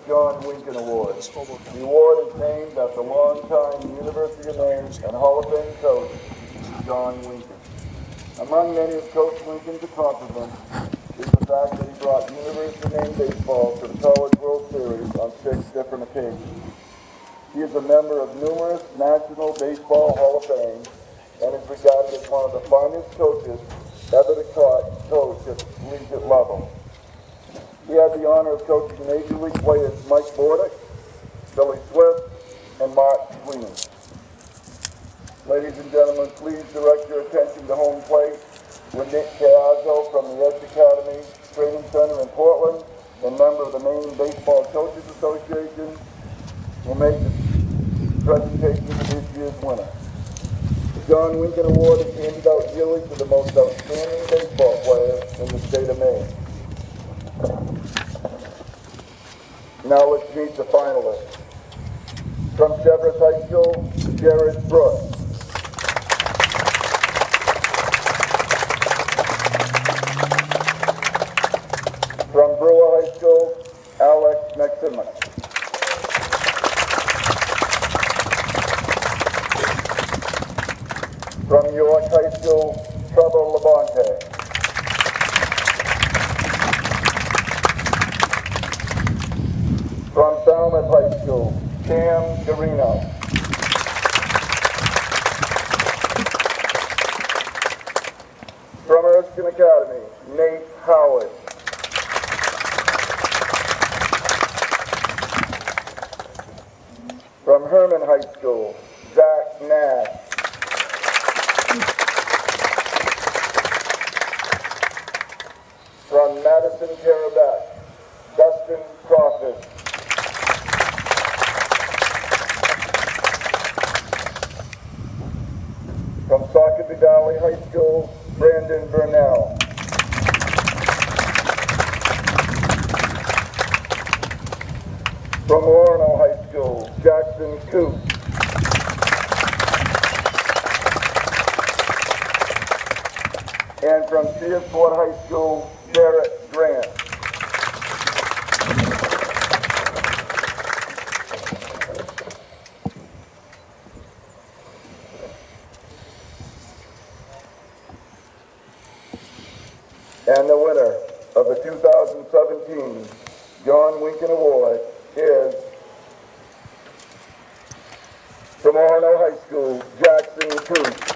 John Winkin Award. The award is named after longtime University of Maine and Hall of Fame coach John Winkin. Among many of Coach Winkin's accomplishments is the fact that he brought University of Maine baseball to the College World Series on 6 different occasions. He is a member of numerous National Baseball Hall of Fame and is regarded as one of the finest coaches ever to coach at the collegiate level. He had the honor of coaching Major League players Mike Bordick, Billy Swift, and Mark Sweeney. Ladies and gentlemen, please direct your attention to home plate with Nick Cazzo from the Edge Academy Training Center in Portland and member of the Maine Baseball Coaches Association, will make the presentation of this year's winner. The John Winkin Award is handed out yearly to the most outstanding baseball player in the state of Maine. Now let's meet the finalists. From Cheverus High School, Jared Brooks. From Brewer High School, Alex Maximus. From York High School, Trevor Labonte. From Falmouth High School, Cam Garino. From Erskine Academy, Nate Howard. From Herman High School, Zach Nash. From Madison Carabec, Dustin Crawford. From Saucony Valley High School, Brandon Burnell. From Orono High School, Jackson Coop. And from Searsport High School, Garrett Grant. And the winner of the 2017 John Winkin Award is, from Orono High School, Jackson Coop.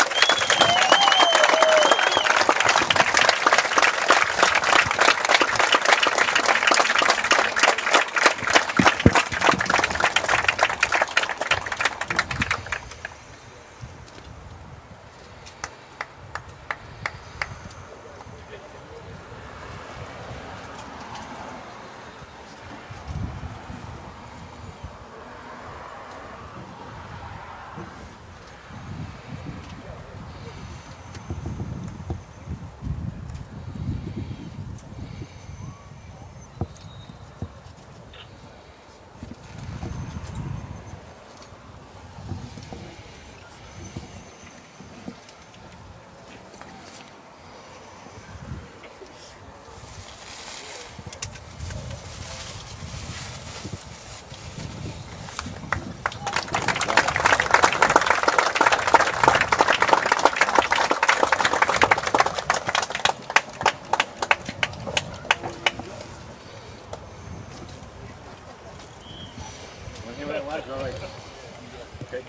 Okay.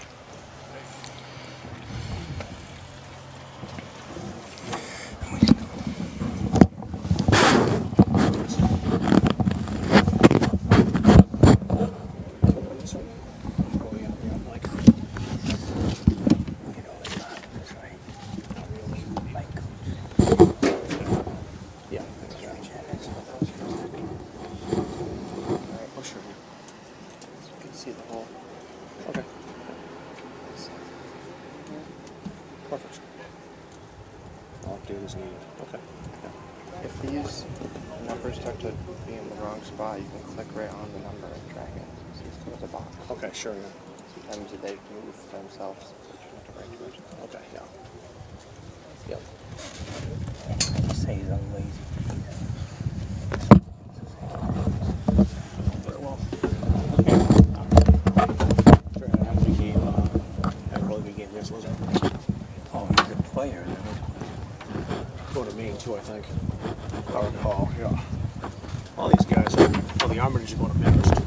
See the hole. Okay. Perfect. All I do is need. Okay. Yeah. If these numbers start to be in the wrong spot, you can click right on the number and drag it. So it's go to the box. Okay, sure. Yeah. Sometimes they move themselves, so you have to write to it. Okay, yeah. Yep. Say he's lazy. Very well. against Lisbon. Oh, he's a player. Go to Maine too, I think. If I recall, yeah. All these guys, well, the Armitage are going to Paris too.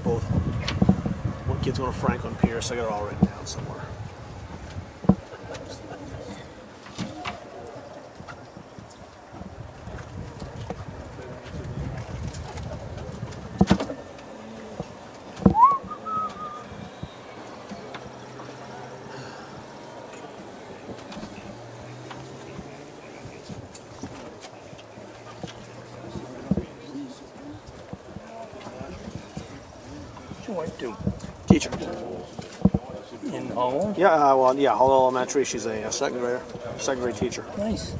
Both of them. One kid's going to Franklin Pierce. I got it all written down somewhere. Teacher. In Holland? Yeah, well, yeah, Hull Elementary. She's a second grade teacher. Nice.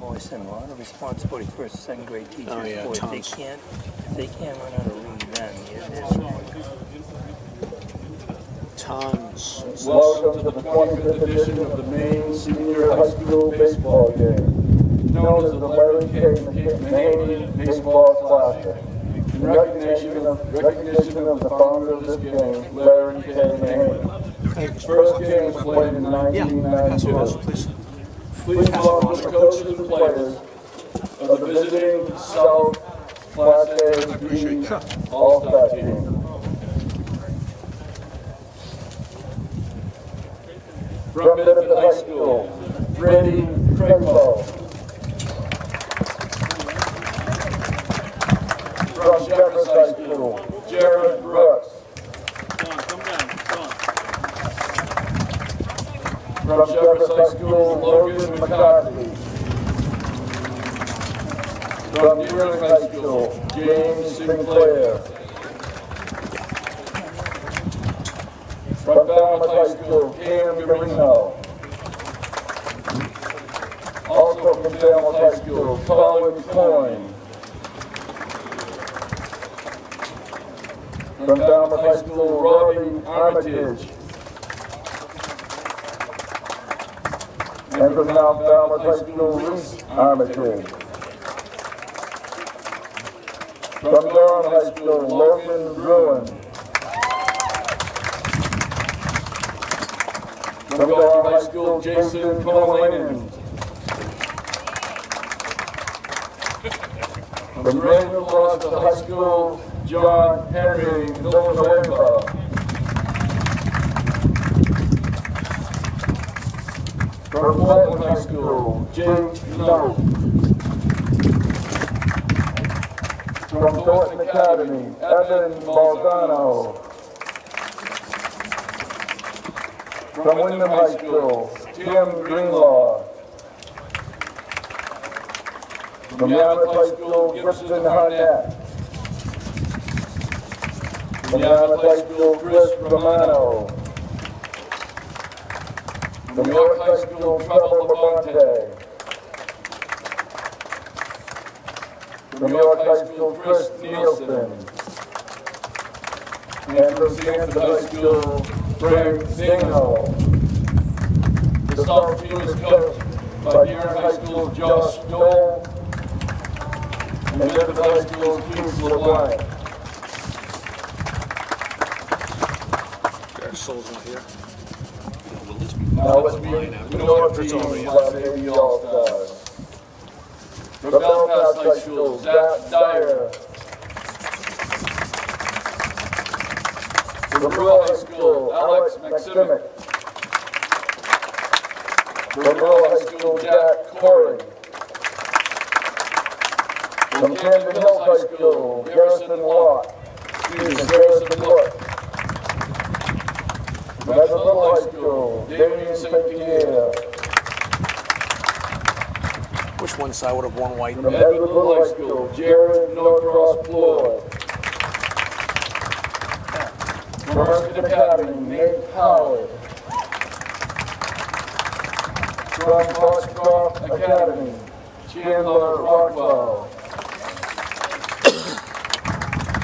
Always send a lot of responsibility for second grade teachers. Oh, yeah, Boy, if tons. they can't learn how to read, then it is wrong. Tons. Welcome to the 25th edition of the Maine Senior High School Baseball Game, known as the Larry K. Maine Baseball Classic. In recognition of the founder of this game, Larry K. Maine. His first game was played in 1992. Please welcome the coaches and players of the visiting South Class A B All-Star team. From Benefit High School, Freddie Craiglow. From Jefferson High School, Jared Brooks. From Jefferson High School, Logan McCarthy. From Dearling High School, James Sinclair. From Falmouth High School, Cam Garino. Also from Falmouth High School, Colin Coyne. From Falmouth High School, Robbie Armitage. And from now Falmouth High School, Reese Armitage. From Durham High School, Logan Ruin. From Durham High School, Jason Coleman. From Raymond Gloucester High School, John Henry Villanueva. From Walton High School, James Note. From Thornton Academy, Evan Balzano. From Wyndham High School, Tim Greenlaw. From Yarmouth High School, Gibson Harnett. From Yarmouth High School, Chris Romano. From York High School, Trevor Labonte. From York High School, Chris Nielsen. And from Stanford High School, Frank Zeno. The South team is coached by Dearden High School, Josh Dole. And Stanford High School, Keith LeBlanc. There's souls in here. Now let's be North team Class A All-Stars. From Belfast High School, Zach Dyer. From Rural High School, Alex Maximic. From Rural High School, Jack Corey. From Camden Hills High School, Garrison Watt. Garrison Wood. From Edward Little High School, Damien St. Pierre. Which one side would have worn white? From Edward Little High School, Jared Norcross Floyd. From Erskine Academy, Nate Howard. From Foxcroft Academy, Chandler Rockwell.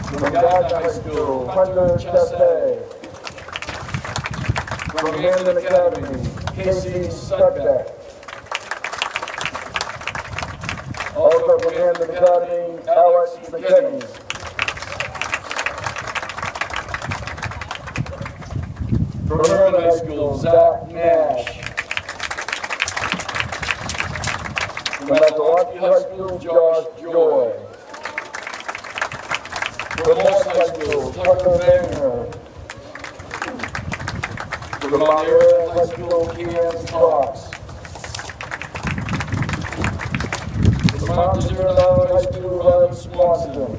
From Gardner High School, Hunter Chastain. From Hamden Academy, Casey Studbeck. Also from Hamden Academy, Alex McKinney. From Herman High School, Zach Nash. From Methodist High School, Josh Joy. From Moss High School, Tucker Banger. From Mount Airy High School, Cam Cox. From Mount Desert High School, Ryan Swanson.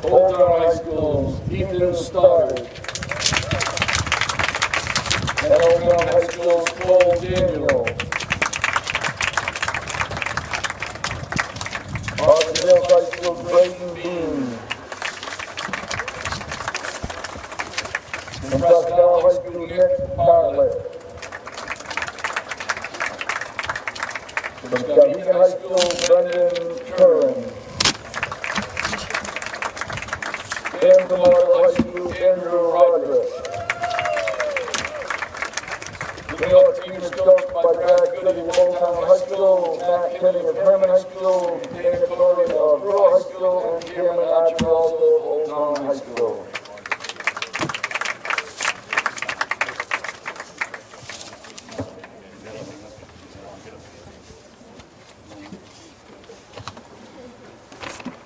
Old Town High School, Ethan Stoddard. And Old Town High School, Cole Daniel. Austin Hills High School, Drayton Bean. From Tuscaloosa High School, Nick Bartlett. From Skowhegan High School, Brendan Curran. And from Ottawa High School, Andrew Roderick. The New York team is coached by Brad Goody of Old Town High School, Matt Kenny of Herman High School, Dana Corey of Rural High School, and Cameron Atchell of Old Town High School.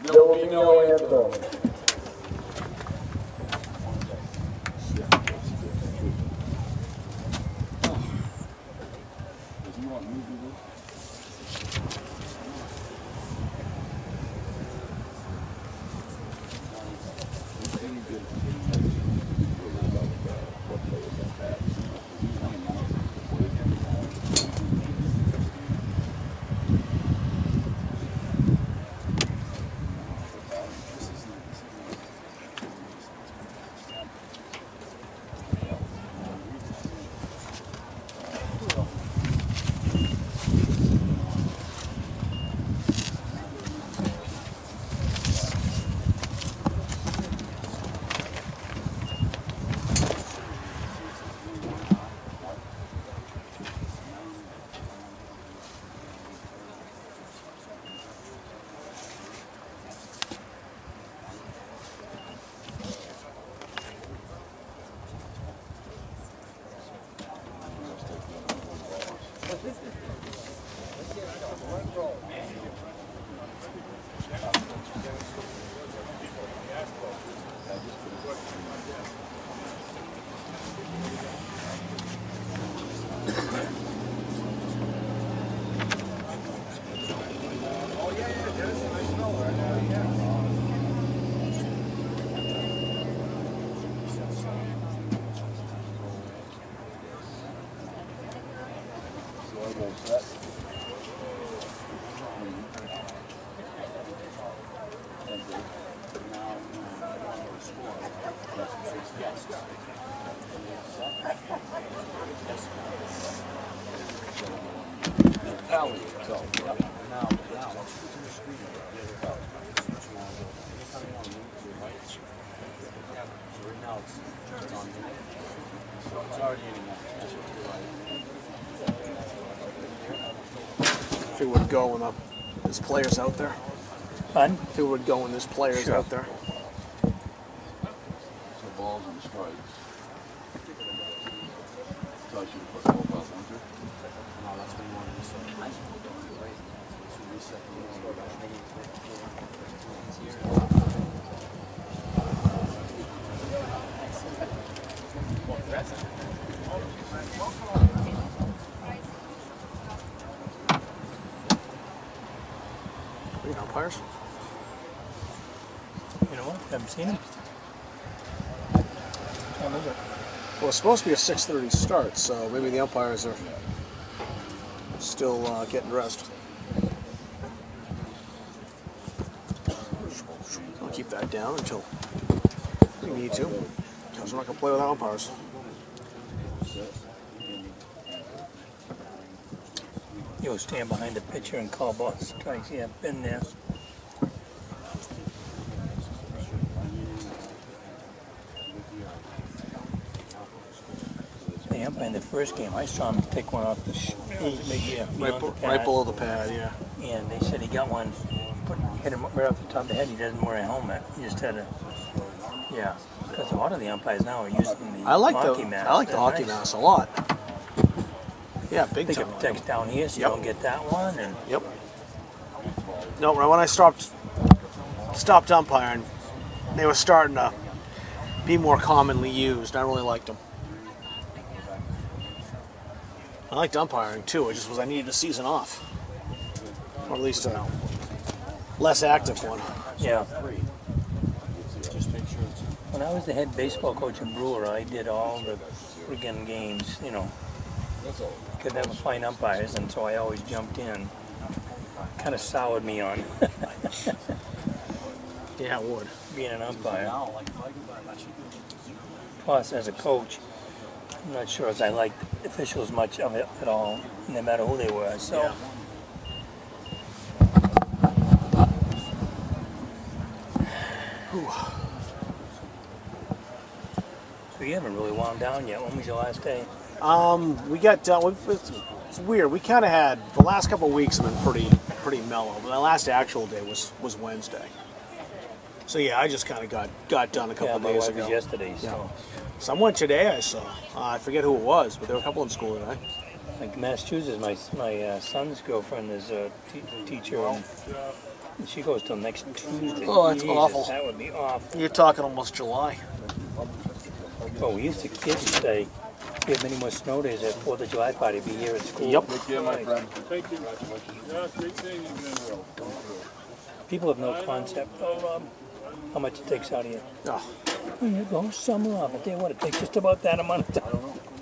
There will be no anthem. If it would go when there's players out there. Fun? If it would go when there's players out there. So balls and strikes. So I should put all balls under. No, that's what you want to Are you umpires? You know what? Haven't seen him. Well, it's supposed to be a 6:30 start, so maybe the umpires are still getting dressed. I'll keep that down until we need to, because we're not going to play without umpires. You'll stand behind the pitcher and call balls twice. Yeah, been there. They umpired in the first game. I saw him take one off the Right below the pad, yeah. And they said he got one, hit him right off the top of the head. He doesn't wear a helmet. He just had a Yeah, because a lot of the umpires now are using the I like hockey the mask. I like the They're hockey nice. mask a lot. Yeah, big They time. can text down here so you don't get that one. And Yep. No, right when I stopped umpiring, they were starting to be more commonly used. I really liked them. I liked umpiring too. It just was I needed a season off, or at least a less active one. yeah. When I was the head baseball coach in Brewer, I did all the friggin' games, you know. Could never find umpires, and so I always jumped in. Kind of soured me on Yeah, it would. being an umpire. Plus, as a coach, I'm not sure as I liked officials much of it at all, no matter who they were. So. Yeah. So you haven't really wound down yet. When was your last day? We got done. It's weird. We kind of had the last couple of weeks have been pretty mellow. But my last actual day was Wednesday. So yeah, I just kind of got done a couple Yeah, of my days wife ago. was yesterday. So, Someone today I saw. I forget who it was, but there were a couple in school today. like Massachusetts, my son's girlfriend is a teacher, and she goes till next Tuesday. Oh, that's Jesus, awful. That would be awful. You're talking almost July. Oh, we used to kid and say, we have many more snow days at 4th of July party, be here at school. Yep. Take care, my friend. People have no concept of how much it takes out of you. Oh, Here you go, summer off. I tell you what, it takes just about that amount of time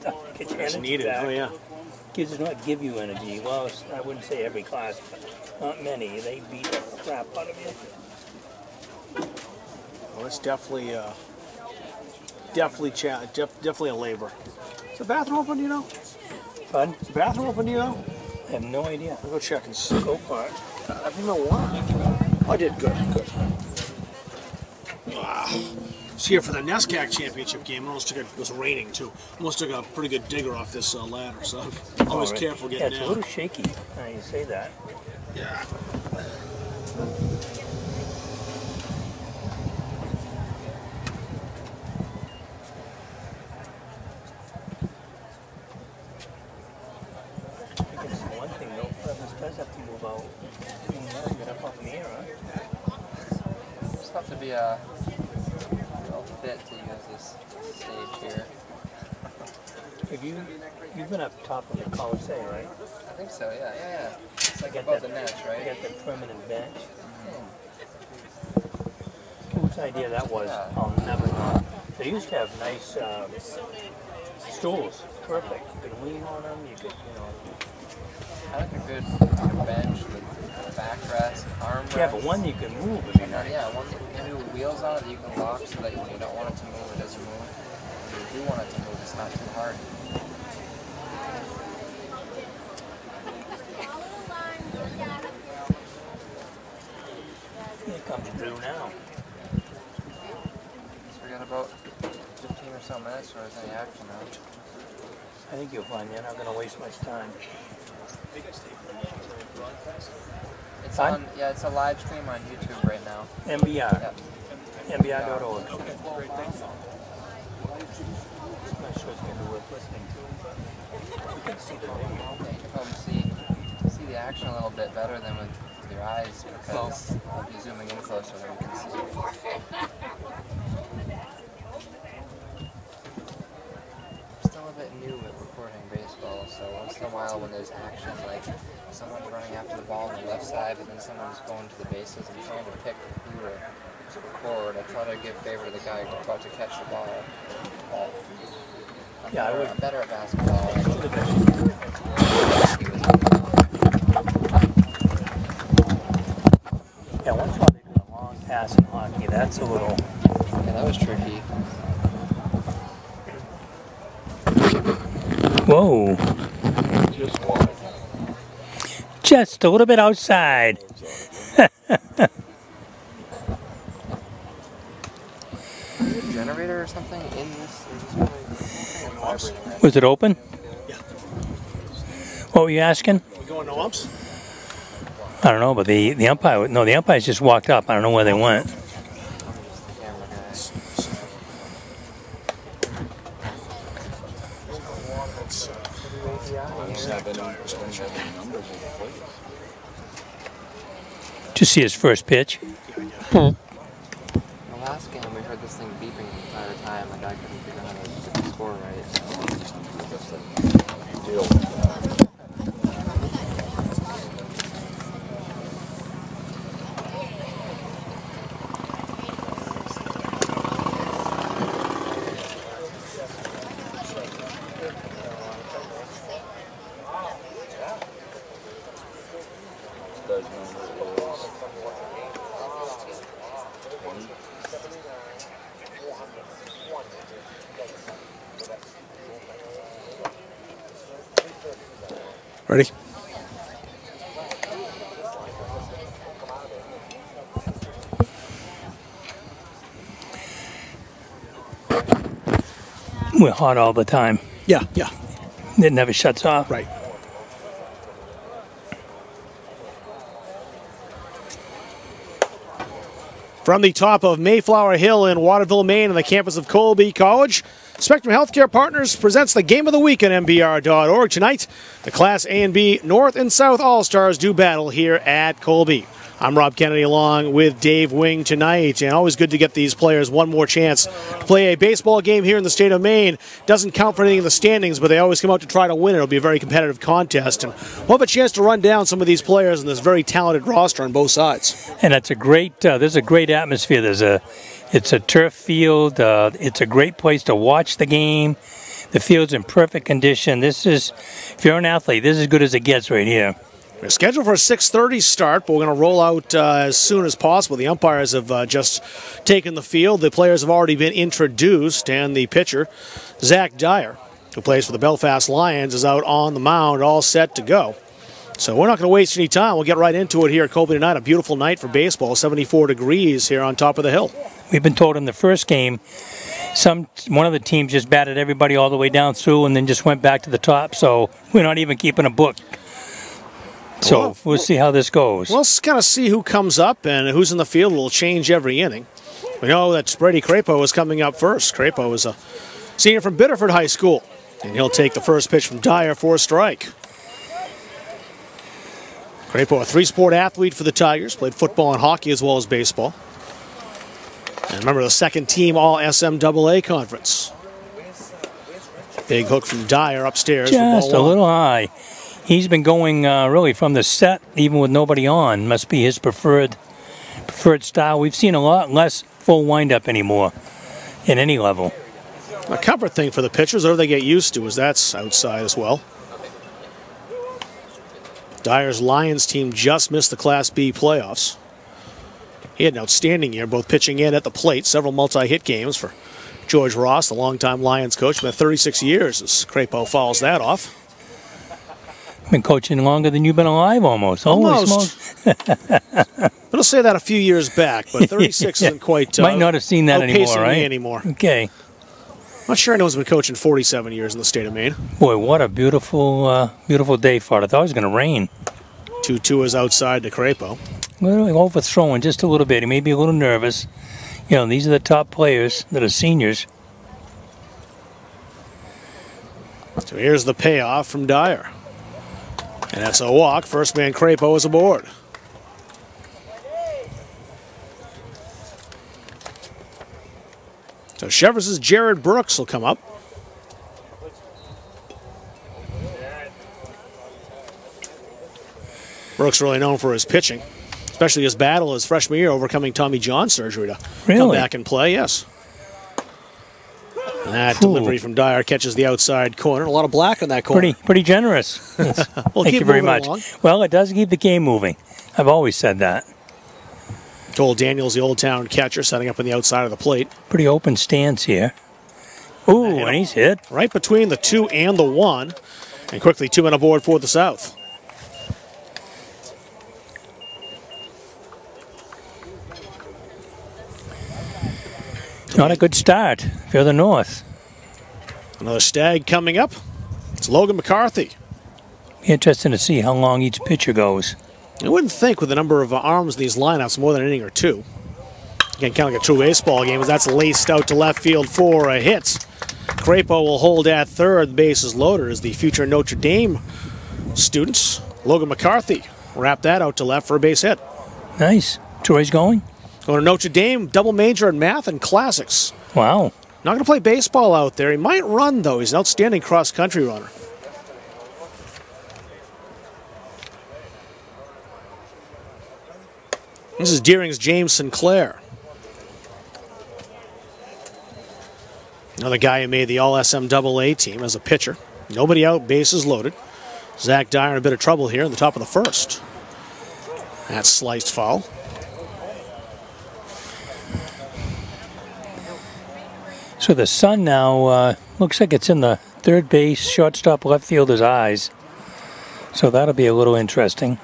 to get your it's energy needed. back. Oh yeah. Kids do not give you energy. Well, I wouldn't say every class, but not many. They beat the crap out of you. Well, it's definitely definitely a labor. Is the bathroom open? Do you know? Pardon? Is the bathroom open? Do you know? I have no idea. I'll go check and see. Go for it. I didn't know what. I did good. Good. Was here for the NESCAC championship game. It was raining too. Almost took a pretty good digger off this ladder, so I'm always All right. careful Yeah, getting it's a down. little shaky. Now you say that. Yeah. I can see one thing though. This does have to move out. Get up off the air, huh? It's tough to be a real fit to use this stage here. Have you've been up top of the Coliseum, right? I think so, yeah. It's like Get above that- the nets, You right? got the permanent bench. Whose idea that was, I'll never know. They used to have nice stools. Perfect. You could lean on them. You could, you know. I like a good bench with backrest, armrest. Yeah, but one you can move would be nice. Yeah, one that can do wheels on it that you can lock so that when you don't want it to move, it doesn't move. When you do want it to move, it's not too hard. Here comes Drew now. So we got about 15 or so minutes for any action now. I think you'll find you're not going to waste much time. It's Fine. on, yeah, it's a live stream on YouTube right now. MBR. Yeah. MBR.org. I'm not sure it's going to be worth listening to. You can see the video. Yeah, you can probably see the action a little bit better than with your eyes because if you're zooming in closer, then you can see it. I'm still a bit new at recording baseball, so once in a while when there's action, like someone's running after the ball on the left side, but then someone's going to the bases and trying to pick who to record, I try to give favor to the guy who's about to catch the ball. I'm better at basketball. Yeah, once in a while they do a long pass in hockey. That's a little. Yeah, that was tricky. Whoa. Just a little bit outside. Is there a generator or something in this? Was it open? Yeah. What were you asking? We going no umps? I don't know, but the umpire, no, the umpires just walked up. I don't know where they went. Camera guy. Did you see his first pitch? The last game, we heard this thing beeping the entire time. The guy couldn't figure out how to get the score right. Deal with that. Ready? We're hot all the time. Yeah, yeah, It never shuts off. right. From the top of Mayflower Hill in Waterville, Maine, on the campus of Colby College, Spectrum Healthcare Partners presents the Game of the Week on MBR.org. Tonight, the Class A and B North and South All-Stars do battle here at Colby. I'm Rob Kennedy along with Dave Wing tonight, and always good to get these players one more chance to play a baseball game here in the state of Maine. Doesn't count for anything in the standings, but they always come out to try to win. It'll be a very competitive contest, and we'll have a chance to run down some of these players in this very talented roster on both sides. And it's a great. There's a great atmosphere. It's a turf field. It's a great place to watch the game. The field's in perfect condition. This is, if you're an athlete, this is as good as it gets right here. We're scheduled for a 6:30 start, but we're going to roll out as soon as possible. The umpires have just taken the field. The players have already been introduced, and the pitcher, Zach Dyer, who plays for the Belfast Lions, is out on the mound, all set to go. So we're not going to waste any time. We'll get right into it here at Colby tonight. A beautiful night for baseball, 74 degrees here on top of the hill. We've been told in the first game, one of the teams just batted everybody all the way down through and then just went back to the top. So we're not even keeping a book. So we'll see how this goes. We'll kind of see who comes up and who's in the field. Will change every inning. We know that Brady Crapo is coming up first. Crapo is a senior from Biddeford High School, and he'll take the first pitch from Dyer for a strike. Crapo, a three-sport athlete for the Tigers, played football and hockey as well as baseball. And remember, the second team All-SMAA conference. Big hook from Dyer upstairs. Just a little high. He's been going really from the set, even with nobody on. Must be his preferred style. We've seen a lot less full windup anymore in any level. A comfort thing for the pitchers, whatever they get used to, is that's outside as well. Dyer's Lions team just missed the Class B playoffs. He had an outstanding year, both pitching and at the plate. Several multi-hit games for George Ross, the longtime Lions coach. Been 36 years as Crapo follows that off. Been coaching longer than you've been alive almost. Almost. We'll say that a few years back, but 36 isn't quite might not have seen that anymore, right? Me anymore. Okay. Not sure anyone's been coaching 47 years in the state of Maine. Boy, what a beautiful beautiful day for it. I thought it was going to rain. 2-2 is outside to Crapo. Well, overthrowing just a little bit. He may be a little nervous. You know, these are the top players that are seniors. So here's the payoff from Dyer. And that's a walk. First man Crapo is aboard. So Chevers' Jared Brooks will come up. Brooks really known for his pitching, especially his battle his freshman year overcoming Tommy John surgery to come back and play, yes. And that delivery from Dyer catches the outside corner. A lot of black on that corner. Pretty generous. Thank you very much. Along. Well, it does keep the game moving. I've always said that. Joel Daniels, the Old Town catcher, setting up on the outside of the plate. Pretty open stance here. Ooh, and he's hit. Right between the 2 and the 1. And quickly 2 men aboard for the South. Not a good start for the North. Another stag coming up. It's Logan McCarthy. Interesting to see how long each pitcher goes. I wouldn't think with the number of arms in these lineups more than an inning or two. Again, kind of like a true baseball game as that's laced out to left field for a hit. Crapo will hold at third. The base is loaded as the future Notre Dame students. Logan McCarthy wrapped that out to left for a base hit. Nice. Troy's going? Going to Notre Dame, double major in math and classics. Wow. Not going to play baseball out there. He might run, though. He's an outstanding cross-country runner. This is Deering's James Sinclair. Another guy who made the All-SMAA team as a pitcher. Nobody out, bases loaded. Zach Dyer in a bit of trouble here in the top of the first. That's sliced foul. So the sun now looks like it's in the third base, shortstop, left fielder's eyes. So that'll be a little interesting.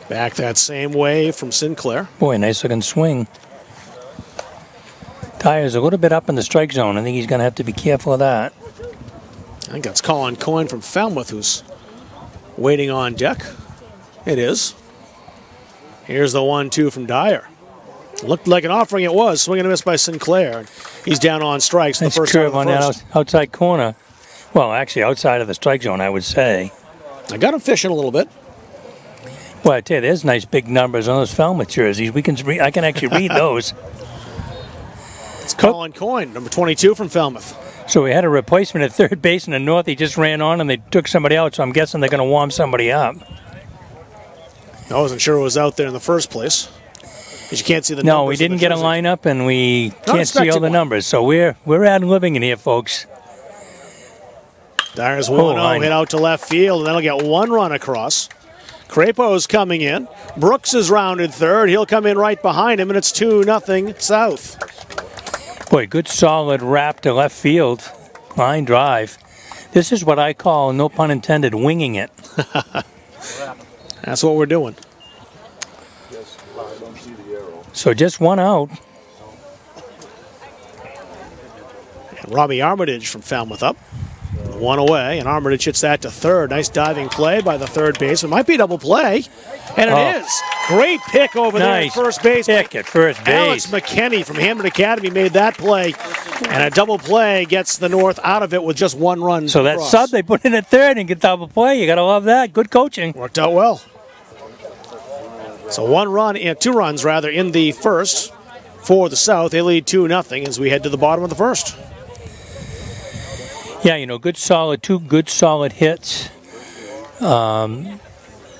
Back that same way from Sinclair. Boy, nice looking swing. Dyer's a little bit up in the strike zone. I think he's going to have to be careful of that. I think that's Colin Coyne from Falmouth who's waiting on deck. It is. Here's the 1-2 from Dyer. Looked like an offering it was. Swing and a miss by Sinclair. He's down on strikes. Nice the first curve on that outside corner. Well, actually outside of the strike zone, I would say. I got him fishing a little bit. Well, I tell you, there's nice big numbers on those Falmouth jerseys. I can actually read those. It's Colin Coyne, number 22 from Falmouth. So we had a replacement at third base in the north. He just ran on and they took somebody out, so I'm guessing they're going to warm somebody up. I wasn't sure it was out there in the first place. But you can't see the numbers. No, we didn't get a lineup and we can't see all the one. numbers. So we're ad-libbing in here, folks. Dyer's 1-0 hit out to left field, and that'll get one run across. Crapo's coming in. Brooks is rounded third. He'll come in right behind him, and it's 2-0 South. Boy, good solid wrap to left field. Line drive. This is what I call, no pun intended, winging it. That's what we're doing. So just one out. And Robbie Armitage from Falmouth up. One away, and Armitage hits that to third. Nice diving play by the third base. It might be a double play, and it is. Great pick over there at first base. Pick at first base. Alex McKinney from Hamden Academy made that play, and a double play gets the North out of it with just one run. So that sub they put in at third and get double play. You got to love that. Good coaching. Worked out well. So one run, and two runs rather, in the first for the South. They lead 2-0 as we head to the bottom of the first. Yeah, you know, two good solid hits.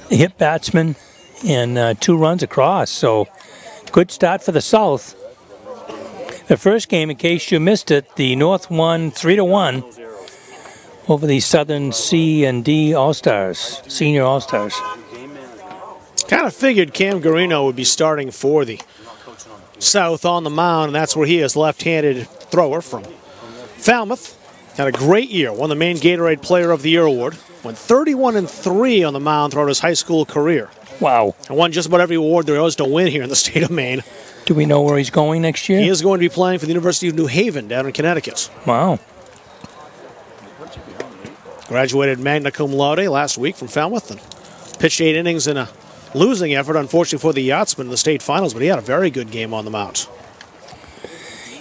Hit batsman and 2 runs across. So good start for the South. The first game, in case you missed it, the North won 3-1 over the Southern C and D All-Stars, Senior All-Stars. Kind of figured Cam Garino would be starting for the South on the mound, and that's where he is, left-handed thrower from Falmouth. Had a great year, won the main Gatorade Player of the Year award. Went 31-3 on the mound throughout his high school career. Wow. And won just about every award there is to win here in the state of Maine. Do we know where he's going next year? He is going to be playing for the University of New Haven down in Connecticut. Wow. Graduated magna cum laude last week from Falmouth and pitched 8 innings in a losing effort, unfortunately, for the Yachtsmen in the state finals, but he had a very good game on the mound.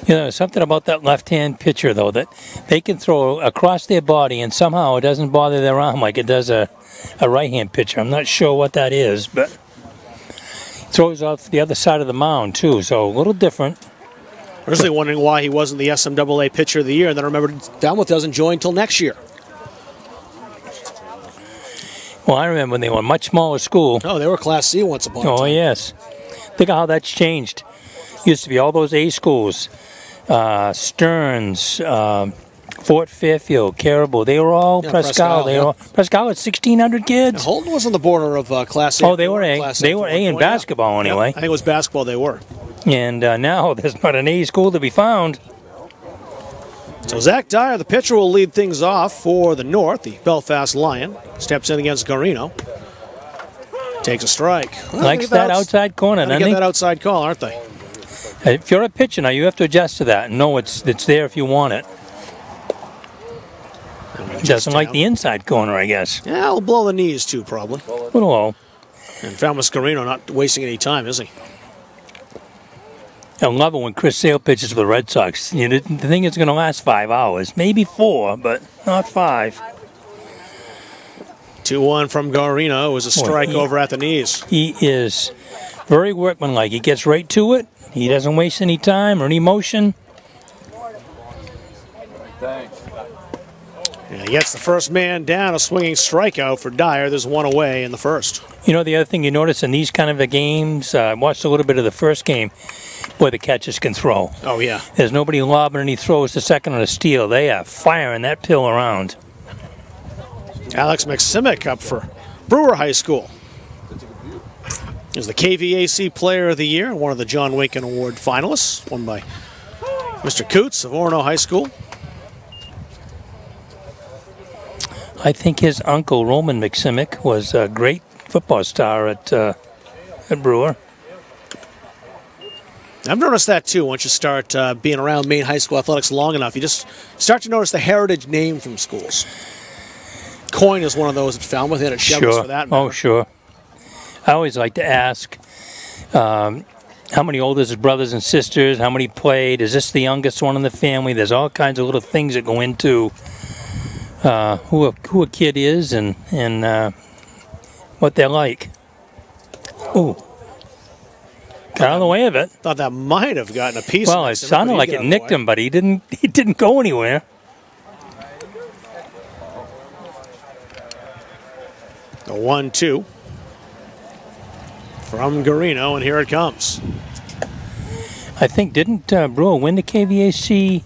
You know, something about that left-hand pitcher, though, that they can throw across their body and somehow it doesn't bother their arm like it does a right-hand pitcher. I'm not sure what that is, but throws off the other side of the mound, too, so a little different. Originally wondering why he wasn't the SMAA Pitcher of the Year, and then I remembered Falmouth doesn't join until next year. Well, I remember when they were a much smaller school. Oh, they were Class C once upon a time. Oh, yes. Think of how that's changed. Used to be all those A schools. Stearns, Fort Fairfield, Caribou, they were all Presque Isle. Presque Isle had 1,600 kids. Yeah, Holden was on the border of Class A. Oh, they were A. They were A in basketball anyway. Yeah, I think it was basketball they were. And now there's not an A school to be found. So Zach Dyer, the pitcher, will lead things off for the North. The Belfast Lion steps in against Garino. Takes a strike. Well, Likes that outside corner, doesn't he? Get that outside call, aren't they? If you're a pitcher now, you have to adjust to that and know it's there if you want it. He doesn't like the inside corner, I guess. Yeah, he'll blow the knees too, probably. A little low. And Falmouth Garino not wasting any time, is he? I love it when Chris Sale pitches for the Red Sox. You know, the thing is going to last 5 hours, maybe 4, but not 5. 2-1 from Garino. It was a strike over at the knees. He is very workmanlike. He gets right to it. He doesn't waste any time or any motion. Thanks. And he gets the first man down, a swinging strikeout for Dyer. There's one away in the first. You know, the other thing you notice in these kind of games, I watched a little bit of the first game, boy, the catchers can throw. Oh, yeah. There's nobody lobbing any throws to second on a steal. They are firing that pill around. Alex McSimic up for Brewer High School. He's the KVAC Player of the Year, one of the John Winkin Award finalists, won by Mr. Coots of Orono High School. I think his uncle, Roman McSimic, was a great football star at Brewer. I've noticed that too. Once you start being around Maine high school athletics long enough, you just start to notice the heritage name from schools. Coyne is one of those at Falmouth and at Chever's for that matter. Oh, sure. I always like to ask how many older his brothers and sisters, how many played, is this the youngest one in the family? There's all kinds of little things that go into who a kid is and what they're like. Ooh. Got out of the way of it. Thought that might have gotten a piece. Well, it sounded like it nicked him, but he didn't go anywhere. The 1-2 from Garino, and here it comes. I think, didn't Brewer win the KVAC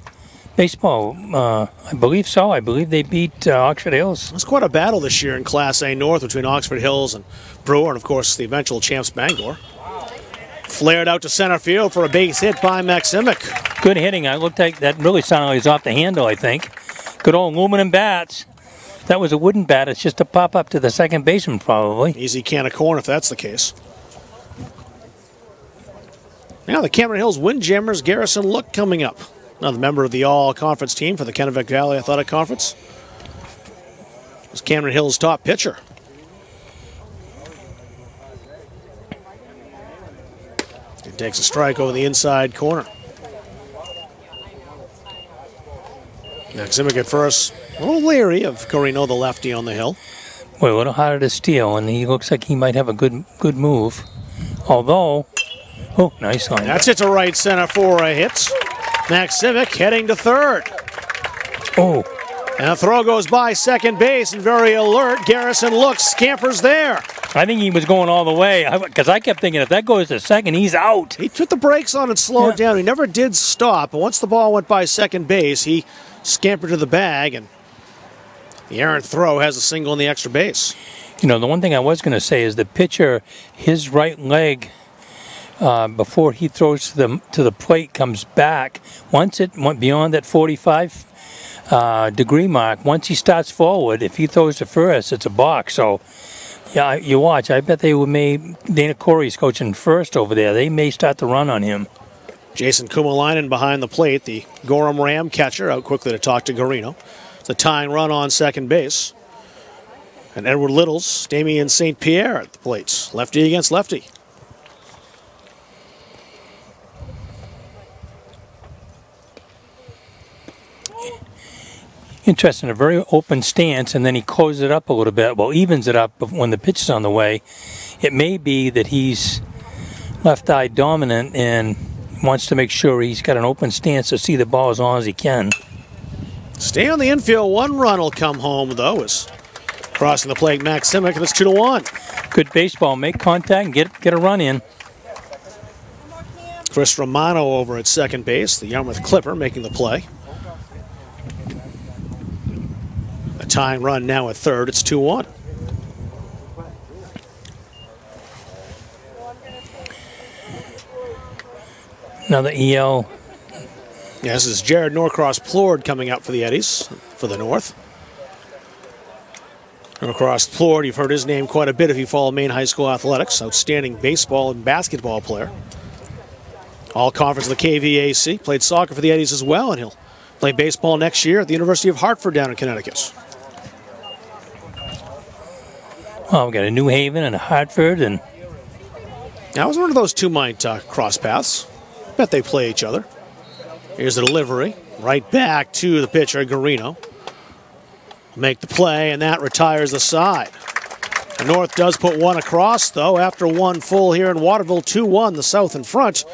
baseball? I believe so. I believe they beat Oxford Hills. It's quite a battle this year in Class A North between Oxford Hills and Brewer, and of course the eventual champs Bangor. Flared out to center field for a base hit by McSimic. Good hitting. I looked like that really sounded like it was off the handle, I think. Good old aluminum bats. That was a wooden bat. It's just a pop up to the second baseman, probably. Easy can of corn if that's the case. Now the Cameron Hills Windjammers, Garrison Look coming up. Another member of the all-conference team for the Kennebec Valley Athletic Conference. It's Cameron Hills' top pitcher. He takes a strike over the inside corner. McSimic at first, a little leery of Corino, the lefty on the hill. Boy, a little harder to steal, and he looks like he might have a good move. Although, oh, nice line. That's it to right center for a hit. McSimic heading to third. Oh. And a throw goes by second base, and very alert. Garrison looks, scampers there. I think he was going all the way, because I kept thinking if that goes to second, he's out. He took the brakes on and slowed down. He never did stop, but once the ball went by second base, he scampered to the bag, and the errant throw has a single in the extra base. You know, the one thing I was going to say is the pitcher, his right leg, before he throws to the plate, comes back. Once it went beyond that 45 degree mark, once he starts forward, if he throws to first, it's a balk. So, yeah, you watch. I bet Dana Corey's coaching first over there. They may start to run on him. Jason Kumalainen behind the plate, the Gorham Ram catcher, out quickly to talk to Garino. It's a tying run on second base. And Edward Littles, Damian St. Pierre at the plates. Lefty against lefty. Interesting, a very open stance, and then he closes it up a little bit. Well, evens it up when the pitch is on the way. It may be that he's left-eye dominant and wants to make sure he's got an open stance to see the ball as long as he can. Stay on the infield. One run will come home, though, as crossing the plate, McSimic, and it's 2-1. Good baseball. Make contact and get a run in. Chris Romano over at second base, the Yarmouth Clipper, making the play. A tying run now at third. It's 2-1. Another EL. Yes, this is Jared Norcross-Plord coming up for the Eddies for the North. Norcross-Plord, you've heard his name quite a bit if you follow Maine High School athletics. Outstanding baseball and basketball player. All conference of the KVAC. Played soccer for the Eddies as well, and he'll play baseball next year at the University of Hartford down in Connecticut. Oh, we got a New Haven and a Hartford, and Now, I was one of those two might cross paths. Bet they play each other. Here's the delivery. Right back to the pitcher, Garino. Make the play, and that retires the side. The North does put one across, though, after one full here in Waterville, 2-1, the South in front.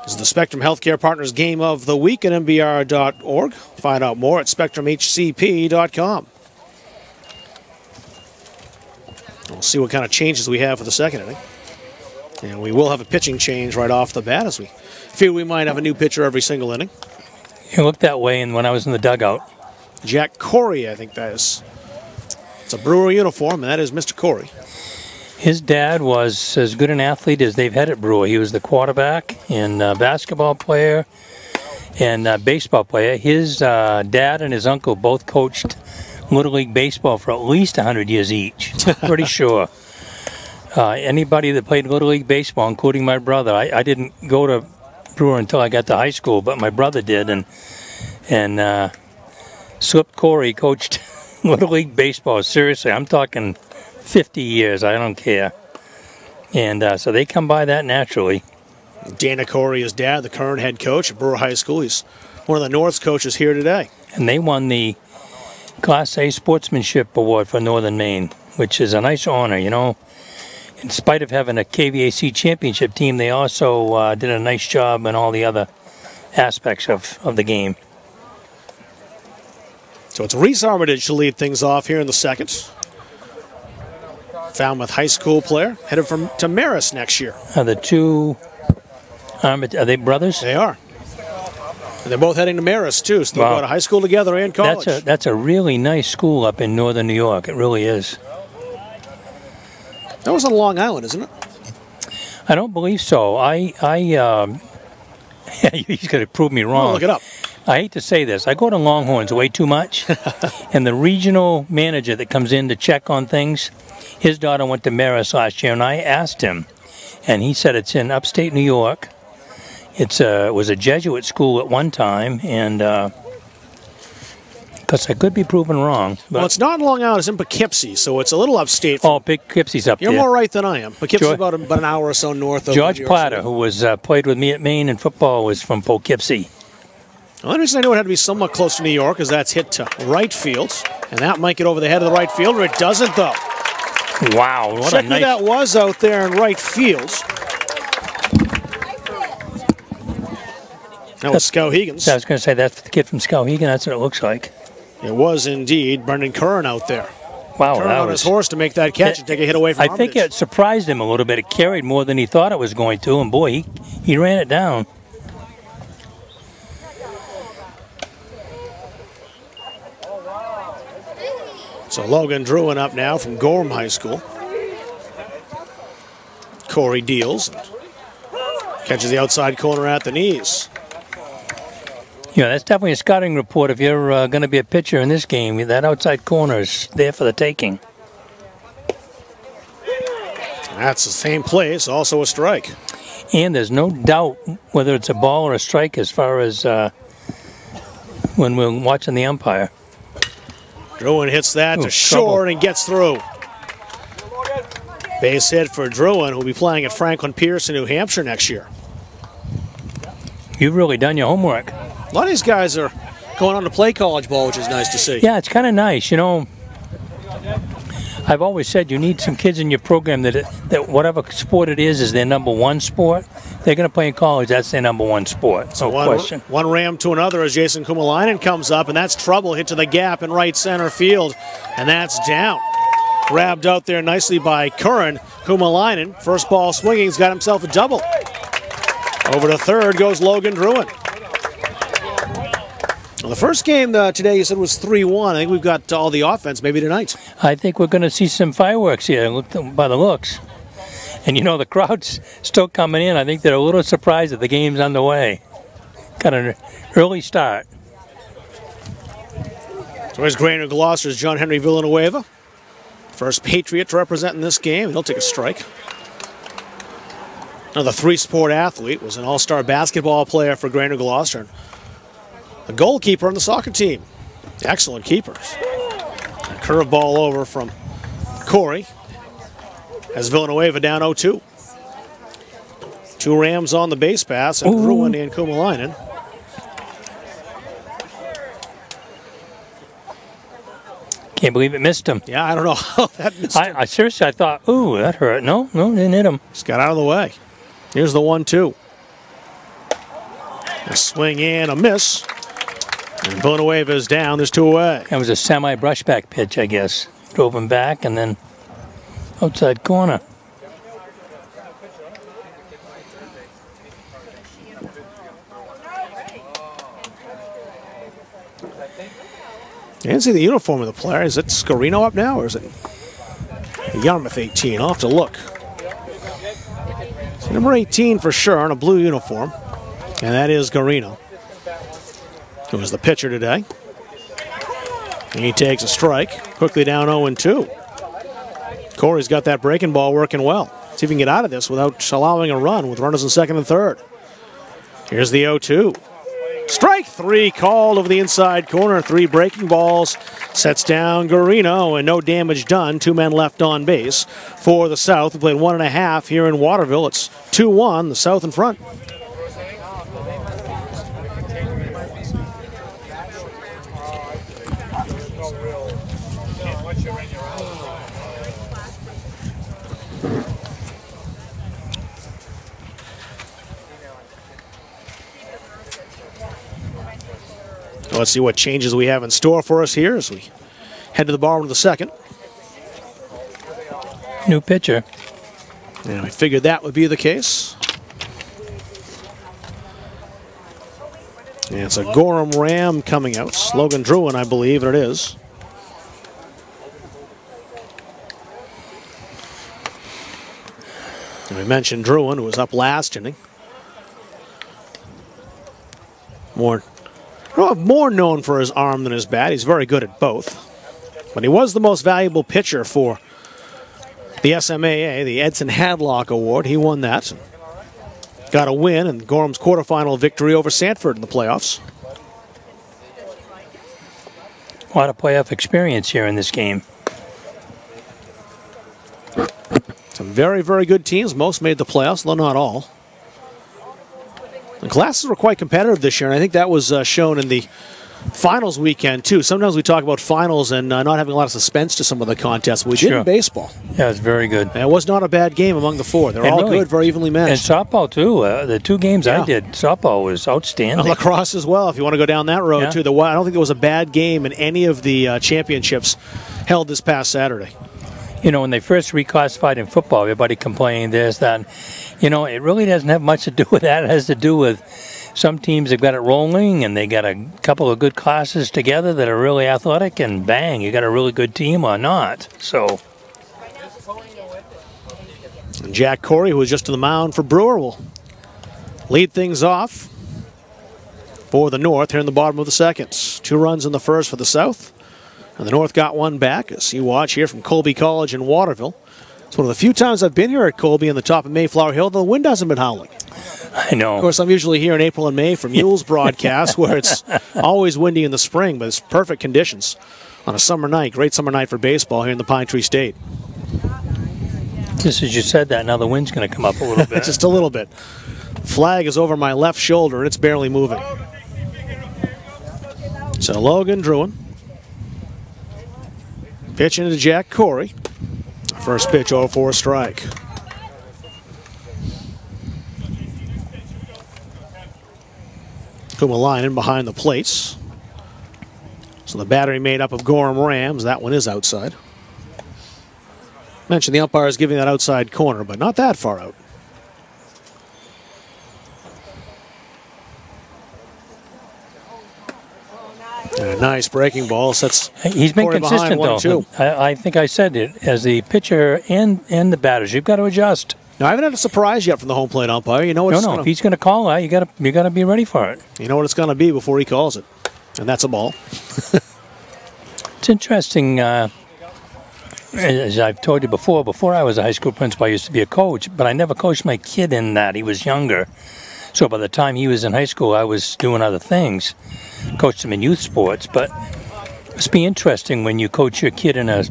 This is the Spectrum Healthcare Partners Game of the Week at MBR.org. Find out more at SpectrumHCP.com. We'll see what kind of changes we have for the second inning. And we will have a pitching change right off the bat, as we feel we might have a new pitcher every single inning. It looked that way and when I was in the dugout. Jack Corey, I think that is. It's a Brewer uniform, and that is Mr. Corey. His dad was as good an athlete as they've had at Brewer. He was the quarterback and basketball player and baseball player. His dad and his uncle both coached Little League Baseball for at least 100 years each. Pretty sure. Anybody that played Little League Baseball, including my brother, I didn't go to Brewer until I got to high school, but my brother did, and Slip Corey coached Little League Baseball. Seriously, I'm talking 50 years. I don't care. And so they come by that naturally. Dana Corey, his dad, the current head coach at Brewer High School. He's one of the North's coaches here today. And they won the Class A Sportsmanship Award for Northern Maine, which is a nice honor, you know. In spite of having a KVAC championship team, they also did a nice job in all the other aspects of the game. So it's Reese Armitage to lead things off here in the second. Falmouth High School player, headed to Marist next year. The two, are they brothers? They are. And they're both heading to Marist, too, so they'll go to high school together and college. That's a really nice school up in northern New York. It really is. That was on Long Island, isn't it? I don't believe so. He's going to prove me wrong. Oh, look it up. I hate to say this. I go to Longhorns way too much. And the regional manager that comes in to check on things, his daughter went to Marist last year, and I asked him. And he said it's in upstate New York. It was a Jesuit school at one time, and because I could be proven wrong. Well, it's not in Long Island. It's in Poughkeepsie, so it's a little upstate. Poughkeepsie's up there. You're more right than I am. Poughkeepsie's about an hour or so north of George Platter, who was played with me at Maine in football, was from Poughkeepsie. The only reason I knew it had to be somewhat close to New York is that's hit to right field, and that might get over the head of the right fielder. It doesn't, though. Wow, what Check a nice... who that was out there in right field. That was Skowhegan's. I was going to say, that's the kid from Skowhegan. That's what it looks like. It was indeed Brendan Curran out there. Wow, Curran that on was... his horse to make that catch and take a hit away from I think it surprised him a little bit. It carried more than he thought it was going to, and boy, he ran it down. So Logan Druin up now from Gorham High School. Corey deals and catches the outside corner at the knees. Yeah, that's definitely a scouting report. If you're going to be a pitcher in this game, that outside corner is there for the taking. That's the same place, also a strike. And there's no doubt whether it's a ball or a strike as far as when we're watching the umpire. Druin hits that to short and gets through. Base hit for Druin, who'll be playing at Franklin Pierce in New Hampshire next year. You've really done your homework. A lot of these guys are going on to play college ball, which is nice to see. Yeah, it's kind of nice. You know, I've always said you need some kids in your program that whatever sport it is their number one sport. They're going to play in college, that's their number one sport. So no question. One ram to another as Jason Kumalainen comes up, and that's trouble. Hit to the gap in right center field, and that's down. Grabbed out there nicely by Curran. Kumalainen, first ball swinging, he's got himself a double. Over to third goes Logan Druin. Well, the first game today you said was 3-1. I think we've got all the offense maybe tonight. I think we're going to see some fireworks here by the looks. And you know, the crowd's still coming in. I think they're a little surprised that the game's underway. Got an early start. So here's Grainer Gloucester's John Henry Villanueva. First Patriot to represent in this game. He'll take a strike. Another three-sport athlete, was an all-star basketball player for Grainer Gloucester. The goalkeeper on the soccer team. Excellent keepers. A curveball over from Corey. As Villanueva down 0-2. Two Rams on the base pass, and Druin and Kumalainen. Can't believe it missed him. Yeah, I don't know how that missed him. I seriously, I thought, ooh, that hurt. No, didn't hit him. Just got out of the way. Here's the 1-2. A swing and a miss. And Villanueva's down. There's 2 away. That was a semi-brushback pitch, I guess. Drove him back and then outside corner. I didn't see the uniform of the player. Is it Scarino up now, or is it Yarmouth 18? I'll have to look. So number 18 for sure in a blue uniform, and that is Garino, who was the pitcher today. And he takes a strike, quickly down 0-2. Corey's got that breaking ball working well. See if he can get out of this without allowing a run with runners in second and third. Here's the 0-2. Strike 3 called over the inside corner. 3 breaking balls. Sets down Garino, and no damage done. 2 men left on base for the South. We played 1.5 here in Waterville. It's 2-1, the South in front. Let's see what changes we have in store for us here as we head to the bottom of the second. New pitcher. And we figured that would be the case. And it's a Gorham Ram coming out. Logan Druin, I believe, and it is. And we mentioned Druin, who was up last inning. More known for his arm than his bat. He's very good at both. But he was the most valuable pitcher for the SMAA, the Edson Hadlock Award. He won that. Got a win in Gorham's quarterfinal victory over Sanford in the playoffs. A lot of playoff experience here in this game. Some very, very good teams. Most made the playoffs, though not all. The classes were quite competitive this year, and I think that was shown in the finals weekend, too. Sometimes we talk about finals and not having a lot of suspense to some of the contests. We did in baseball. Yeah, it was very good. And it was not a bad game among the 4. They're all good, very evenly matched. And softball, too. The 2 games I did, softball was outstanding. Lacrosse as well, if you want to go down that road, too. I don't think there was a bad game in any of the championships held this past Saturday. You know, when they first reclassified in football, everybody complained this, that. You know, it really doesn't have much to do with that. It has to do with some teams have got it rolling and they got a couple of good classes together that are really athletic, and bang, you got a really good team or not. So. And Jack Corey, who was just to the mound for Brewer, will lead things off for the North here in the bottom of the second. 2 runs in the first for the South. And the North got 1 back, as you watch here from Colby College in Waterville. It's one of the few times I've been here at Colby on the top of Mayflower Hill. The wind hasn't been howling. I know. Of course, I'm usually here in April and May from Yule's broadcast, where it's always windy in the spring, but it's perfect conditions on a summer night. Great summer night for baseball here in the Pine Tree State. Just as you said that, now the wind's going to come up a little bit. Just a little bit. Flag is over my left shoulder, and it's barely moving. So Logan Druin pitching to Jack Corey. First pitch, 0-4 strike. Kumalainen behind the plates. So the battery made up of Gorham Rams. That one is outside. Mentioned the umpire is giving that outside corner, but not that far out. And a nice breaking ball sets. He's been Corey consistent, though. I think I said it. As the pitcher and the batters, you've got to adjust. Now, I haven't had a surprise yet from the home plate umpire. You know what? If he's going to call that, you got to be ready for it. You know what it's going to be before he calls it, and that's a ball. It's interesting. As I've told you before I was a high school principal, I used to be a coach, but I never coached my kid in that. He was younger. So by the time he was in high school, I was doing other things. Coached him in youth sports, but it must be interesting when you coach your kid in a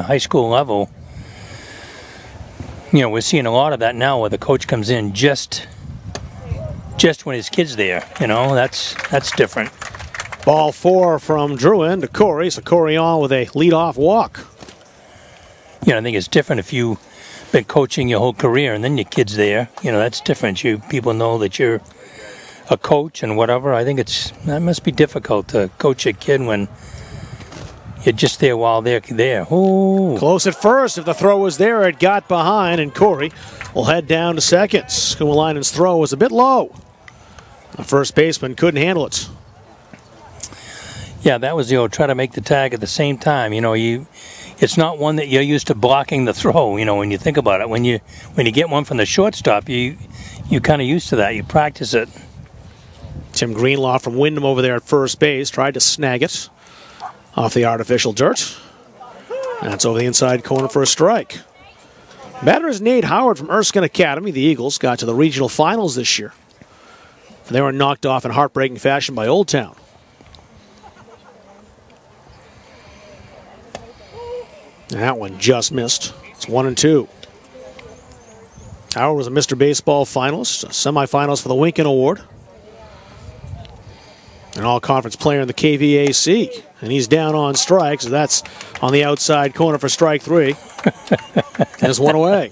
high school level. You know, we're seeing a lot of that now where the coach comes in just when his kid's there. You know, that's different. Ball 4 from Druin to Corey, so Corey on with a leadoff walk. I think it's different if you've been coaching your whole career and then your kid's there. That's different. People know that you're a coach and whatever. I think that must be difficult to coach a kid when you're just there while they're there. Ooh. Close at first. If the throw was there, it got behind, and Corey will head down to second. Kumalainen's throw was a bit low. The first baseman couldn't handle it. Yeah, that was the old try to make the tag at the same time. It's not one that you're used to blocking the throw. When you think about it, when you get one from the shortstop, you're kind of used to that. You practice it. Tim Greenlaw from Wyndham over there at first base tried to snag it off the artificial dirt. That's over the inside corner for a strike. Batter is Nate Howard from Erskine Academy. The Eagles got to the regional finals this year. They were knocked off in heartbreaking fashion by Old Town. And that one just missed. It's 1-2. Howard was a Mr. Baseball finalist, semifinals for the Winkin Award. An all-conference player in the KVAC. And he's down on strikes. So that's on the outside corner for strike 3. There's one away.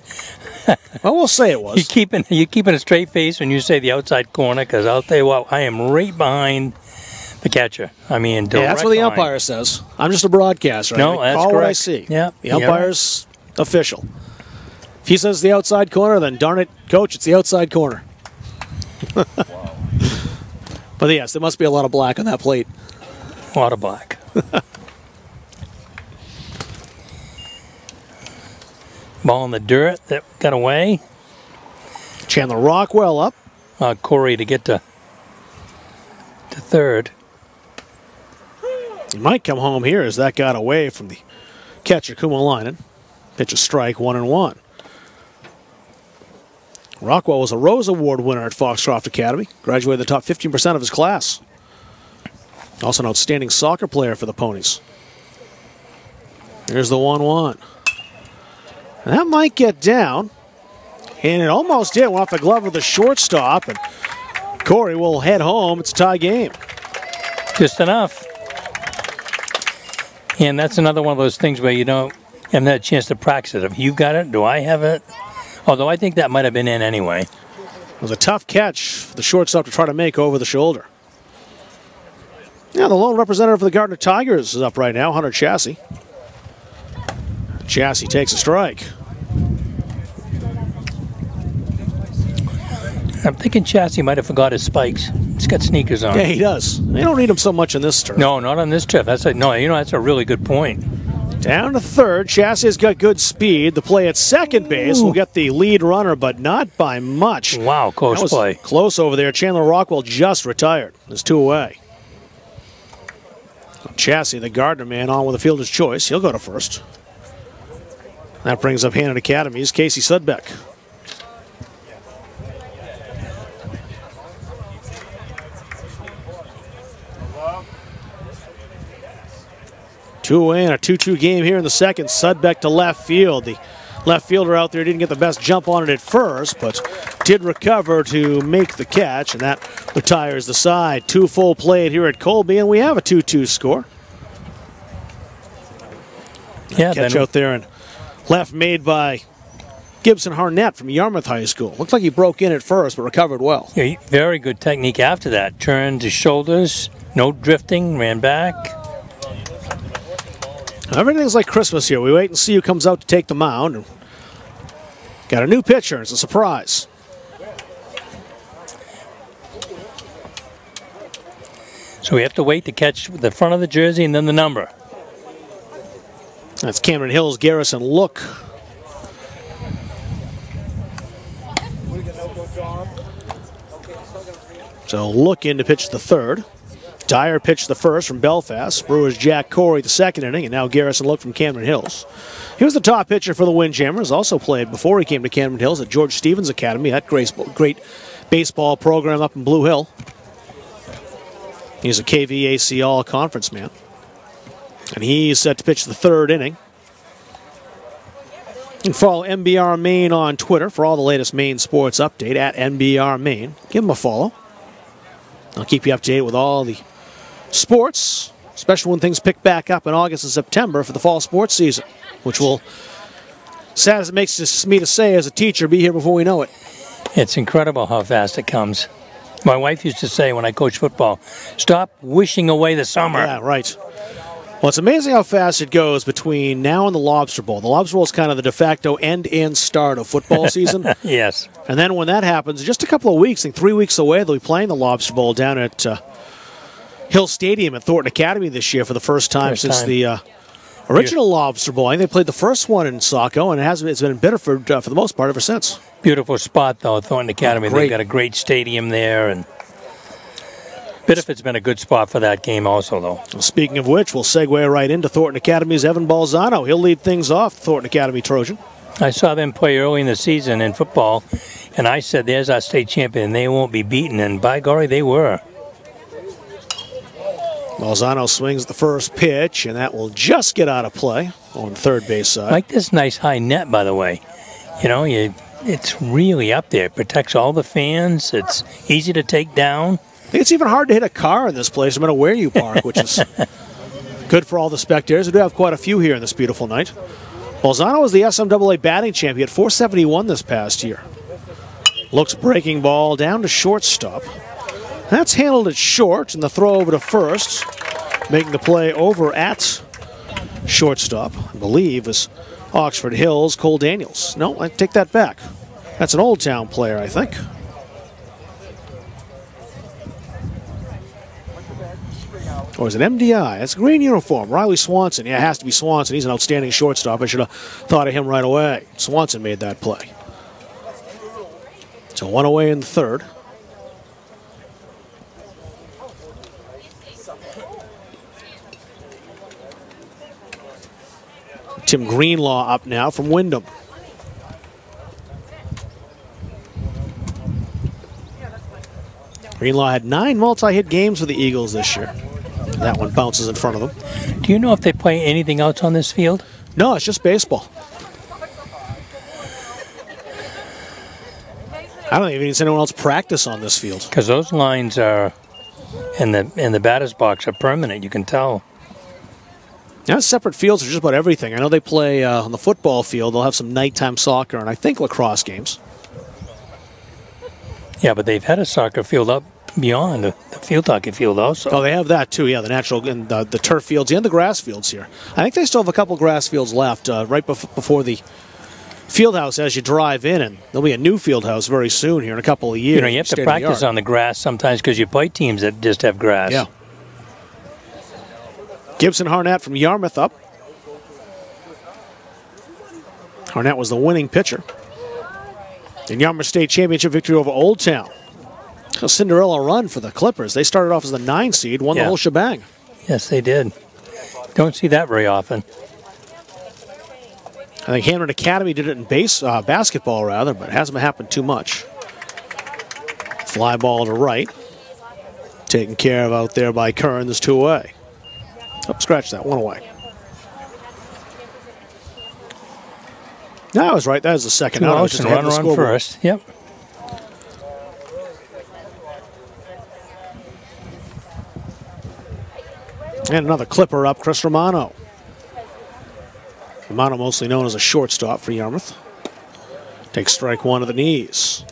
Well, we'll say it was. You're keeping a straight face when you say the outside corner, because I'll tell you what, I am right behind the catcher. Yeah, that's what the umpire says. I'm just a broadcaster. No, that's call correct. What I see. Yeah, the umpire's official. If he says the outside corner, then darn it, coach, it's the outside corner. But yes, there must be a lot of black on that plate. A lot of black. Ball in the dirt that got away. Chandler Rockwell up. Corey to get to third. He might come home here as that got away from the catcher, Kumalainen. Pitch a strike, 1-1. Rockwell was a Rose Award winner at Foxcroft Academy. Graduated the top 15% of his class. Also an outstanding soccer player for the Ponies. Here's the 1-1. And that might get down. And it almost did. Went off the glove of the shortstop. And Corey will head home. It's a tie game. Just enough. And that's another one of those things where you don't have that chance to practice it. If you've got it, do I have it? Although I think that might have been in anyway. It was a tough catch for the shortstop to try to make over the shoulder. Yeah, the lone representative for the Gardner Tigers is up right now, Hunter Chassie. Chassie takes a strike. I'm thinking Chassie might have forgot his spikes. He's got sneakers on. Yeah, he does. They don't need him so much on this turf. No, not on this turf. That's a really good point. Down to third. Chassie has got good speed. The play at second base will get the lead runner, but not by much. Wow, close play. Close over there. Chandler Rockwell just retired. There's 2 away. Chassie, the Gardner man, on with a fielder's choice. He'll go to first. That brings up Hannon Academy's Casey Sudbeck. Two away in a 2-2 game here in the second. Sudbeck to left field. The left fielder out there didn't get the best jump on it at first, but did recover to make the catch, and that retires the side. 2 full played here at Colby, and we have a 2-2 score. Yeah, catch out there and left made by Gibson Harnett from Yarmouth High School. Looks like he broke in at first, but recovered well. Yeah, very good technique after that. Turned his shoulders, no drifting, ran back. Everything's like Christmas here. We wait and see who comes out to take the mound. And got a new pitcher. It's a surprise. So we have to wait to catch the front of the jersey and then the number. That's Cameron Hills, Garrison Look. So Look in to pitch the third. Dyer pitched the first from Belfast. Brewers Jack Corey the second inning, and now Garrison Look from Cameron Hills. He was the top pitcher for the Windjammers. Also played before he came to Cameron Hills at George Stevens Academy. That great baseball program up in Blue Hill. He's a KVAC all-conference man. And he's set to pitch the third inning. You can follow MBR Maine on Twitter for all the latest Maine sports update at MBR Maine. Give him a follow. I'll keep you up to date with all the sports, especially when things pick back up in August and September for the fall sports season, which will, sad as it makes me to say as a teacher, be here before we know it. It's incredible how fast it comes. My wife used to say when I coached football, stop wishing away the summer. Yeah, right. Well, it's amazing how fast it goes between now and the Lobster Bowl. The Lobster Bowl is kind of the de facto end and start of football season. Yes. And then when that happens, just a couple of weeks, I think 3 weeks away, they'll be playing the Lobster Bowl down at Hill Stadium at Thornton Academy this year for the first time since the original Lobster Bowl. I think they played the first one in Saco, and it's been in Biddeford for the most part ever since. Beautiful spot, though, Thornton Academy. They've got a great stadium there, and Biddeford's been a good spot for that game also, though. Well, speaking of which, we'll segue right into Thornton Academy's Evan Balzano. He'll lead things off, Thornton Academy Trojan. I saw them play early in the season in football, and I said, there's our state champion. They won't be beaten, and by golly, they were. Balzano swings the first pitch, and that will just get out of play on the third base side. I like this nice high net, by the way. You know, it's really up there. It protects all the fans. It's easy to take down. I think it's even hard to hit a car in this place, no matter where you park, which is good for all the spectators. We do have quite a few here on this beautiful night. Balzano was the SMAA batting champion at .471 this past year. Looks breaking ball down to shortstop. That's handled at short, and the throw over to first, making the play over at shortstop, I believe, is Oxford Hills, Cole Daniels. No, I take that back. That's an Old Town player, I think. Or is it MDI? That's a green uniform. Riley Swanson. Yeah, it has to be Swanson. He's an outstanding shortstop. I should have thought of him right away. Swanson made that play. So one away in the third. Tim Greenlaw up now from Wyndham. Greenlaw had 9 multi-hit games for the Eagles this year. That one bounces in front of them. Do you know if they play anything else on this field? No, it's just baseball. I don't even see anyone else practice on this field. Because those lines are in the batter's box are permanent. You can tell. Now, separate fields are just about everything. I know they play on the football field. They'll have some nighttime soccer and I think lacrosse games. Yeah, but they've had a soccer field up beyond the field hockey field also. Oh, they have that too. Yeah, the natural and the turf fields and the grass fields here. I think they still have a couple grass fields left right before the field house as you drive in, and there'll be a new field house very soon here in a couple of years. You know, you have to practice on the grass sometimes because you play teams that just have grass. Yeah. Gibson Harnett from Yarmouth up. Harnett was the winning pitcher in Yarmouth State Championship victory over Old Town. A Cinderella run for the Clippers. They started off as the 9 seed, won the whole shebang. Yes, they did. Don't see that very often. I think Hanford Academy did it in basketball, rather, but it hasn't happened too much. Fly ball to right. Taken care of out there by Kern. There's 2 away. Oh, scratch that. 1 away. No, I was right. That was the second out. Just runner on first. Yep. And another Clipper up, Chris Romano. Romano mostly known as a shortstop for Yarmouth. Takes strike 1 to the knees.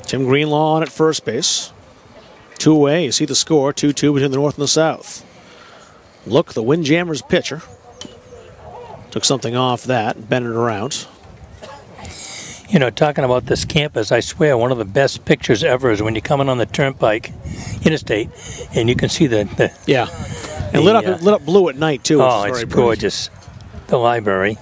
Tim Greenlaw on at first base. 2 away. You see the score, 2-2 between the North and the South. Look, the Windjammers pitcher. Took something off that, bent it around. You know, talking about this campus, I swear one of the best pictures ever is when you're coming on the Turnpike Interstate and you can see the yeah. And lit up blue at night, too. Oh, it's gorgeous. The library.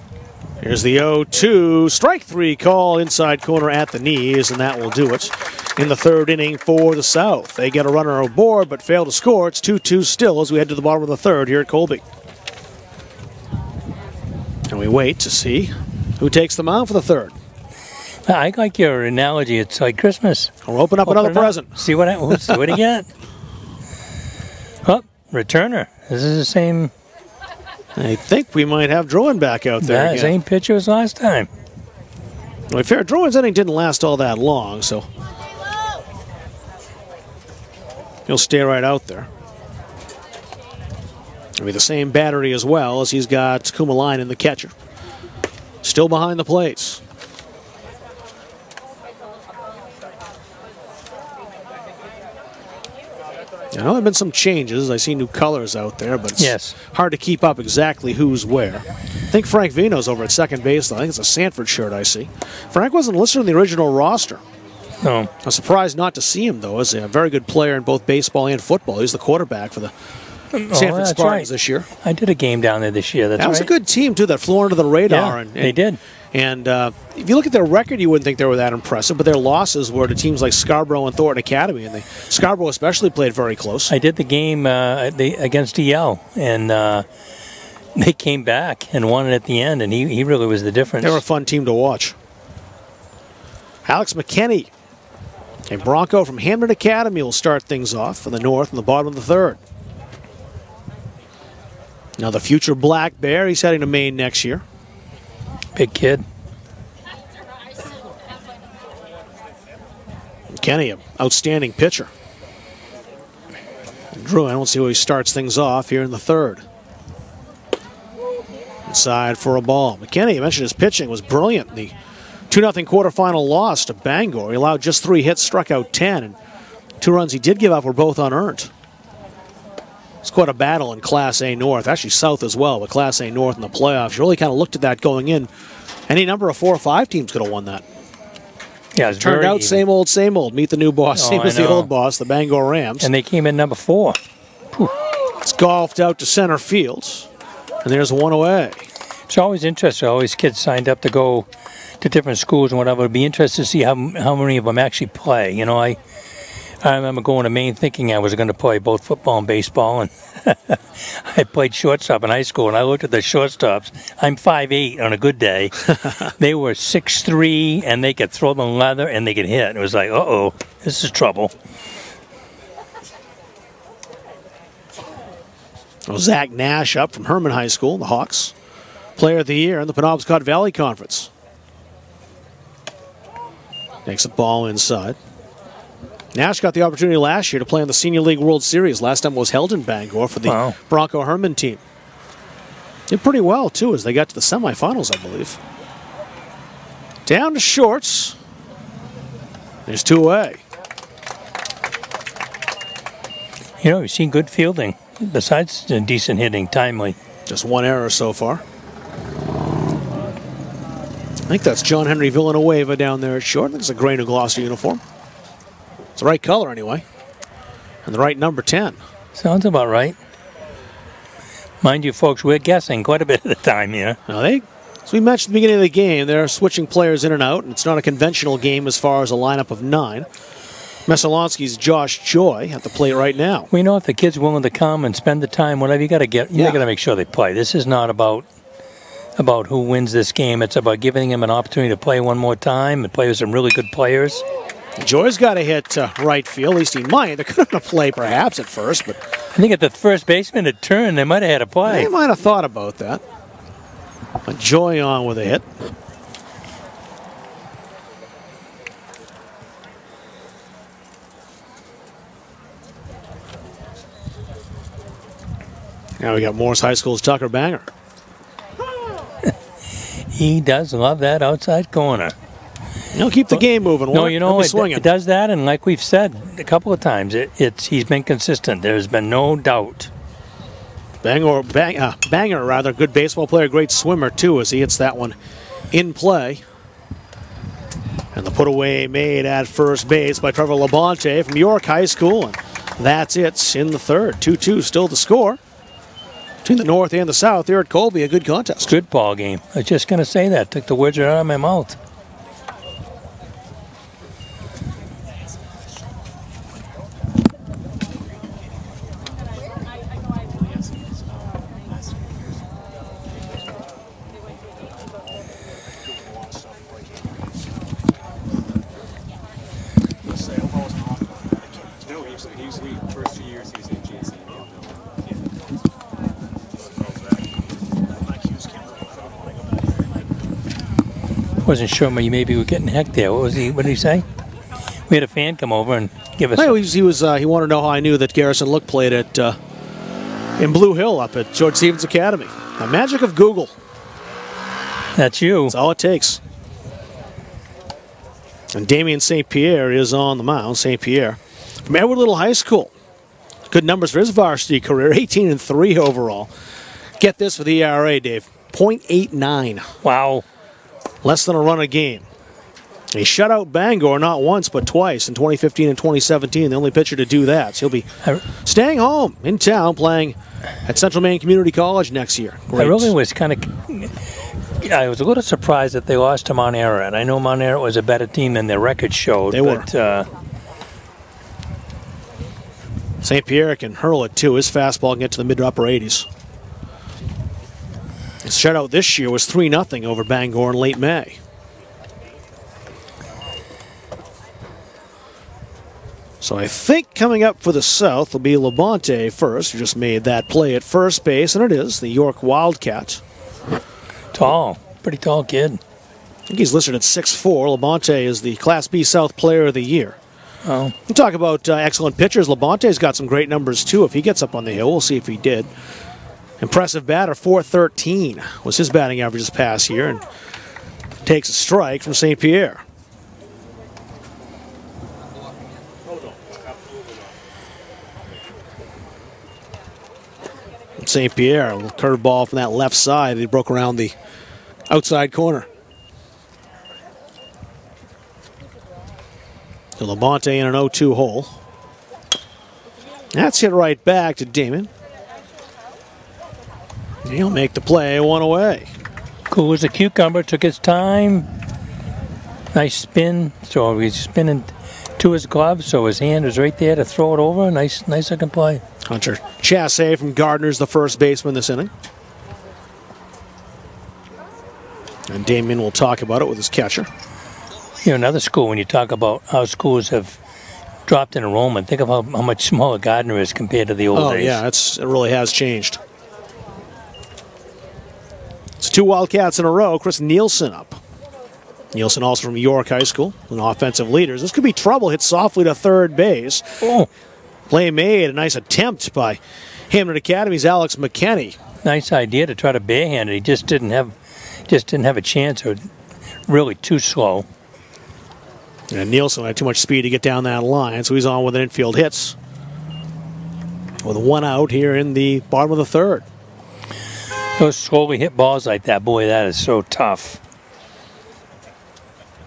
Here's the 0-2. Strike 3 call inside corner at the knees, and that will do it in the third inning for the South. They get a runner aboard but fail to score. It's 2-2 still as we head to the bottom of the third here at Colby. And we wait to see who takes the mound for the third. I like your analogy. It's like Christmas. We'll open up another present. See what do you get? Oh, returner. This is the same. I think we might have Drowan back out there. Yeah, same pitcher as last time. Well, fair, Drowan's inning didn't last all that long, so He'll stay right out there. It'll be the same battery as well, as he's got Kumalainen, the catcher. Still behind the plates. I know there have been some changes. I see new colors out there, but it's hard to keep up exactly who's where. I think Frank Vino's over at second base, though. I think it's a Sanford shirt I see. Frank wasn't listed on the original roster. No. I'm surprised not to see him, though, as a very good player in both baseball and football. He's the quarterback for the Sanford Spartans this year. I did a game down there this year. That was a good team, too, that flew under the radar. Yeah, they did. And if you look at their record, you wouldn't think they were that impressive, but their losses were to teams like Scarborough and Thornton Academy, and Scarborough especially played very close. I did the game against DL, and they came back and won it at the end, and he really was the difference. They were a fun team to watch. Alex McKinney, a Bronco from Hamden Academy, will start things off for the North in the bottom of the third. Now the future Black Bear, he's heading to Maine next year. Big kid. McKinney, an outstanding pitcher. Drew, I don't see how he starts things off here in the third. Inside for a ball. McKinney, you mentioned his pitching was brilliant. The 2-0 quarterfinal loss to Bangor. He allowed just 3 hits, struck out 10, and 2 runs he did give up were both unearned. It's quite a battle in Class A North, actually South as well, but Class A North in the playoffs. You really kind of looked at that going in. Any number of 4 or 5 teams could have won that. Yeah, it turned out same old, same old. Meet the new boss, same as the old boss, the Bangor Rams. And they came in number 4. Whew. It's golfed out to center field, and there's one away. It's always interesting. Always kids signed up to go to different schools and whatever. It'd be interesting to see how many of them actually play. You know, I remember going to Maine thinking I was going to play both football and baseball, and I played shortstop in high school, and I looked at the shortstops. I'm 5'8" on a good day. They were 6'3", and they could throw the leather, and they could hit. It was like, uh-oh, this is trouble. Well, Zach Nash up from Herman High School, the Hawks. Player of the Year in the Penobscot Valley Conference. Takes a ball inside. Nash got the opportunity last year to play in the Senior League World Series. Last time it was held in Bangor for the Bronco Herman team. Did pretty well, too, as they got to the semifinals, I believe. Down to shorts. There's 2 away. You know, we've seen good fielding, besides decent hitting, timely. Just 1 error so far. I think that's John Henry Villanueva down there at short. I think it's a gray New Gloucester uniform. It's the right color anyway. And the right number 10. Sounds about right. Mind you, folks, we're guessing quite a bit of the time here. Now as we mentioned at the beginning of the game, they're switching players in and out, and it's not a conventional game as far as a lineup of 9. Mesalonsky's Josh Joy at the plate right now. We know if the kid's willing to come and spend the time, whatever you got to get, you got to make sure they play. This is not about who wins this game. It's about giving him an opportunity to play one more time and play with some really good players. Joy's got to hit right field. At least he might. They're going to play perhaps at first, but I think if the first baseman had turned, they might have had a play. They might have thought about that. But Joy on with a hit. Now we got Morris High School's Tucker Banger. He does love that outside corner. He'll keep the game moving. No, you know, it does that, and like we've said a couple of times, he's been consistent. There's been no doubt. Banger, good baseball player, great swimmer too, as he hits that one in play. And the put away made at first base by Trevor Labonte from York High School, and that's it in the third. 2-2 still the score. Between the North and the South here at Colby, a good contest. Good ball game. I was just going to say that. Took the words right out of my mouth. Wasn't sure, maybe we were getting heck there. What did he say? We had a fan come over and give us. He wanted to know how I knew that Garrison Look played at in Blue Hill up at George Stevens Academy. The magic of Google. That's you. That's all it takes. And Damien St. Pierre is on the mound. St. Pierre from Edward Little High School. Good numbers for his varsity career. 18-3 overall. Get this for the ERA, Dave. .89. Wow. Less than a run a game. He shut out Bangor not once but twice in 2015 and 2017. The only pitcher to do that. So he'll be staying home in town playing at Central Maine Community College next year. Great. I really was I was a little surprised that they lost to Mount Ararat. I know Mount Ararat was a better team than their record showed. They were. St. Pierre can hurl it too. His fastball can get to the mid to upper 80s. His shutout this year was 3-0 over Bangor in late May. So I think coming up for the South will be Labonte first, who just made that play at first base, and it is the York Wildcat. Tall. Pretty tall kid. I think he's listed at 6'4". Labonte is the Class B South Player of the Year. Oh. We talk about excellent pitchers. Labonte's got some great numbers, too. If he gets up on the hill, we'll see if he did. Impressive batter, .413 was his batting average this past year, and takes a strike from St. Pierre. St. Pierre, a little curveball from that left side. He broke around the outside corner. So Labonte in an 0-2 hole. That's hit right back to Damon. He'll make the play, one away. Cool as a cucumber, took his time. Nice spin. So he's spinning to his glove, so his hand is right there to throw it over. Nice looking play. Hunter Chassé from Gardner's the first baseman this inning. And Damien will talk about it with his catcher. You know, another school, when you talk about how schools have dropped in enrollment, think of how much smaller Gardner is compared to the old days. Oh, yeah, it really has changed. It's 2 Wildcats in a row. Chris Nielsen up. Nielsen also from York High School, an offensive leader. This could be trouble. Hit softly to third base. Oh. Play made. A nice attempt by Hamden Academy's Alex McKenney. Nice idea to try to barehand it. He just didn't have a chance, or really too slow. And Nielsen had too much speed to get down that line, so he's on with an infield hits. With 1 out here in the bottom of the third. Those slowly hit balls like that, boy, that is so tough.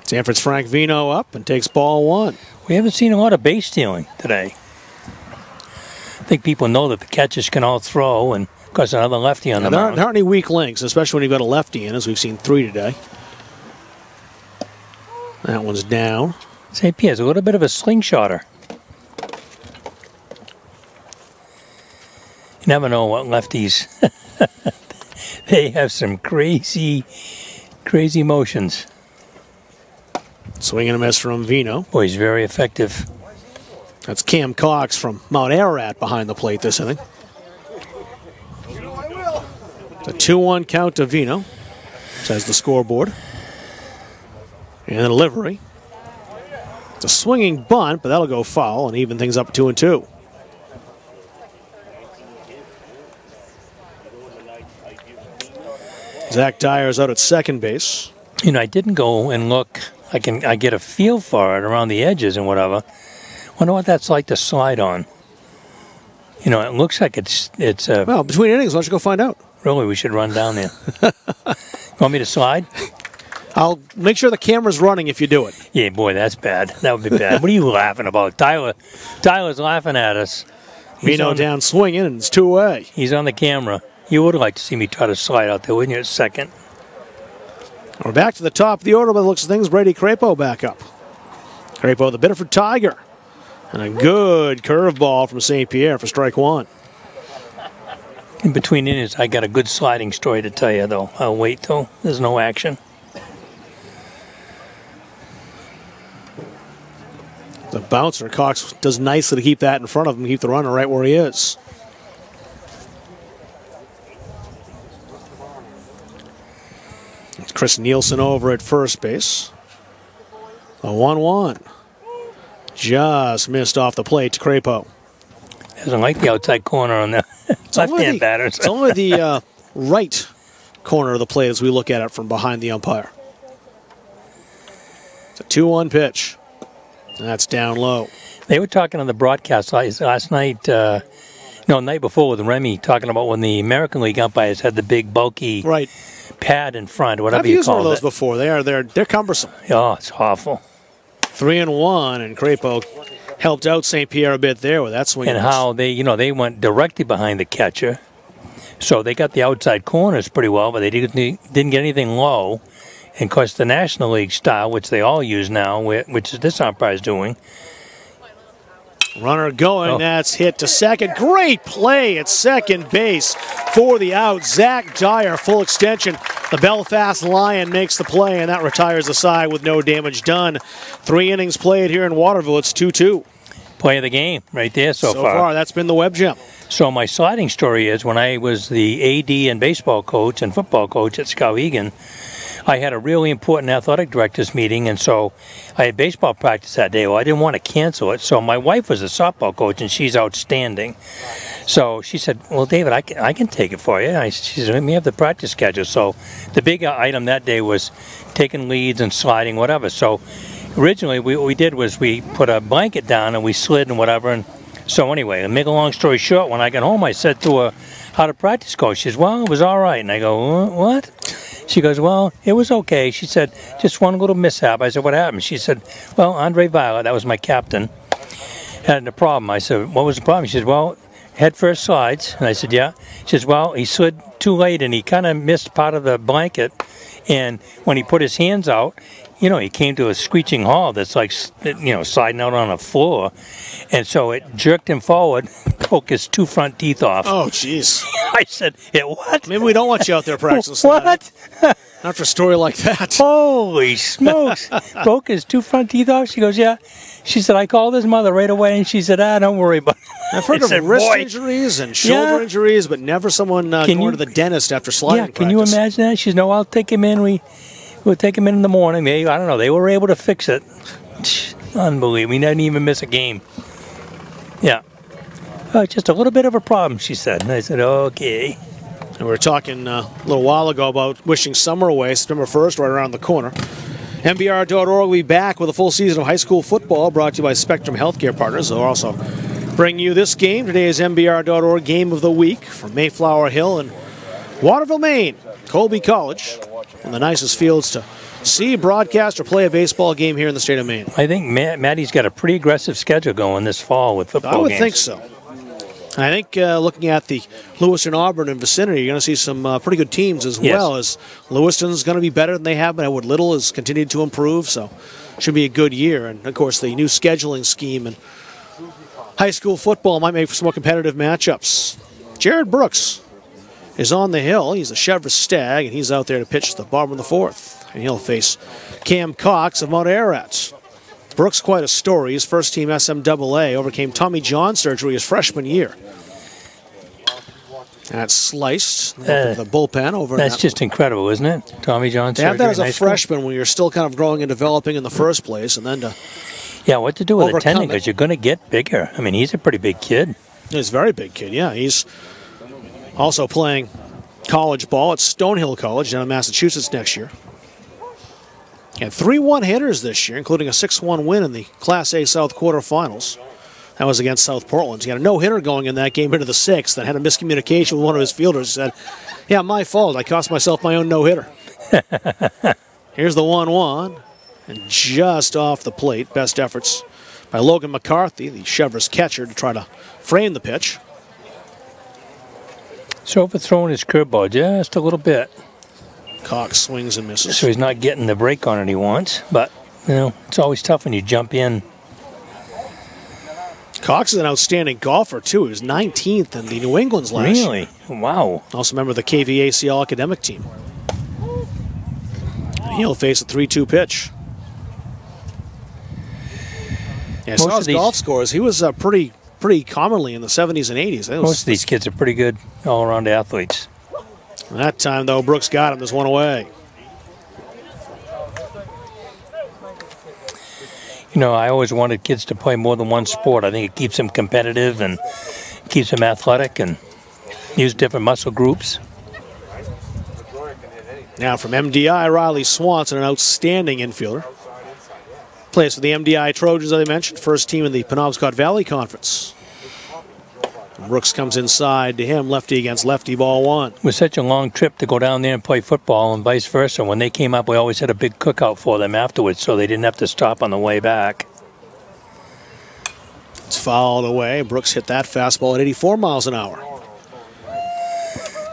Sanford's Frank Vino up and takes ball 1. We haven't seen a lot of base stealing today. I think people know that the catchers can all throw, and of course another lefty on the mound. There aren't any weak links, especially when you've got a lefty in, as we've seen 3 today. That one's down. St. Pierre's a little bit of a slingshotter. You never know what lefties. They have some crazy motions. Swing and a miss from Vino. Boy, he's very effective. That's Cam Cox from Mount Ararat behind the plate this inning. It's a 2-1 count to Vino, says the scoreboard. And the delivery. It's a swinging bunt, but that'll go foul and even things up 2-2. Zach Dyer's out at second base. You know, I didn't go and look. I get a feel for it around the edges and whatever. Wonder what that's like to slide on. You know, it looks like it's. Well, between innings, why don't you go find out? Really, we should run down there. Want me to slide? I'll make sure the camera's running if you do it. Yeah, boy, that's bad. That would be bad. What are you laughing about? Tyler's laughing at us. Vino down swinging, and it's 2 away. He's on the camera. You would like to see me try to slide out there, wouldn't you, at second? We're back to the top of the order, but it looks like things. Brady Crapo back up. Crapo, the Biddeford Tiger. And a good curveball from St. Pierre for strike 1. In between innings, I got a good sliding story to tell you, though. I'll wait, though. There's no action. The bouncer, Cox does nicely to keep that in front of him, keep the runner right where he is. It's Chris Nielsen over at first base. A 1-1. Just missed off the plate to Crapo. Doesn't like the outside corner on the left-hand batters. It's only the right corner of the plate as we look at it from behind the umpire. It's a 2-1 pitch. That's down low. They were talking on the broadcast last night, night before with Remy, talking about when the American League umpires had the big, bulky pad in front, whatever you call it. I've used one of those before. They're cumbersome. Oh, it's awful. 3-1, and Crapo helped out St. Pierre a bit there with that swing. And how they went directly behind the catcher. So they got the outside corners pretty well, but they didn't get anything low. And, of course, the National League style, which they all use now, which is this umpire is doing. Runner going, that's hit to second. Great play at second base for the out. Zach Dyer, full extension. The Belfast Lion makes the play, and that retires the side with no damage done. 3 innings played here in Waterville. It's 2-2. Play of the game right there so far. So far, that's been the web gem. So my sliding story is when I was the AD and baseball coach and football coach at Skowhegan, I had a really important athletic directors meeting, and so I had baseball practice that day. Well, I didn't want to cancel it, so my wife was a softball coach, and she's outstanding. So she said, well, David, I can take it for you. She said, let me have the practice schedule. So the big item that day was taking leads and sliding, whatever. So originally what we did was we put a blanket down and we slid and whatever. And so anyway, to make a long story short, when I got home, I said to her, how to practice go? She says, well, it was all right. And I go, what? She goes, well, it was okay. She said, just one little mishap. I said, what happened? She said, well, Andre Violet, that was my captain, had a problem. I said, what was the problem? She said, well, head first slides. And I said, yeah. She says, well, he slid too late and he kind of missed part of the blanket. And when he put his hands out, he came to a screeching halt that's like, sliding out on a floor. And so it jerked him forward, broke his 2 front teeth off. Oh, jeez. I said, what? Maybe we don't want you out there practicing. What? After a story like that. Holy smokes. Broke his 2 front teeth off? She goes, yeah. She said, I called his mother right away, and she said, don't worry about it. I've heard of wrist injuries and shoulder injuries, but never someone going to the dentist after sliding practice. Can you imagine that? She said, no, I'll take him in. We'll take him in the morning. Maybe, I don't know. They were able to fix it. Unbelievable. We didn't even miss a game. Yeah. Just a little bit of a problem, she said. And I said, okay. And we were talking a little while ago about wishing summer away, September 1st, right around the corner. MBR.org will be back with a full season of high school football brought to you by Spectrum Healthcare Partners. They'll also bring you this game. Today is MBR.org Game of the Week from Mayflower Hill in Waterville, Maine. Colby College, one of the nicest fields to see, broadcast, or play a baseball game here in the state of Maine. I think Maddie's got a pretty aggressive schedule going this fall with football games. I would think so. I think looking at the Lewiston, Auburn, and vicinity, you're going to see some pretty good teams as well. As Lewiston's going to be better than they have been. Edward Little has continued to improve, so should be a good year. And, of course, the new scheduling scheme and high school football might make for some more competitive matchups. Jared Brooks is on the hill. He's a Chevrolet Stag, and he's out there to pitch the bottom of the 4th. And he'll face Cam Cox of Mount Ararat. Brooks, quite a story. His first team SMAA overcame Tommy John surgery his freshman year. That's sliced. The bullpen over. That's just incredible, isn't it? Tommy John surgery. They have that as a freshman when you're still kind of growing and developing in the first place, and then to what to do with a tendon, because you're going to get bigger. I mean, he's a pretty big kid. He's a very big kid, yeah. He's also playing college ball at Stonehill College down in Massachusetts next year. He had 3 one-hitters this year, including a 6-1 win in the Class A South quarterfinals. That was against South Portland. He had a no-hitter going in that game into the 6th, then had a miscommunication with one of his fielders. He said, yeah, my fault. I cost myself my own no-hitter. Here's the 1-1, and just off the plate. Best efforts by Logan McCarthy, the Chevrolet catcher, to try to frame the pitch. So overthrowing his curveball just a little bit. Cox swings and misses. So he's not getting the break on it he wants, but, it's always tough when you jump in. Cox is an outstanding golfer, too. He was 19th in the New England's last year. Really? Wow. Also a member of the KVAC All-Academic team. And he'll face a 3-2 pitch. Yeah, I saw his golf scores. He was pretty commonly in the 70s and 80s. Most of these kids are pretty good all-around athletes. That time, though, Brooks got him. There's one away. You know, I always wanted kids to play more than one sport. I think it keeps them competitive and keeps them athletic and use different muscle groups. Now from MDI, Riley Swanson, an outstanding infielder. Plays for the MDI Trojans, as I mentioned, first team in the Penobscot Valley Conference. Brooks comes inside to him, lefty against lefty, ball one. It was such a long trip to go down there and play football and vice versa. When they came up, we always had a big cookout for them afterwards, so they didn't have to stop on the way back. It's fouled away. Brooks hit that fastball at 84 miles an hour.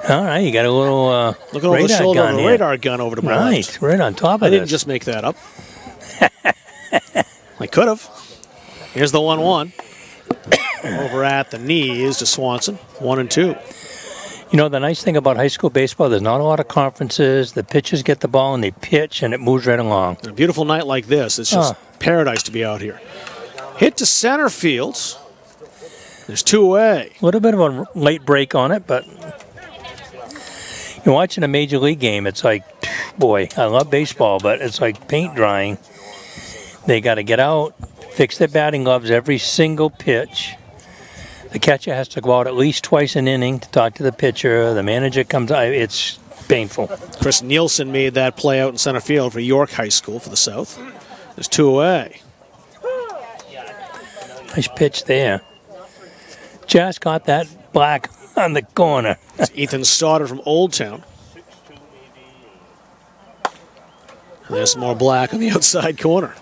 All right, you got a little looking over the shoulder of a radar gun over to my left. Right on top of I this. didn't just make that up. I could have. Here's the 1-1. Over at the knees to Swanson, 1-2. You know, the nice thing about high school baseball, there's not a lot of conferences. The pitchers get the ball and they pitch and it moves right along. On a beautiful night like this, it's just paradise to be out here. Hit to center field. There's two away. A little bit of a late break on it, but you're watching a major league game. It's like, boy, I love baseball, but it's like paint drying. They got to get out, fix their batting gloves every single pitch. The catcher has to go out at least twice an inning to talk to the pitcher. The manager comes out. It's painful. Chris Nielsen made that play out in center field for York High School for the South. There's two away. Nice pitch there. Just got that black on the corner. It's Ethan Stoddard from Old Town. And there's some more black on the outside corner.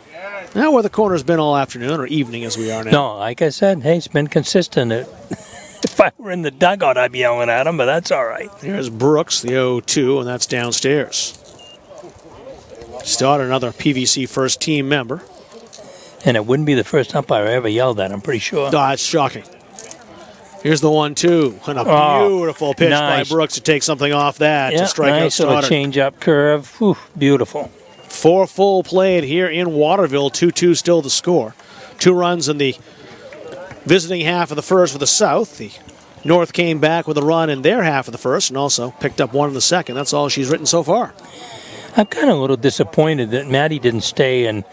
Now where the corner's been all afternoon or evening as we are now. No, like I said, hey, it's been consistent. If I were in the dugout, I'd be yelling at him, but that's all right. Here's Brooks, the 0-2, and that's downstairs. Stoddard, another PVC first team member. And it wouldn't be the first umpire I ever yelled at, I'm pretty sure. Oh, that's shocking. Here's the 1-2, and a beautiful pitch by Brooks to take something off that to strike out Stoddard. Nice little change-up curve. Whew, beautiful. 4 full played here in Waterville. 2-2 still the score. 2 runs in the visiting half of the first for the South. The North came back with a run in their half of the first and also picked up 1 in the second. That's all she's written so far. I'm kind of a little disappointed that Maddie didn't stay and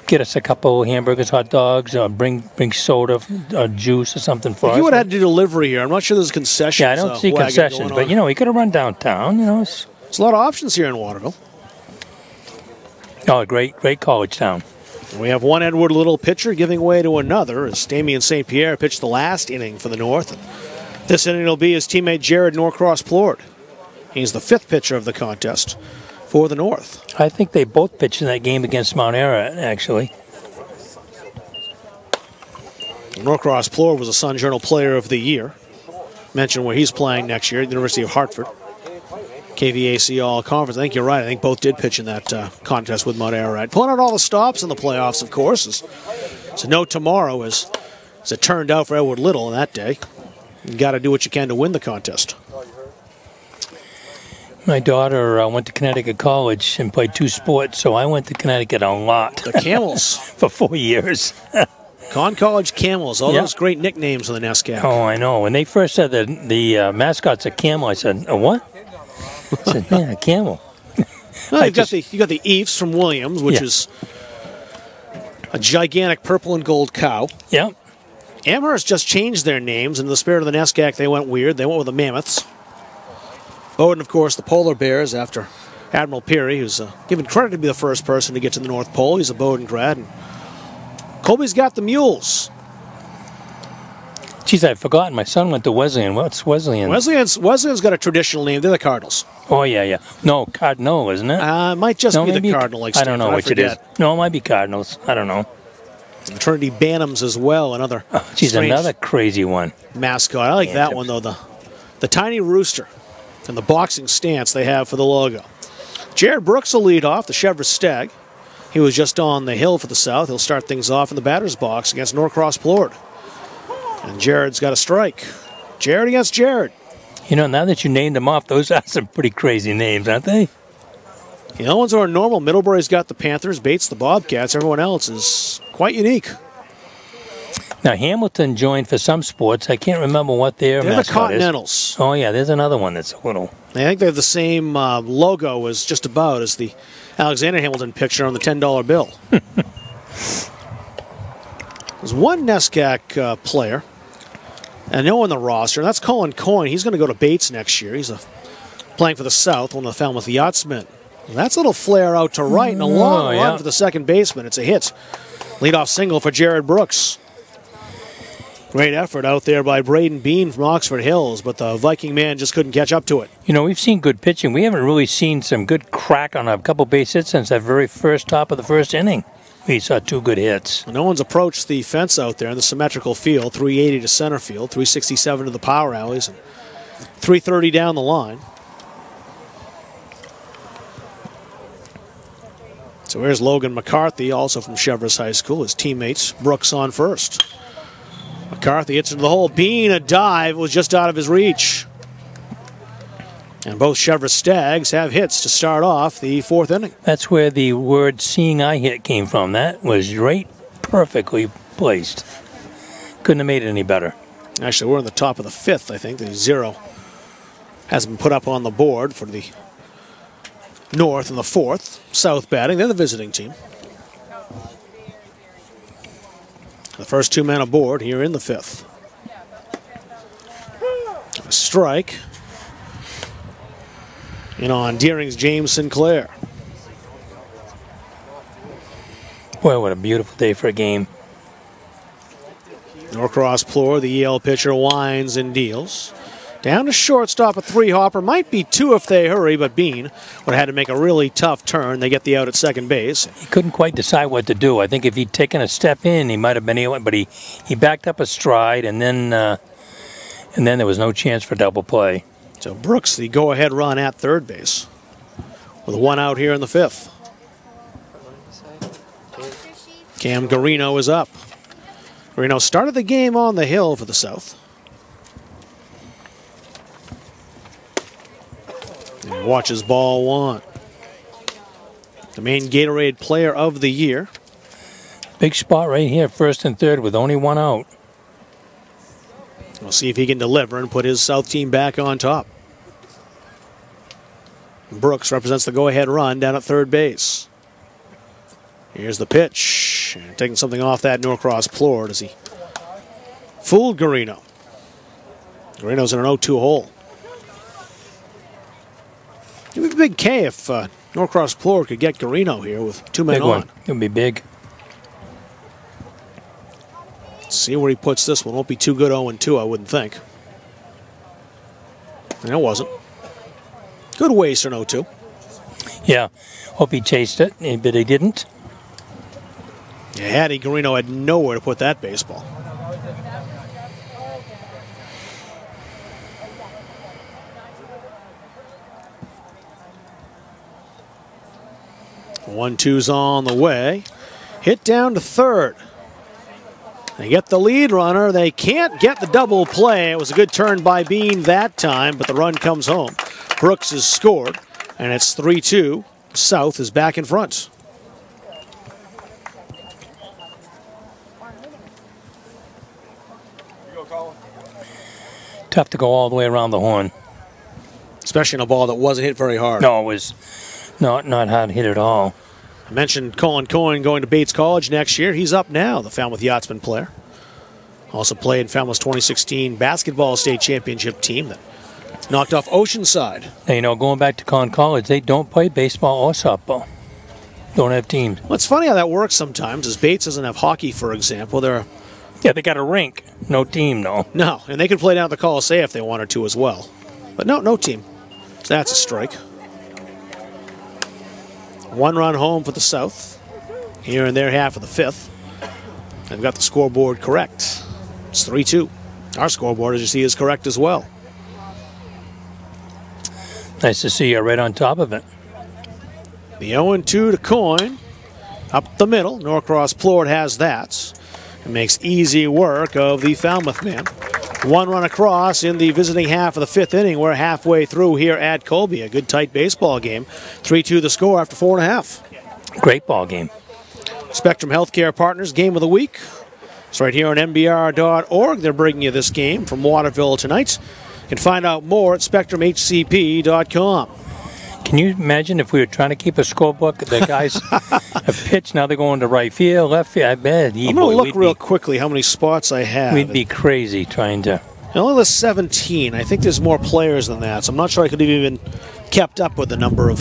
get us a couple hamburgers, hot dogs, or bring soda, or juice or something for us. You would have had to do delivery here. I'm not sure there's concessions. Yeah, I don't see concessions, but, you know, we could have run downtown. You know, there's a lot of options here in Waterville. Oh, great college town. We have one Edward Little pitcher giving way to another as Damien St. Pierre pitched the last inning for the North. This inning will be his teammate Jared Norcross-Plord. He's the 5th pitcher of the contest for the North. I think they both pitched in that game against Mount Ara, actually. Norcross-Plord was a Sun Journal Player of the Year. Mentioned where he's playing next year at the University of Hartford. KVAC All-Conference. I think you're right. I think both did pitch in that contest with Mount Ararat. Pulling out all the stops in the playoffs, of course. It's a no tomorrow as it turned out for Edward Little on that day. You got to do what you can to win the contest. My daughter went to Connecticut College and played 2 sports, so I went to Connecticut a lot. The Camels. For 4 years. Con College Camels. All those great nicknames on the NESCAC. Oh, I know. When they first said that the mascot's a camel, I said, a what? I said, man, a camel. Well, you got the Eves from Williams, which is a gigantic purple and gold cow. Yep. Amherst just changed their names. In the spirit of the NESCAC, they went weird. They went with the Mammoths. Bowden, of course, the Polar Bears after Admiral Peary, who's given credit to be the first person to get to the North Pole. He's a Bowden grad. And Colby's got the Mules. Geez, I've forgotten. My son went to Wesleyan. What's Wesleyan? Wesleyan's got a traditional name. They're the Cardinals. Oh, yeah. No, Cardinal, isn't it? It might just be the Cardinal. I don't know which it is. No, it might be Cardinals. I don't know. Trinity Bantams as well, another another crazy one. Mascot. I like that one, though. The tiny rooster and the boxing stance they have for the logo. Jared Brooks will lead off, the Chevrolet Stag. He was just on the hill for the South. He'll start things off in the batter's box against Norcross-Plord. And Jared's got a strike. Jared against Jared. You know, now that you named them off, those are some pretty crazy names, aren't they? The other ones are normal. Middlebury's got the Panthers, Bates the Bobcats. Everyone else is quite unique. Now, Hamilton joined for some sports. I can't remember what their mascot is. They're the Continentals. Oh, yeah, there's another one that's a little... I think they have the same logo as the Alexander Hamilton picture on the $10 bill. There's one NESCAC player, and no on the roster, and that's Colin Coyne. He's going to go to Bates next year. He's playing for the South, one of the Falmouth Yachtsmen. And that's a little flare out to right, and a long run for the second baseman. It's a hit. Leadoff single for Jared Brooks. Great effort out there by Braden Bean from Oxford Hills, but the Viking man just couldn't catch up to it. You know, we've seen good pitching. We haven't really seen some good crack on a couple base hits since that very first top of the first inning. We saw 2 good hits. No one's approached the fence out there in the symmetrical field. 380 to center field, 367 to the power alleys, and 330 down the line. So here's Logan McCarthy, also from Cheverus High School. His teammates, Brooks on first. McCarthy hits into the hole. Bean, a dive, was just out of his reach. And both Cheverus Stags have hits to start off the 4th inning. That's where the word seeing eye hit came from. That was right, perfectly placed. Couldn't have made it any better. Actually, we're in the top of the 5th, I think. The 0 hasn't been put up on the board for the North in the 4th. South batting, they're the visiting team. The first 2 men aboard here in the 5th. A strike. In on Deering's James Sinclair. Boy, what a beautiful day for a game. Norcross Plore, the EL pitcher, winds and deals. Down to shortstop, a 3-hopper. Might be 2 if they hurry, but Bean would have had to make a really tough turn. They get the out at second base. He couldn't quite decide what to do. I think if he'd taken a step in, he might have been able, but he backed up a stride, and then there was no chance for double play. So Brooks, the go-ahead run at third base, with 1 out here in the 5th. Cam Garino is up. Garino started the game on the hill for the South. And watches ball 1. The main Gatorade Player of the Year. Big spot right here, 1st and 3rd with only 1 out. We'll see if he can deliver and put his South team back on top. Brooks represents the go-ahead run down at third base. Here's the pitch. And taking something off that Norcross Plore as he fooled Garino. Garino's in an 0-2 hole. It would be a big K if Norcross Plore could get Garino here with 2 men Big on. one. It would be big. See where he puts this one. Won't be too good 0-2, I wouldn't think. And it wasn't. Good waste in 0-2. Yeah. Hope he chased it, but he didn't. Yeah, Hattie Garino had nowhere to put that baseball. One-two's on the way. Hit down to third. They get the lead runner. They can't get the double play. It was a good turn by Bean that time, but the run comes home. Brooks has scored, and it's 3-2. South is back in front. Tough to go all the way around the horn. Especially in a ball that wasn't hit very hard. No, it was not hard hit at all. I mentioned Colin Coyne going to Bates College next year. He's up now, the Falmouth Yachtsman player. Also played in Falmouth's 2016 basketball state championship team that knocked off Oceanside. Now, you know, going back to Con College, they don't play baseball or softball. Don't have teams. Well, it's funny how that works sometimes, as Bates doesn't have hockey, for example. Yeah, they got a rink. No team, no. No, and they could play down at the Coliseum if they wanted to as well. But no team. So that's a strike. 1 run home for the South here in their half of the 5th. They've got the scoreboard correct. It's 3-2. Our scoreboard, as you see, is correct as well. Nice to see you right on top of it. The 0-2 to Coyne. Up the middle. Norcross Plord has that. It makes easy work of the Falmouth man. 1 run across in the visiting half of the 5th inning. We're halfway through here at Colby. A good tight baseball game. 3-2 the score after 4.5. Great ball game. Spectrum Healthcare Partners Game of the Week. It's right here on MBR.org. They're bringing you this game from Waterville tonight. You can find out more at SpectrumHCP.com. Can you imagine if we were trying to keep a scorebook? The guys have pitched, now they're going to right field, left field. I bet. I'm going to look real quickly how many spots I have. We'd be crazy trying to. Only the 17. I think there's more players than that, so I'm not sure I could have even kept up with the number of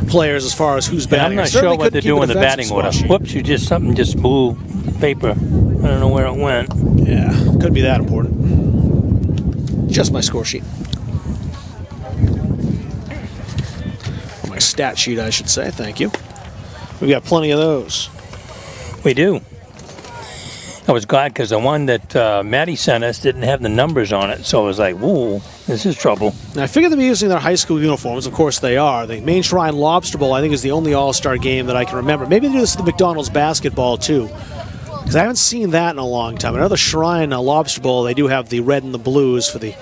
players as far as who's batting. I'm not sure what they're doing in the batting order. Whoops, something just blew paper. I don't know where it went. Yeah, could be that important. Just my score sheet. Or my stat sheet, I should say. Thank you. We've got plenty of those. We do. I was glad because the one that Maddie sent us didn't have the numbers on it, so I was like, whoa, this is trouble. Now, I figured they'd be using their high school uniforms. Of course they are. The Main Shrine Lobster Bowl, I think, is the only all-star game that I can remember. Maybe they do this at the McDonald's basketball, too, because I haven't seen that in a long time. I know the Shrine Lobster Bowl, they do have the red and the blues for the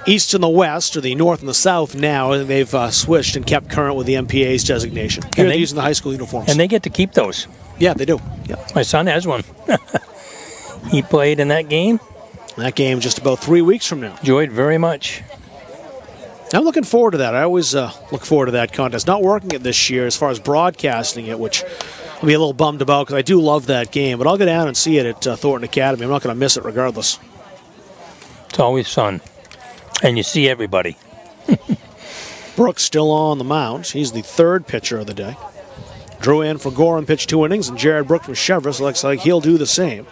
East and the West, or the North and the South now, and they've switched and kept current with the MPA's designation. Here they're using the high school uniforms. And they get to keep those. Yeah, they do. Yeah. My son has one. He played in that game. That game just about 3 weeks from now. Enjoyed very much. I'm looking forward to that. I always look forward to that contest. Not working it this year as far as broadcasting it, which I'll be a little bummed about because I do love that game. But I'll go down and see it at Thornton Academy. I'm not going to miss it regardless. It's always fun. And you see everybody. Brooks still on the mound. He's the third pitcher of the day. Drew in for Gorham, pitched 2 innings, and Jared Brooks from Chevrolet looks like he'll do the same.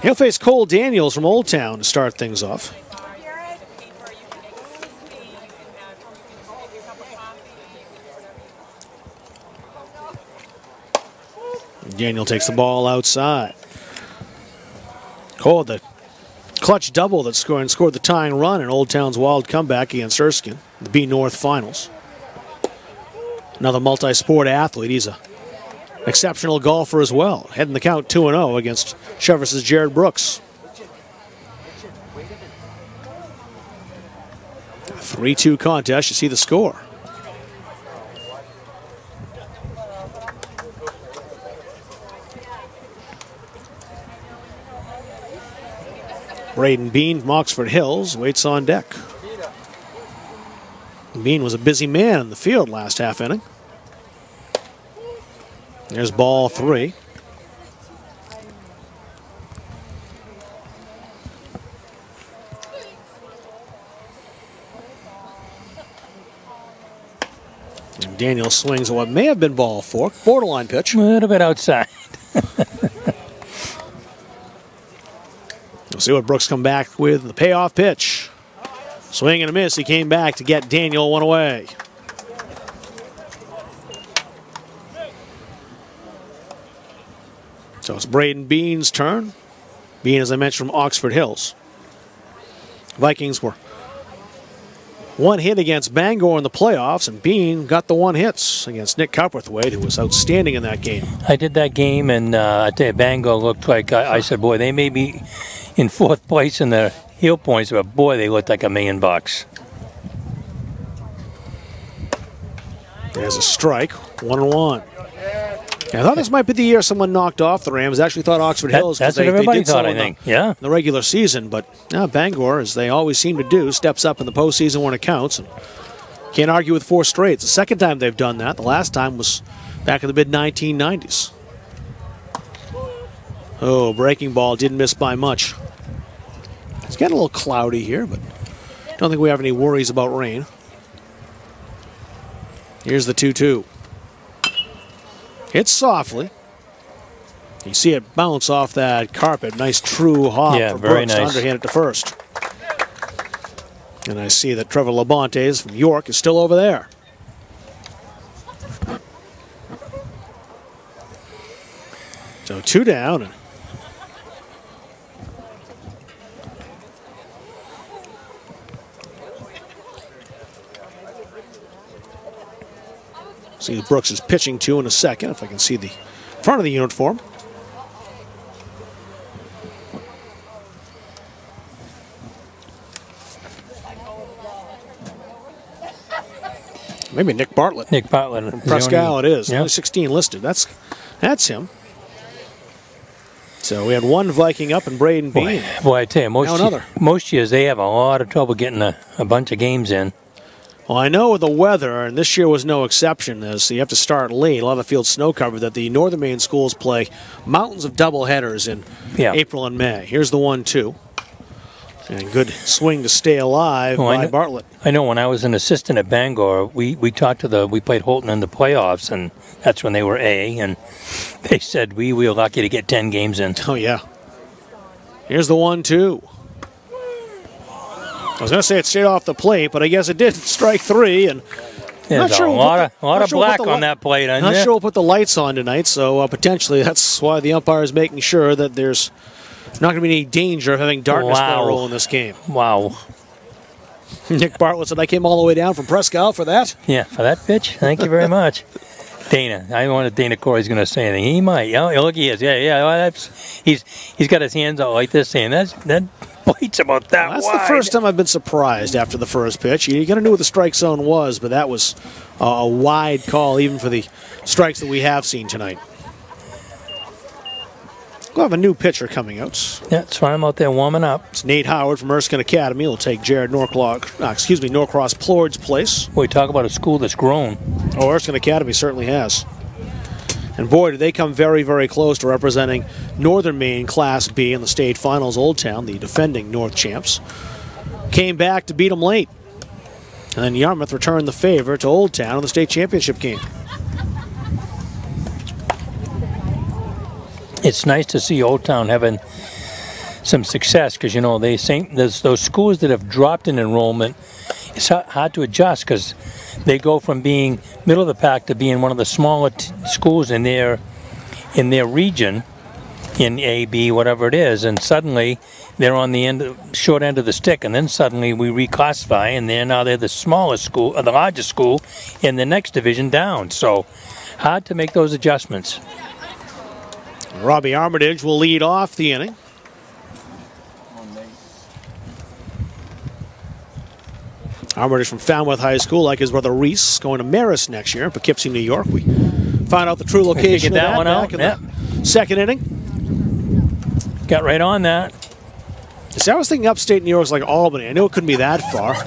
He'll face Cole Daniels from Old Town to start things off. Daniel takes the ball outside. Cole, the clutch double that scored the tying run in Old Town's wild comeback against Erskine, the B North Finals. Another multi-sport athlete. He's an exceptional golfer as well. Heading the count 2-0 against Chevrolet's Jared Brooks. 3-2 contest. You see the score. Braden Bean from Oxford Hills waits on deck. Bean was a busy man in the field last half inning. There's ball 3. And Daniel swings at what may have been ball 4. Borderline pitch. A little bit outside. We'll see what Brooks come back with. The payoff pitch. Swing and a miss. He came back to get Daniel one away. So it's Braden Bean's turn. Bean, as I mentioned, from Oxford Hills. Vikings were 1 hit against Bangor in the playoffs, and Bean got the 1 hits against Nick Copperthwaite, who was outstanding in that game. I did that game, and I tell you, Bangor looked like, I said, boy, they may be in 4th place in the heel points, but boy, they looked like $1 million. There's a strike, 1-1. I thought this might be the year someone knocked off the Rams. I actually thought Oxford Hills. That's what everybody thought, I think. Yeah. In the regular season, but Bangor, as they always seem to do, steps up in the postseason when it counts. And can't argue with 4 straight. It's the second time they've done that. The last time was back in the mid-1990s. Oh, breaking ball didn't miss by much. It's getting a little cloudy here, but I don't think we have any worries about rain. Here's the 2-2. Hit softly. You see it bounce off that carpet. Nice true hop for very Brooks to underhand it to first. And I see that Trevor Labontes from York is still over there. So 2 down. And see Brooks is pitching to in a second, if I can see the front of the uniform. Maybe Nick Bartlett. Nick Bartlett. From Presque Isle it is. Yeah. Only 16 listed. That's him. So we had one Viking up and Braden Bean. Boy, I tell you, Now most years they have a lot of trouble getting a bunch of games in. Well, I know with the weather, and this year was no exception, as you have to start late, a lot of the field snow covered, that the Northern Maine schools play mountains of doubleheaders in April and May. Here's the 1-2. And good swing to stay alive by Bartlett. I know when I was an assistant at Bangor, we played Holton in the playoffs, and that's when they were A, and they said we were lucky to get 10 games in. Oh, yeah. Here's the 1-2. I was going to say it stayed off the plate, but I guess it did strike 3. And there's a lot of black on that plate. Not sure we'll put the lights on tonight, so potentially that's why the umpire is making sure that there's not going to be any danger of having darkness play a role in this game. Wow. Nick Bartlett said, I came all the way down from Presque Isle for that. Yeah, for that pitch. Thank you very much. Dana. I wonder if Dana Corey's going to say anything. He might. Oh, look, he is. Yeah. Well, he's got his hands out like this, saying that plate's about that wide. That's the first time I've been surprised after the first pitch. You got to know what the strike zone was, but that was a wide call, even for the strikes that we have seen tonight. We'll have a new pitcher coming out. Yeah, that's why I'm out there warming up. It's Nate Howard from Erskine Academy. He'll take Jared Norcross Plord's place. We talk about a school that's grown. Oh, Erskine Academy certainly has. And boy, did they come very, very close to representing Northern Maine Class B in the state finals. Old Town, the defending North champs, came back to beat them late. And then Yarmouth returned the favor to Old Town in the state championship game. It's nice to see Old Town having some success because, you know, there's those schools that have dropped in enrollment. It's hard to adjust because they go from being middle of the pack to being one of the smaller schools in their region, in A, B, whatever it is, and suddenly they're on the short end of the stick, and then suddenly we reclassify, and they're the smallest school, or the largest school in the next division down. So hard to make those adjustments. Robbie Armitage will lead off the inning. Armitage from Falmouth High School, like his brother Reese, going to Marist next year in Poughkeepsie, New York. We find out the true location of that back in the second inning. Got right on that. See, I was thinking upstate New York's like Albany. I knew it couldn't be that far. I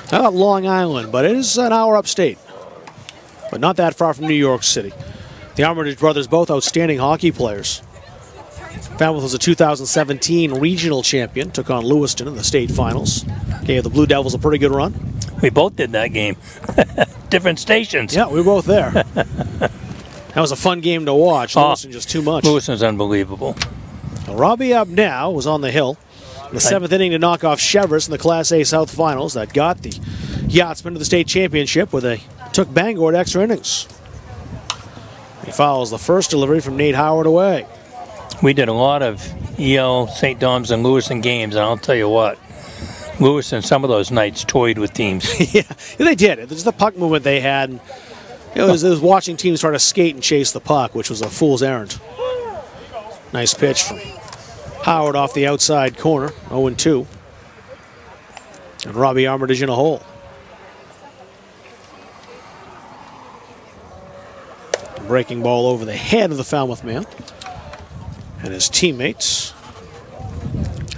thought Long Island, but it is an hour upstate. But not that far from New York City. The Armitage brothers, both outstanding hockey players. Falmouth was a 2017 regional champion, took on Lewiston in the state finals. Gave the Blue Devils a pretty good run. We both did that game. Different stations. Yeah, we were both there. That was a fun game to watch. Lewiston just too much. Lewiston's unbelievable. Robbie Abnow was on the hill in the seventh inning to knock off Cheverus in the Class A South Finals. That got the Yachtsmen to the state championship where they took Bangor to extra innings. He follows the first delivery from Nate Howard away. We did a lot of EL, St. Dom's, and Lewiston games, and I'll tell you what, Lewiston, some of those nights toyed with teams. Yeah, they did. It was the puck movement they had. And it was watching teams try to skate and chase the puck, which was a fool's errand. Nice pitch from Howard off the outside corner, 0-2. And Robbie Armitage in a hole. Breaking ball over the head of the Falmouth man and his teammates.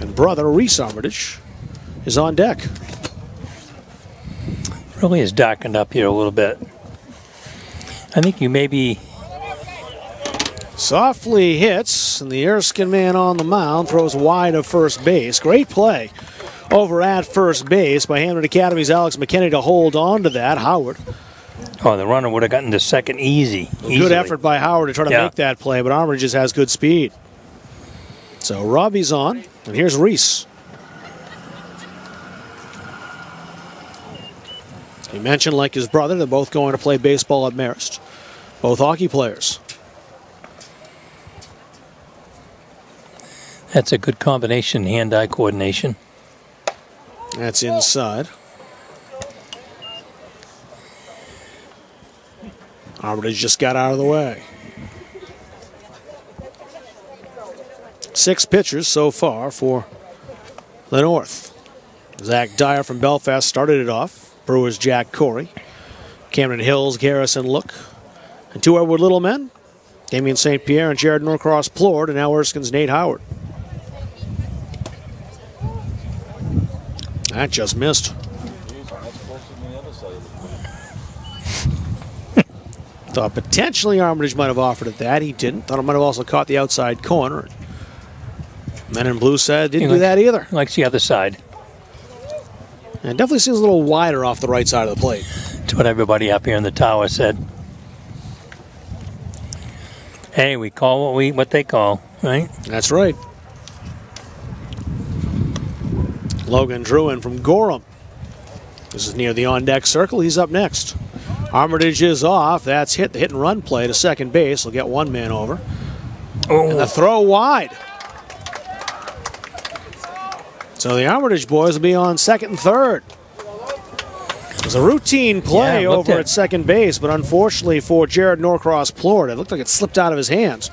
And brother Reese Armitage is on deck. Really is darkened up here a little bit. I think you maybe... Softly hits, and the Erskine man on the mound throws wide of first base. Great play over at first base by Hamden Academy's Alex McKinney to hold on to that. Howard. Oh, the runner would have gotten to second easily. Good effort by Howard to try to make that play, but Armitage just has good speed. So Robbie's on, and here's Reese. He mentioned, like his brother, they're both going to play baseball at Marist. Both hockey players. That's a good combination, hand-eye coordination. That's inside. Armitage just got out of the way. 6 pitchers so far for the North. Zach Dyer from Belfast started it off. Brewers Jack Corey. Cameron Hills, Garrison Look. And 2 Edward Little men. Damian St. Pierre and Jared Norcross Plord, and now Erskine's Nate Howard. That just missed. Thought potentially Armitage might have offered it that. He didn't. Thought it might have also caught the outside corner. Men in Blue said didn't do that either. Likes the other side. And definitely seems a little wider off the right side of the plate. That's what everybody up here in the tower said. Hey, we call what they call, right? That's right. Logan Druin from Gorham. This is near the on-deck circle. He's up next. Armitage is off. That's hit. The hit and run play to second base. Will get one man over. Oh. And the throw wide. So the Armitage boys will be on second and third. It was a routine play over at second base, but unfortunately for Jared Norcross Plord, it looked like it slipped out of his hands.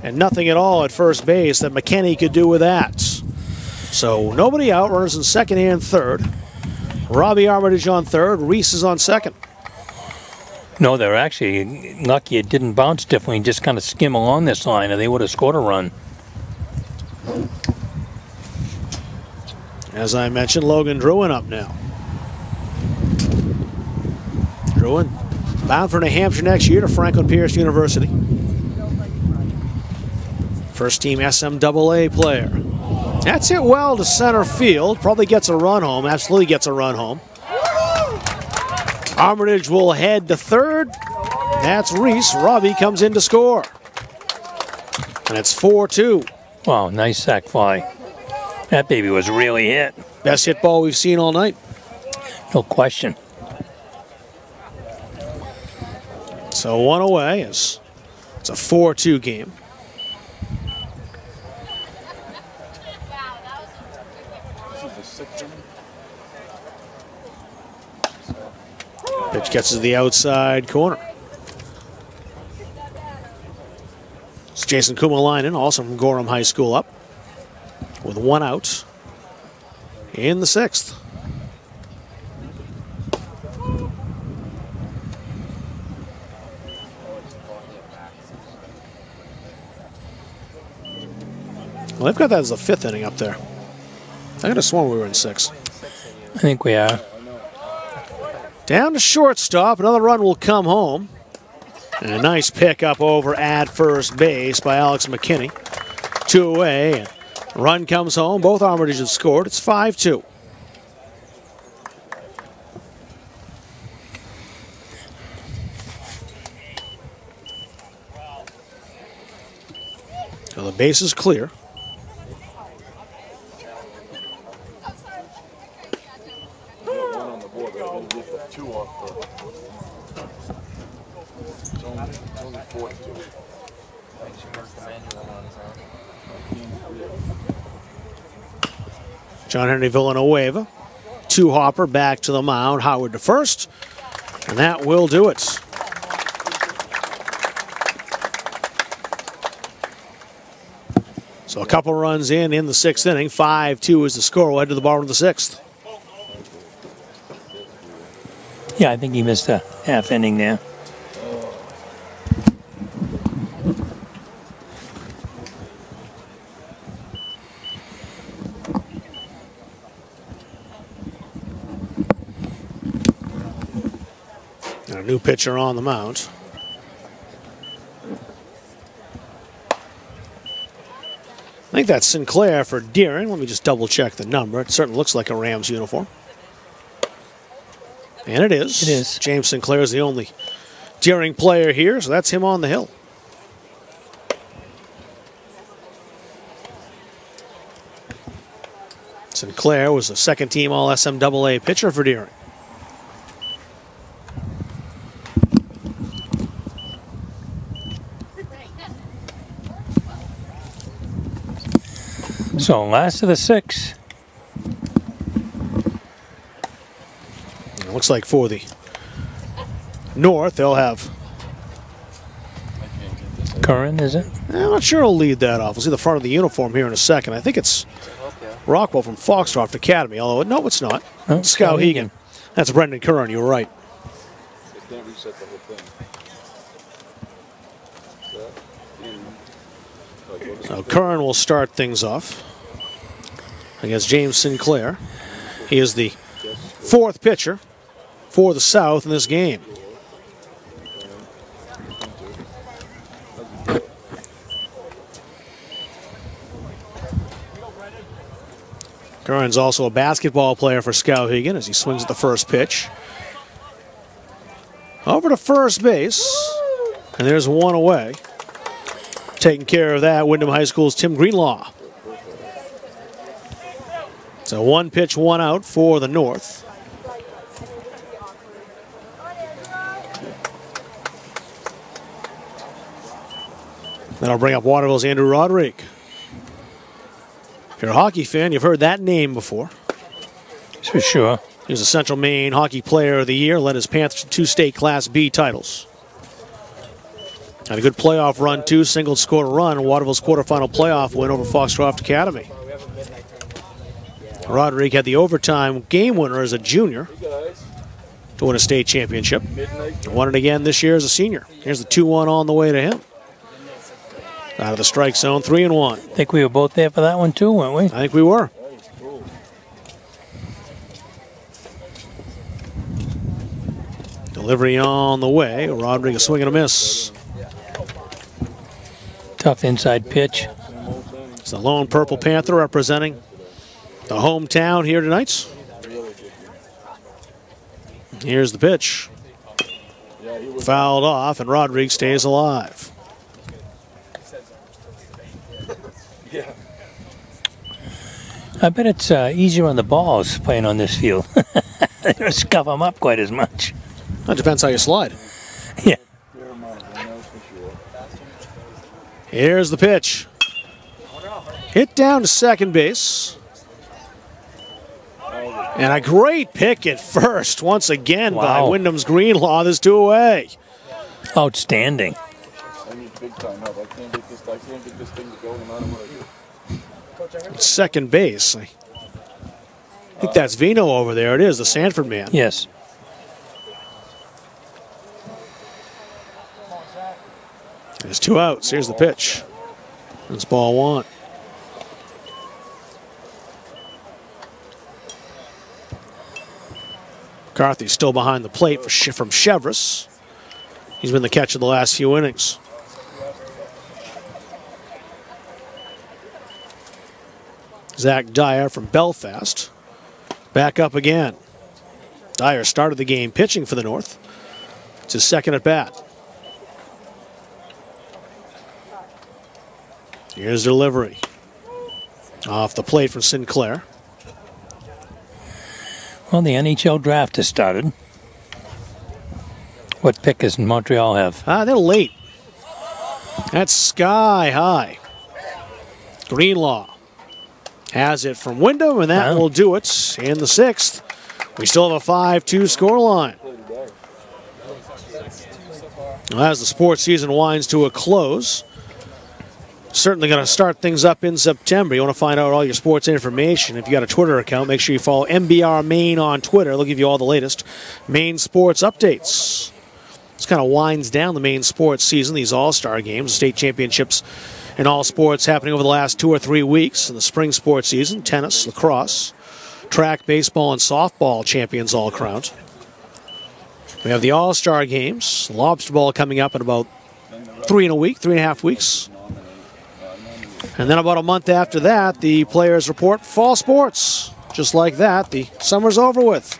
And nothing at all at first base that McKinney could do with that. So nobody out, runners in second and third. Robbie Armitage on third, Reese is on second. No, they're actually lucky it didn't bounce differently and just kind of skim along this line, or they would have scored a run. As I mentioned, Logan Druin up now. Druin bound for New Hampshire next year to Franklin Pierce University. First team SMAA player. That's hit well to center field. Probably gets a run home. Absolutely gets a run home. Armitage will head to third. That's Reese. Robbie comes in to score. And it's 4-2. Wow, nice sac fly. That baby was really hit. Best hit ball we've seen all night. No question. So one away. It's a 4-2 game. Pitch gets to the outside corner. It's Jason Kumalainen, also from Gorham High School, up with one out in the sixth. Well, they've got that as the fifth inning up there. I could have sworn we were in six. I think we are. Down to shortstop. Another run will come home. And a nice pickup over at first base by Alex McKinney. 2 away. And run comes home. Both Armitage have scored. It's 5-2. Now the base is clear. John Henry Villanueva, two-hopper back to the mound. Howard to first, and that will do it. So a couple runs in the sixth inning. 5-2 is the score. We'll head to the bottom of the sixth. Yeah, I think he missed a half inning there. And a new pitcher on the mound. I think that's Sinclair for Deering. Let me just double check the number. It certainly looks like a Rams uniform. And it is. It is. James Sinclair is the only Deering player here, so that's him on the hill. Sinclair was the second team All SMAA pitcher for Deering. So last of the six. It looks like for the North, they'll have... Curran, is it? I'm not sure he'll lead that off. We'll see the front of the uniform here in a second. I think it's Rockwell from Foxcroft Academy, although no, it's not. Oh, Skowhegan. That's Brendan Curran, you were right. They can't reset the whole thing. So Curran will start things off against James Sinclair. He is the fourth pitcher for the South in this game. Curran's also a basketball player for Skowhegan as he swings at the first pitch. Over to first base, and there's one away. Taking care of that, Wyndham High School's Tim Greenlaw. So one pitch, one out for the North. That'll bring up Waterville's Andrew Roderick. If you're a hockey fan, you've heard that name before. For sure. He was a Central Maine Hockey Player of the Year, led his Panthers to 2 state Class B titles. Had a good playoff run, too. Single scored a run in Waterville's quarterfinal playoff win over Foxcroft Academy. Roderick had the overtime game winner as a junior to win a state championship. Won it again this year as a senior. Here's the 2-1 on the way to him. Out of the strike zone, 3-1. I think we were both there for that one too, weren't we? I think we were. Delivery on the way. Roderick a swing and a miss. Tough inside pitch. It's the lone Purple Panther representing the hometown here tonight. Here's the pitch. Fouled off, and Roderick stays alive. I bet it's easier on the balls playing on this field. They don't scuff them up quite as much. That depends how you slide. Yeah. Here's the pitch. Hit down to second base. And a great pick at first once again by Wyndham's Greenlaw. There's 2 away. Outstanding. I need big time help. I can't get this thing to go no matter what I do. Second base. I think that's Vino over there. It is, the Sanford man. Yes. There's 2 outs. Here's the pitch. It's ball 1. McCarthy's still behind the plate from Chevrolet. He's been the catcher the last few innings. Zach Dyer from Belfast. Back up again. Dyer started the game pitching for the North. It's his second at bat. Here's delivery. Off the plate from Sinclair. Well, the NHL draft has started. What pick does Montreal have? They're late. That's sky high. Greenlaw has it from Wyndham, and that will do it in the 6th. We still have a 5-2 scoreline. As the sports season winds to a close, certainly going to start things up in September. You want to find out all your sports information. If you got a Twitter account, make sure you follow MBR Maine on Twitter. They'll give you all the latest Maine sports updates. This kind of winds down the Maine sports season, these all-star games, state championships in all sports happening over the last 2 or 3 weeks. In the spring sports season, tennis, lacrosse, track, baseball, and softball champions all crowned. We have the all-star games, lobster ball coming up in about 3.5 weeks. And then about a month after that, the players report fall sports. Just like that, the summer's over with.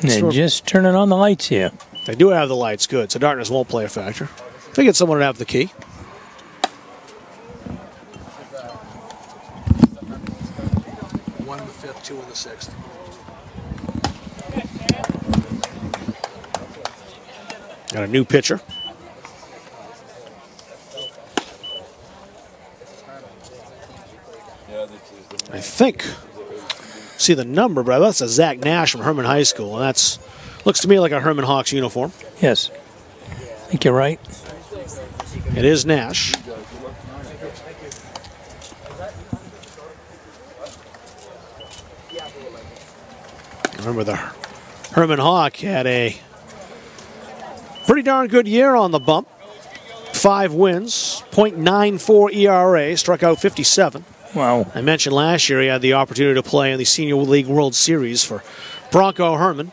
They're just turning on the lights here. They do have the lights, good, so darkness won't play a factor. They get someone to have the key. One in the 5th, 2 in the 6th. Got a new pitcher. I think, see the number, but that's a Zach Nash from Herman High School, and that's looks to me like a Herman Hawks uniform. Yes, I think you're right. It is Nash. Remember, the Herman Hawk had a pretty darn good year on the bump. 5 wins, .94 ERA, struck out 57. Wow. I mentioned last year he had the opportunity to play in the Senior League World Series for Bronco Herman.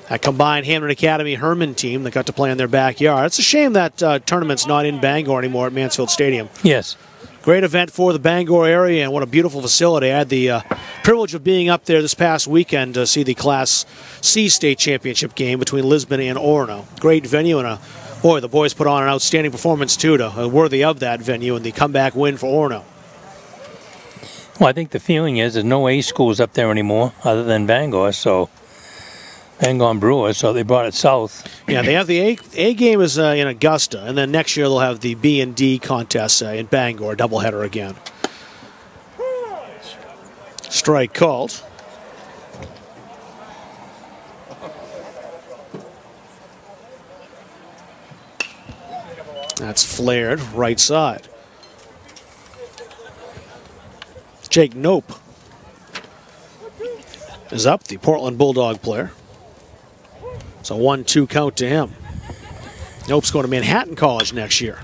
That combined Hamden Academy Herman team that got to play in their backyard. It's a shame that tournament's not in Bangor anymore at Mansfield Stadium. Yes. Great event for the Bangor area, and what a beautiful facility. I had the privilege of being up there this past weekend to see the Class C state championship game between Lisbon and Orono. Great venue, and boy, the boys put on an outstanding performance too, worthy of that venue, and the comeback win for Orono. Well, I think the feeling is there's no A schools up there anymore other than Bangor, so Bangor and Brewers, so they brought it south. Yeah, they have the A game is in Augusta, and then next year they'll have the B and D contest in Bangor, doubleheader again. Strike called. That's flared right side. Jake Nope is up, the Portland Bulldog player. It's a 1-2 count to him. Nope's going to Manhattan College next year.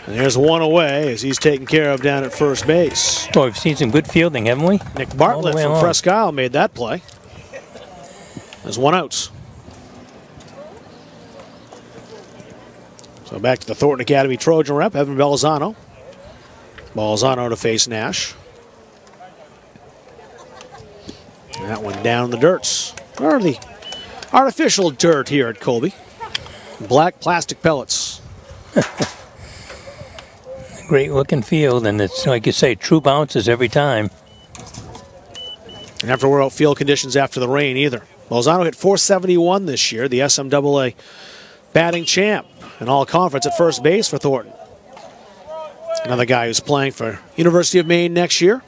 And there's one away as he's taken care of down at first base. Oh, we've seen some good fielding, haven't we? Nick Bartlett from Presque Isle made that play. There's one out. So back to the Thornton Academy Trojan rep, Evan Balzano. Balzano to face Nash. And that one down in the dirt. Or the artificial dirt here at Colby. Black plastic pellets. Great looking field, and it's, like you say, true bounces every time. And never were out field conditions after the rain either. Balzano hit .471 this year, the SMAA batting champ and all conference at first base for Thornton. Another guy who's playing for University of Maine next year.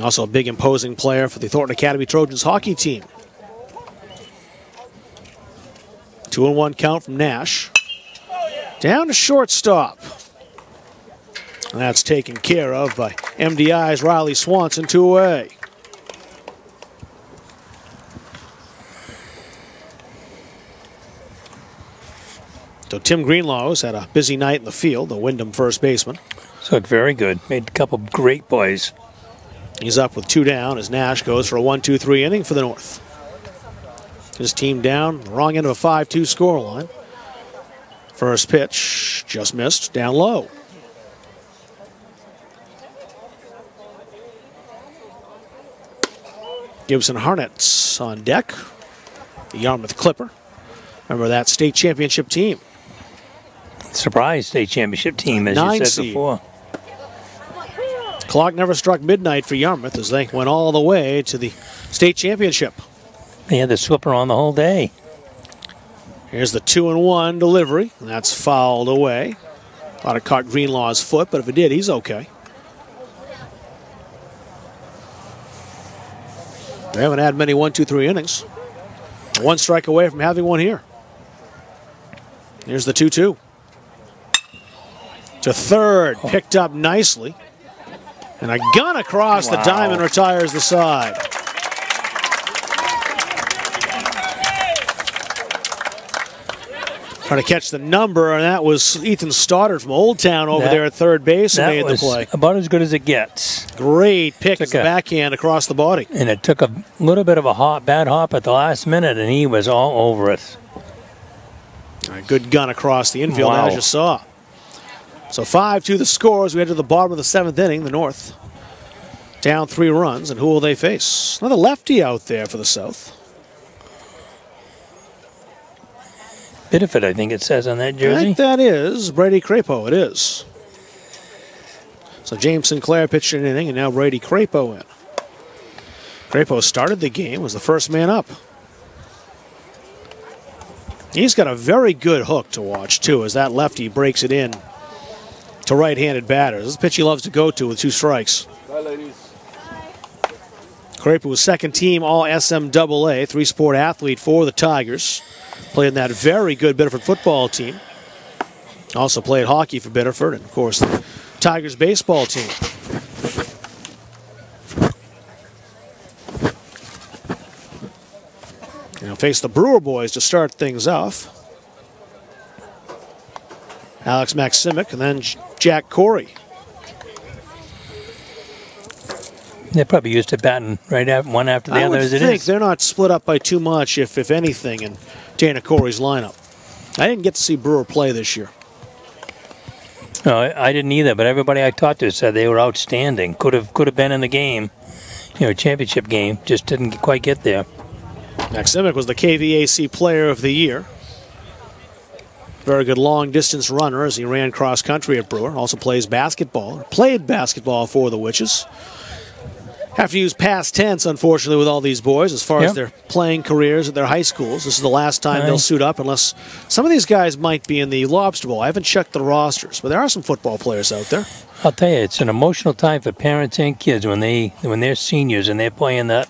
Also a big imposing player for the Thornton Academy Trojans hockey team. 2-1 count from Nash. Down to shortstop. And that's taken care of by MDI's Riley Swanson, 2 away. So Tim Greenlaw's had a busy night in the field, the Wyndham first baseman. So it's very good. Made a couple great plays. He's up with 2 down as Nash goes for a 1-2-3 inning for the North. His team down, wrong end of a 5-2 scoreline. First pitch, just missed, down low. Gibson Harnet's on deck. The Yarmouth Clipper. Remember that state championship team. Surprise state championship team, as you said before. Clock never struck midnight for Yarmouth as they went all the way to the state championship. They had the slipper on the whole day. Here's the 2-1 delivery. And that's fouled away. Thought it caught Greenlaw's foot, but if it did, he's okay. They haven't had many 1-2-3 innings. 1 strike away from having one here. Here's the 2-2. To third, picked up nicely. And a gun across the diamond retires the side. Trying to catch the number, and that was Ethan Stoddard from Old Town over there at third base who made the play. About as good as it gets. Great pick as the backhand across the body. And it took a little bit of a bad hop at the last minute, and he was all over it. A good gun across the infield, as you saw. So 5-2 the score as we head to the bottom of the 7th inning. The North down 3 runs, and who will they face? Another lefty out there for the South. Bideford, I think it says on that jersey. I think that is Brady Crapo. It is. So James Sinclair pitched an inning, and now Brady Crapo in. Crapo started the game, was the first man up. He's got a very good hook to watch, too, as that lefty breaks it in to right-handed batters. This is a pitch he loves to go to with 2 strikes. Bye, ladies. Crapo was second team all SMAA, 3-sport athlete for the Tigers. Played in that very good Biddeford football team. Also played hockey for Biddeford, and of course the Tigers baseball team. And They'll face the Brewer boys to start things off. Alex Maximic and then Jack Corey. They're probably used to batting right after, one after the other as it is. I think they're not split up by too much, if anything, in Dana Corey's lineup. I didn't get to see Brewer play this year. No, I didn't either, but everybody I talked to said they were outstanding. Could have been in the game, championship game. Just didn't quite get there. Maximic was the KVAC Player of the Year. Very good long-distance runner as he ran cross-country at Brewer. Also plays basketball, played basketball for the Witches. Have to use past tense, unfortunately, with all these boys as far as their playing careers at their high schools. This is the last time they'll suit up, unless some of these guys might be in the Lobster Bowl. I haven't checked the rosters, but there are some football players out there. I'll tell you, it's an emotional time for parents and kids when they're seniors and they're playing that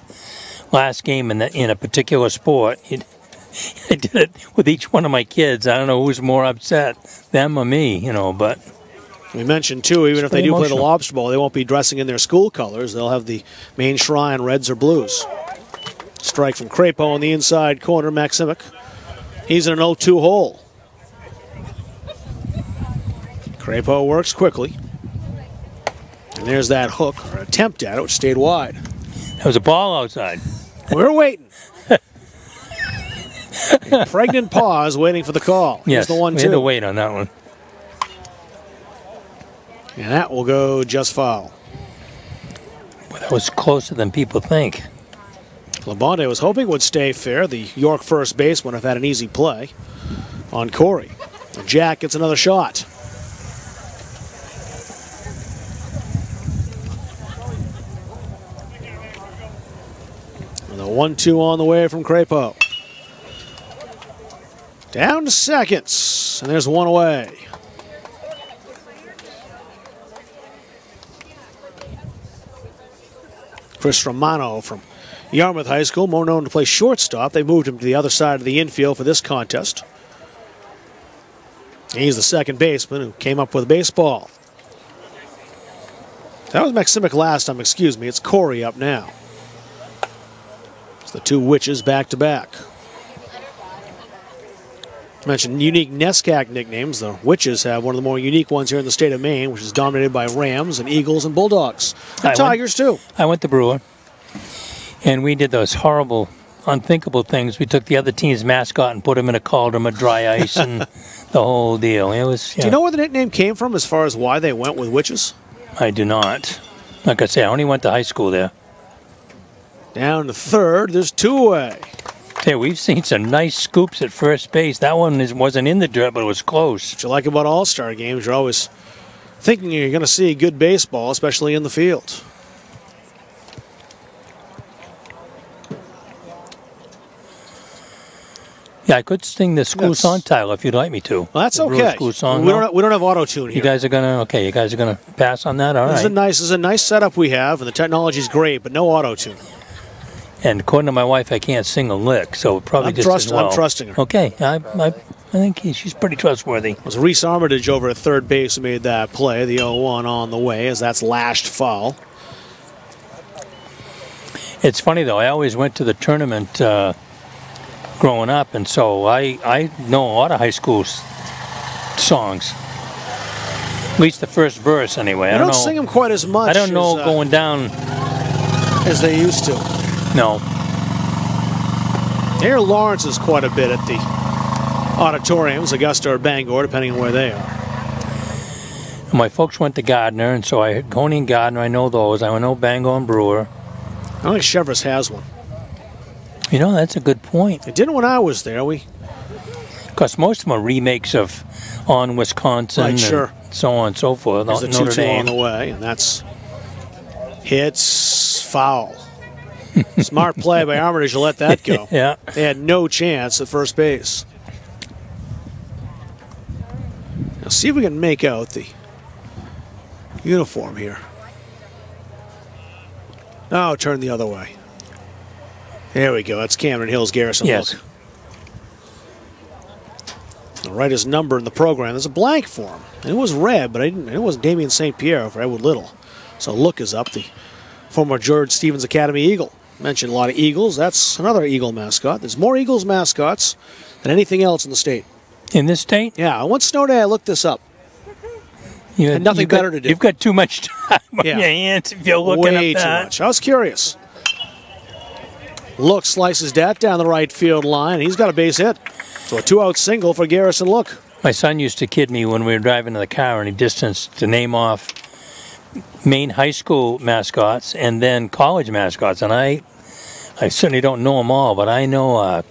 last game in a particular sport. I did it with each one of my kids. I don't know who's more upset, them or me, but... We mentioned, too, even if they do play the Lobster Bowl, they won't be dressing in their school colors. They'll have the main shrine, reds or blues. Strike from Crapo on the inside corner, Maximic. He's in an 0-2 hole. Crapo works quickly. And there's that hook, or attempt at it, which stayed wide. There was a ball outside. We're waiting. A pregnant pause waiting for the call. Yes, Here's the 1-2. we had to wait on that one. And that will go just foul. Well, that was closer than people think. Labonte was hoping it would stay fair. The York first baseman have had an easy play on Corey. And Jack gets another shot. And the 1-2 on the way from Crapo. Down to seconds. And there's one away. Chris Romano from Yarmouth High School, more known to play shortstop. They moved him to the other side of the infield for this contest. He's the second baseman who came up with a baseball. That was Maximic last time, excuse me. It's Corey up now. It's the two Witches back-to-back. Mentioned unique NESCAC nicknames. The Witches have one of the more unique ones here in the state of Maine, which is dominated by Rams and Eagles and Bulldogs. And Tigers, too. I went to Brewer, and we did those horrible, unthinkable things. We took the other team's mascot and put him in a cauldron of dry ice and the whole deal. It was. Do you know where the nickname came from as far as why they went with Witches? I do not. Like I say, I only went to high school there. Down to third. There's two away. Hey, we've seen some nice scoops at first base. That one wasn't in the dirt, but it was close. What you like about all-star games, you're always thinking you're going to see good baseball, especially in the field. Yeah, I could sing the school song title if you'd like me to. Well, that's okay. School song, we don't have auto-tune here. You guys are gonna pass on that? All right. This is a nice setup we have, and the technology's great, but no auto-tune. And according to my wife, I can't sing a lick, so probably just as well. I'm trusting her. Okay, I think she's pretty trustworthy. It was Reese Armitage over at third base who made that play. The 0-1 on the way, as that's lashed foul. It's funny, though. I always went to the tournament growing up, and so I know a lot of high school songs. At least the first verse, anyway. I don't sing them quite as much. I don't know going down as they used to. No. Here Lawrence is quite a bit at the auditoriums, Augusta or Bangor, depending on where they are. My folks went to Gardner, and so Coney and Gardner, I know those. I know Bangor and Brewer. I don't think Chevrolet has one. You know, that's a good point. It didn't when I was there. Because most of them are remakes of On Wisconsin, right, sure. And so on and so forth. There's the 2-2 on the way, and that's hits, foul. Smart play by Armitage to let that go. Yeah. They had no chance at first base. Now see if we can make out the uniform here. Oh, turn the other way. There we go. That's Cameron Hill's Garrison yes. look. I'll write his number in the program. There's a blank for him. And it was red, but it wasn't Damian St. Pierre for Edward Little. So look is up, the former George Stevens Academy Eagle. Mentioned a lot of Eagles. That's another Eagle mascot. There's more Eagles mascots than anything else in the state. In this state? Yeah, one snow day I looked this up. You had nothing better to do. You've got too much time on your hands if you're looking Way up that. too much. I was curious. Look slices that down the right field line. He's got a base hit. So a 2-out single for Garrison Look. My son used to kid me when we were driving in the car any distance to name off Maine high school mascots and then college mascots. And I certainly don't know them all, but I know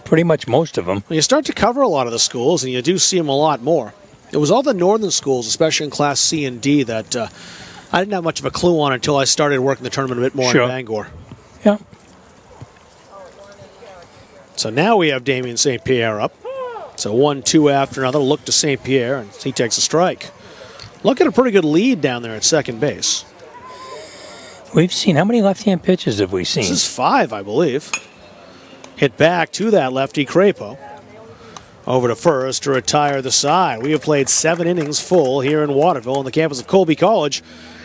pretty much most of them. Well, you start to cover a lot of the schools, and you do see them a lot more. It was all the northern schools, especially in Class C and D, that I didn't have much of a clue on until I started working the tournament a bit more in Bangor. Yeah. So now we have Damien St. Pierre up. So 1-2 after another. Look to St. Pierre, and he takes a strike. Look at a pretty good lead down there at second base. We've seen, how many left-hand pitches have we seen? This is 5, I believe. Hit back to that lefty, Crapo. Over to first to retire the side. We have played 7 innings full here in Waterville on the campus of Colby College.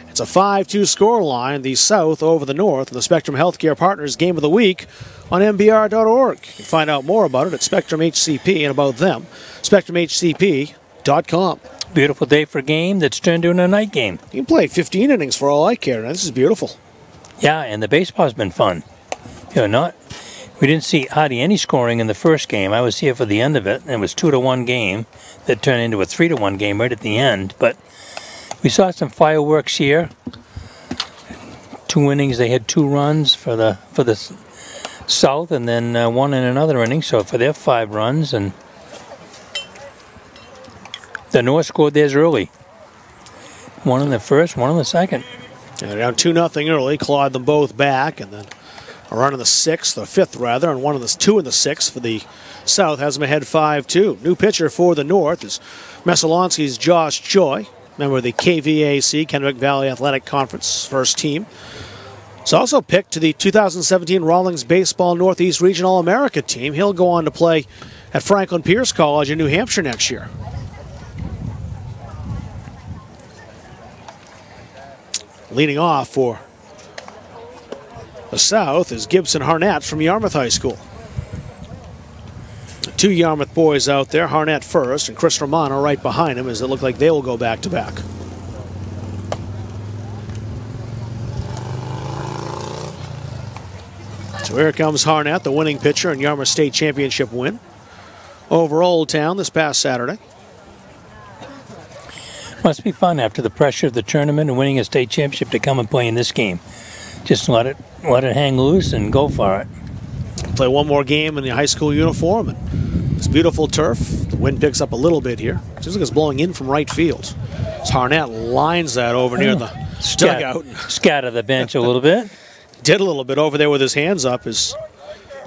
It's a 5-2 score line, the South over the North, and the Spectrum Healthcare Partners Game of the Week on MBR.org. You can find out more about it at Spectrum HCP and about them, SpectrumHCP.com. Beautiful day for a game that's turned into a night game. You can play 15 innings for all I care. This is beautiful. Yeah, and the baseball's been fun. You know, we didn't see hardly any scoring in the first game. I was here for the end of it, and it was 2-1 game that turned into a 3-1 game right at the end. But we saw some fireworks here. 2 innings, they had 2 runs for the South, and then 1 in another inning. So for their 5 runs, and the North scored theirs early. 1 in the first, 1 in the second. Yeah, they're down 2-0 early. Clawed them both back, and then a run in the 6th, or 5th rather, and 2 in the 6th for the South has them ahead 5-2. New pitcher for the North is Mesalonsky's Josh Joy, member of the KVAC, Kennebec Valley Athletic Conference, first team. He's also picked to the 2017 Rawlings Baseball Northeast Region All-America team. He'll go on to play at Franklin Pierce College in New Hampshire next year. Leading off for the South is Gibson Harnett from Yarmouth High School. The 2 Yarmouth boys out there, Harnett first and Chris Romano right behind him, as it looked like they will go back-to-back. So here comes Harnett, the winning pitcher in Yarmouth State Championship win over Old Town this past Saturday. Must be fun after the pressure of the tournament and winning a state championship to come and play in this game. Just let it hang loose and go for it. Play one more game in the high school uniform. And this beautiful turf. The wind picks up a little bit here. Seems like it's blowing in from right field. As Harnett lines that over near the dugout. Scatter the bench a little bit. Did a little bit over there with his hands up as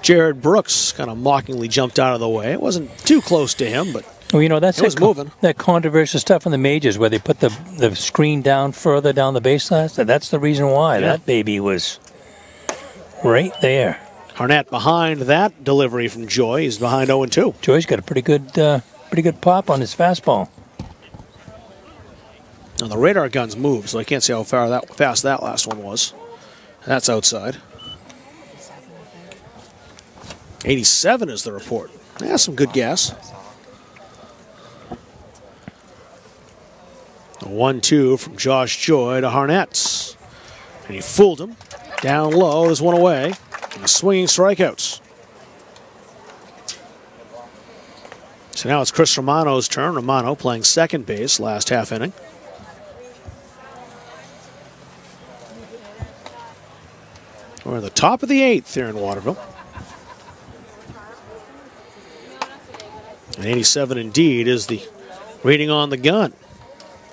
Jared Brooks kind of mockingly jumped out of the way. It wasn't too close to him, but well, you know, that's it was moving. That controversial stuff in the majors where they put the screen down further down the baseline. That's the reason why. Yeah. That baby was right there. Harnett behind that delivery from Joy. He's behind 0-2. Joy's got a pretty good pop on his fastball. Now the radar guns move, so I can't see how fast that last one was. That's outside. 87 is the report. Yeah, some good gas. A 1-2 from Josh Joy to Harnett. And he fooled him. Down low, there's one away. And swinging strikeouts. So now it's Chris Romano's turn. Romano playing second base last half inning. We're at the top of the 8th here in Waterville. And 87 indeed is the reading on the gun.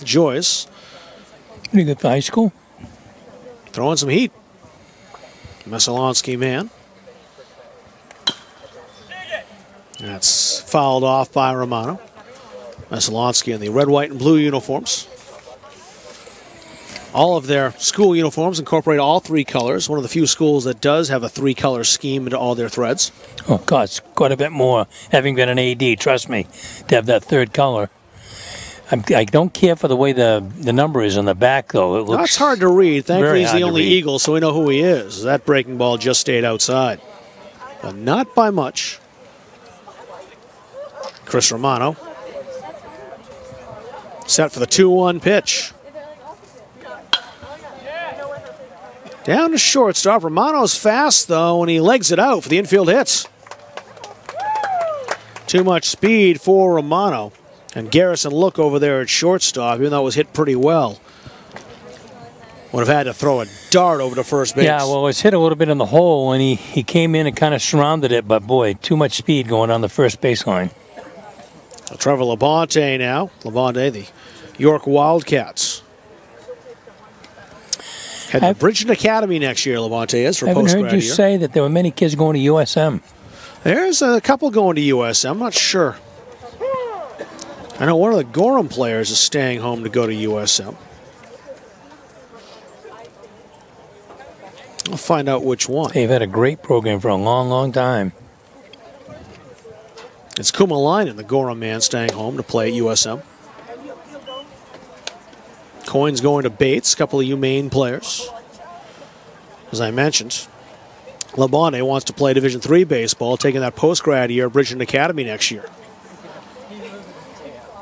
Joyce. Pretty good for high school. Throwing some heat. Mesalonsky man. That's fouled off by Romano. Mesalonsky in the red, white, and blue uniforms. All of their school uniforms incorporate all 3 colors. One of the few schools that does have a 3-color scheme into all their threads. Oh, God, it's quite a bit more. Having been an AD, trust me, to have that 3rd color. I don't care for the way the number is on the back, though. It looks That's hard to read. Thankfully, he's the hard to only read. Eagle, so we know who he is. That breaking ball just stayed outside. But not by much. Chris Romano. Set for the 2-1 pitch. Down to shortstop. Romano's fast, though, and he legs it out for the infield hits. Too much speed for Romano. And Garrison look over there at shortstop, even though it was hit pretty well. Would have had to throw a dart over to first base. Yeah, well, it was hit a little bit in the hole, and he came in and kind of surrounded it, but boy, too much speed going on the first baseline. So Trevor Labonte now. Labonte, the York Wildcats. Heading to Bridgeton Academy next year, Labonte is, for I haven't post-grad heard you year. say that there were many kids going to USM. There's a couple going to USM. I'm not sure. I know one of the Gorham players is staying home to go to USM. I'll find out which one. They've had a great program for a long, long time. It's Kumalainen, the Gorham man, staying home to play at USM. Coins going to Bates, a couple of UMaine players. As I mentioned, Labonte wants to play Division III baseball, taking that post-grad year at Bridgeton Academy next year.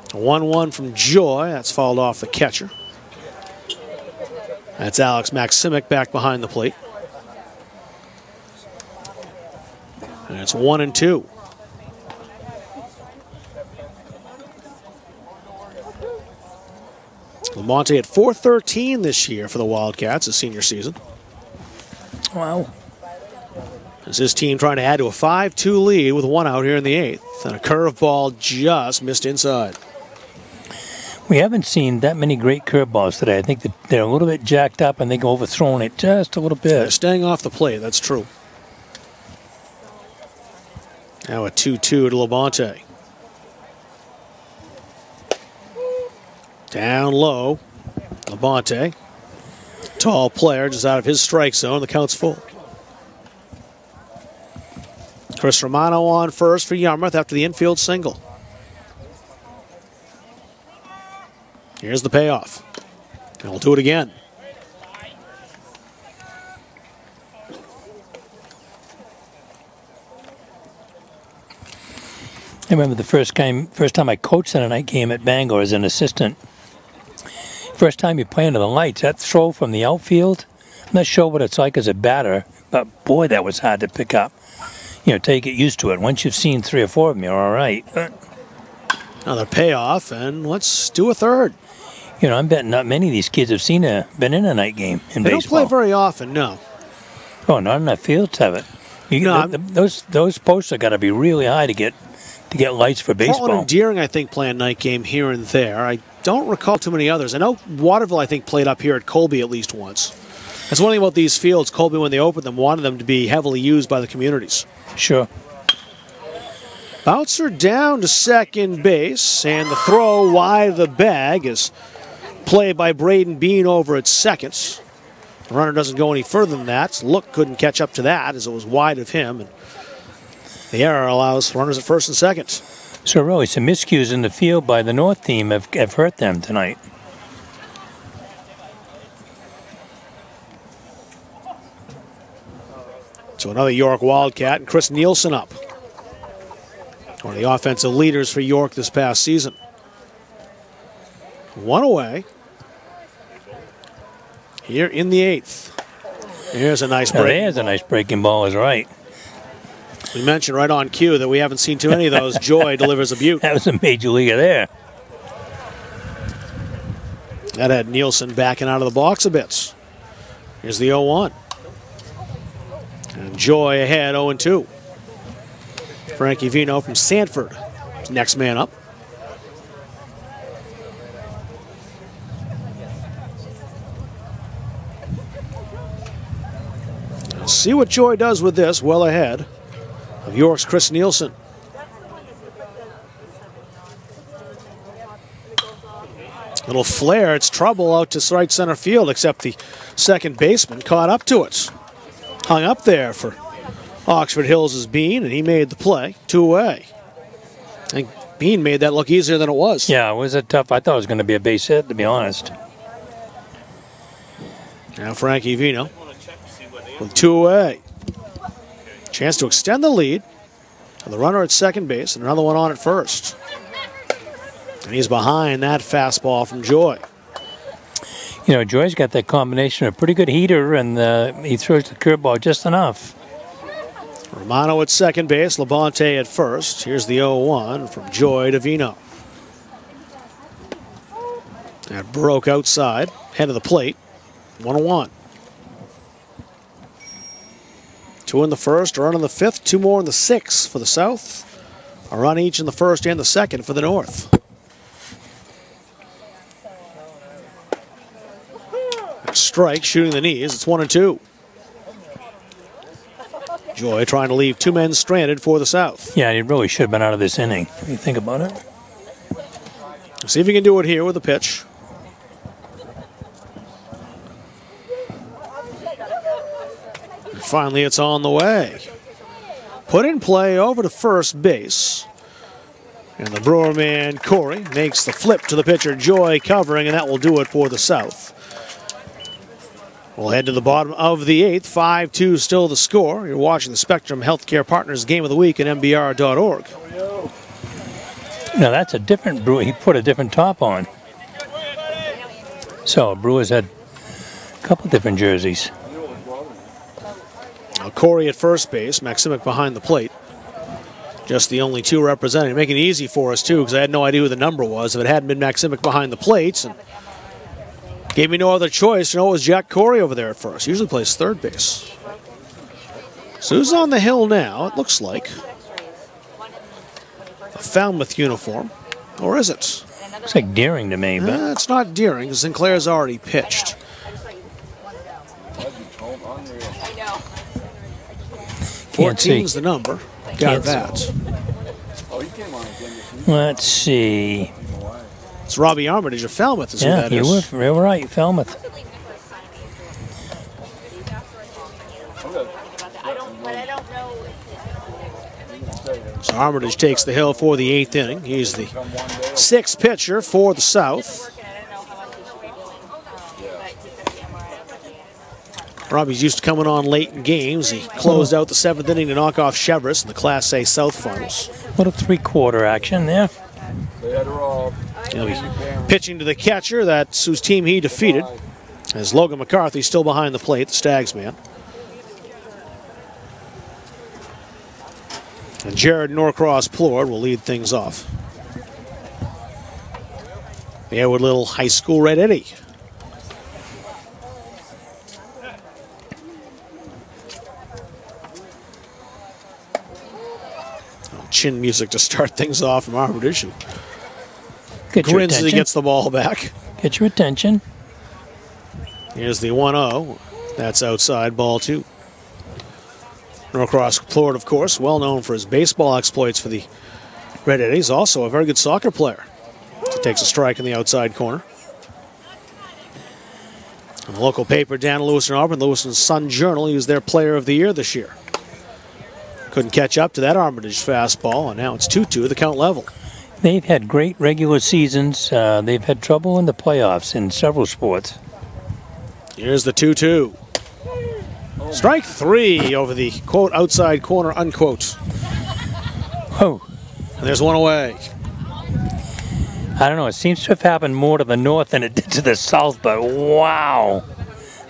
1-1 from Joy. That's fouled off the catcher. That's Alex Maximic back behind the plate. And it's 1-2. Lamonte at .413 this year for the Wildcats, his senior season. Wow. As his team trying to add to a 5-2 lead with one out here in the 8th. And a curveball just missed inside. We haven't seen that many great curveballs today. I think that they're a little bit jacked up and they've overthrown it just a little They're bit. staying off the plate, that's true. Now a 2-2 to Labonte. Down low, Labonte. Tall player, just out of his strike zone. The count's full. Chris Romano on first for Yarmouth after the infield single. Here's the payoff. And we'll do it again. I remember the first time I coached in a night game at Bangor as an assistant. First time you play under the lights, that throw from the outfield, I'm not sure what it's like as a batter, but boy, that was hard to pick up. You know, till you get used to it. Once you've seen 3 or 4 of them, you're all right. Another payoff, and let's do a third. You know, I'm betting not many of these kids have been in a night game in They baseball. don't play very often, no. Oh, not enough fields have it. Those posts have got to be really high to get lights for baseball. Portland and Deering, I think, play a night game here and there. I don't recall too many others. I know Waterville, I think, played up here at Colby at least once. That's one thing about these fields. Colby, when they opened them, wanted them to be heavily used by the communities. Sure. Bouncer down to second base, and the throw wide of the bag is played by Braden Bean over at second. The runner doesn't go any further than that. Look couldn't catch up to that as it was wide of him. And the error allows runners at first and second. So really, some miscues in the field by the North team have hurt them tonight. So another York Wildcat, and Chris Nielsen up. One of the offensive leaders for York this past season. One away. Here in the 8th. Here's a nice Now, break. there's a nice breaking ball, is right. We mentioned right on cue that we haven't seen too many of those. Joy delivers a beaut. That was a major leaguer there. That had Nielsen backing out of the box a bit. Here's the 0-1. And Joy ahead 0-2. Frankie Vino from Sanford. Next man up. Let's see what Joy does with this, well ahead of York's Chris Nielsen. Little flare, it's trouble out to right center field, except the second baseman caught up to it. Hung up there for Oxford Hills' Bean, and he made the play. 2 away. And Bean made that look easier than it was. Yeah, it was a tough. I thought it was going to be a base hit, to be honest. Now Frankie Vino with 2 away. Chance to extend the lead. And the runner at second base and another one on at first. And he's behind that fastball from Joy. You know, Joy's got that combination of a pretty good heater, and he throws the curveball just enough. Romano at second base, Labonte at first. Here's the 0-1 from Joy to Vino. That broke outside, head of the plate, 1-1. 2 in the first, a run in the fifth, 2 more in the sixth for the South. A run each in the first and the second for the North. A strike, shooting the knees, it's 1-2. Joy trying to leave 2 men stranded for the South. Yeah, he really should have been out of this inning, if you think about it. See if he can do it here with a pitch. And finally, it's on the way. Put in play over to first base. And the Brewer man, Corey, makes the flip to the pitcher, Joy, covering, and that will do it for the South. We'll head to the bottom of the 8th. 5-2 still the score. You're watching the Spectrum Healthcare Partners Game of the Week at MBR.org. Now that's a different Brewer. He put a different top on. So Brewers had a couple different jerseys. Now Corey at first base, Maximic behind the plate. Just the only 2 representing. Making it easy for us, too, because I had no idea who the number was. If it hadn't been Maximic behind the plate, and gave me no other choice. You know, it was Jack Corey over there at first. Usually plays third base. So who's on the hill now? It looks like a Falmouth uniform. Or is it? Looks like Deering to me, but It's not Deering, because Sinclair's already pitched. 14's the number. Got that. Let's see. It's Robbie Armitage of Falmouth, is who Yeah, that you is. were right, Falmouth. So Armitage takes the hill for the 8th inning. He's the 6th pitcher for the South. Robbie's used to coming on late in games. He closed out the 7th inning to knock off Chevrolet in the Class A South Finals. Little 3-quarter action there. He'll be pitching to the catcher, that's whose team he defeated, as Logan McCarthy still behind the plate, the Stags man. And Jared Norcross-Plord will lead things off. The Edward Little High School Red Eddie. Chin music to start things off from Armitage, who Get your grins as he attention. gets the ball back. Get your attention. Here's the 1-0. That's outside, ball 2. Norcross-Plord, of course, well known for his baseball exploits for the Red Eddies. Also a very good soccer player. He takes a strike in the outside corner. And the local paper, Dan Lewis and Auburn, Lewis and Sun Journal, he was their player of the year this year. Couldn't catch up to that Armitage fastball, and now it's 2-2, the count level. They've had great regular seasons. They've had trouble in the playoffs in several sports. Here's the 2-2. Strike 3 over the, quote, outside corner, unquote. Oh, And there's one away. I don't know. It seems to have happened more to the north than it did to the south, but wow.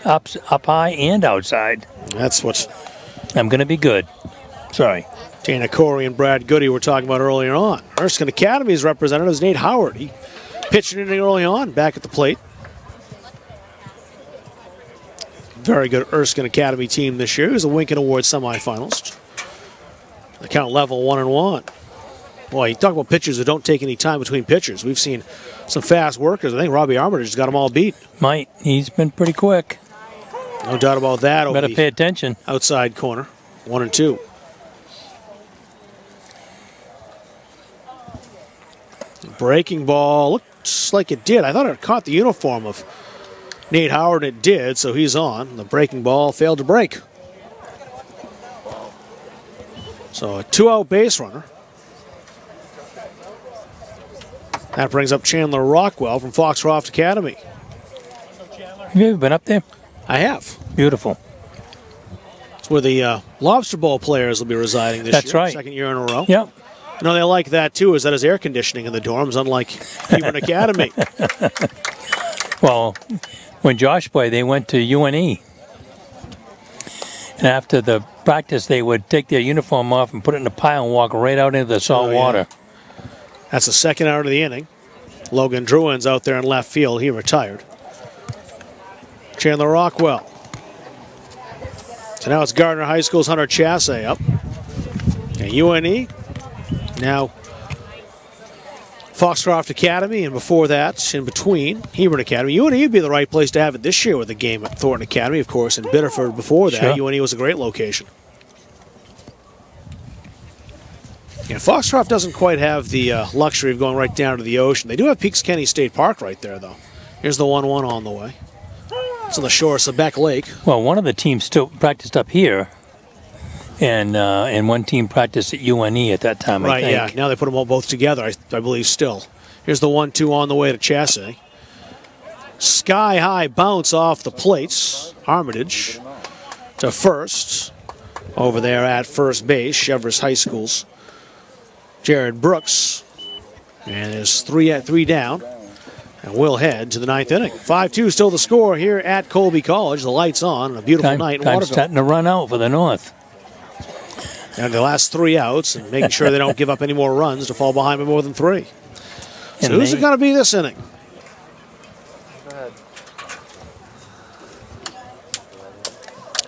Up high and outside. That's what I'm going to be good. Sorry. Dana Corey and Brad Goody were talking about earlier on. Erskine Academy's representative is Nate Howard. He pitched it in early on, back at the plate. Very good Erskine Academy team this year. It was the Winkin Award semifinals. The count level 1-1. Boy, you talk about pitchers who don't take any time between pitchers. We've seen some fast workers. I think Robbie Armitage has got them all beat. Might. He's been pretty quick. No doubt about that. Over Better the pay attention. outside corner, 1-2. Breaking ball looks like it did. I thought it caught the uniform of Nate Howard, and it did, so he's on. The breaking ball failed to break. So a 2-out base runner. That brings up Chandler Rockwell from Foxcroft Academy. Have you ever been up there? I have. Beautiful. It's where the Lobster Bowl players will be residing this year. That's right. Second year in a row. Yep. You know, they like that, too, is that there's air conditioning in the dorms, unlike Hebron Academy. Well, when Josh played, they went to UNE. And after the practice, they would take their uniform off and put it in a pile and walk right out into the salt water. That's the second out of the inning. Logan Druin's out there in left field. He retired. Chandler Rockwell. So now it's Gardner High School's Hunter Chasse up. And UNE, now Foxcroft Academy, and before that, in between, Hebron Academy. UNE would be the right place to have it this year with the game at Thornton Academy, of course, in Biddeford before that. Sure. UNE was a great location. Yeah, Foxcroft doesn't quite have the luxury of going right down to the ocean. They do have Peaks Kenny State Park right there, though. Here's the 1-1 on the way. It's on the shore of Sebec Lake. Well, one of the teams still practiced up here, and one team practiced at UNE at that time, I think. Yeah. Now they put them all both together, I believe, still. Here's the 1-2 on the way to Chasse. Sky-high bounce off the plates. Armitage to first. Over there at first base, Chevrolet High School's Jared Brooks. And there's three down. And we'll head to the ninth inning. 5-2 still the score here at Colby College. The lights on. A beautiful night in Time Waterville. starting to run out for the North. And the last 3 outs and making sure they don't give up any more runs to fall behind by more than 3. So And who's it going to be this inning? Go ahead.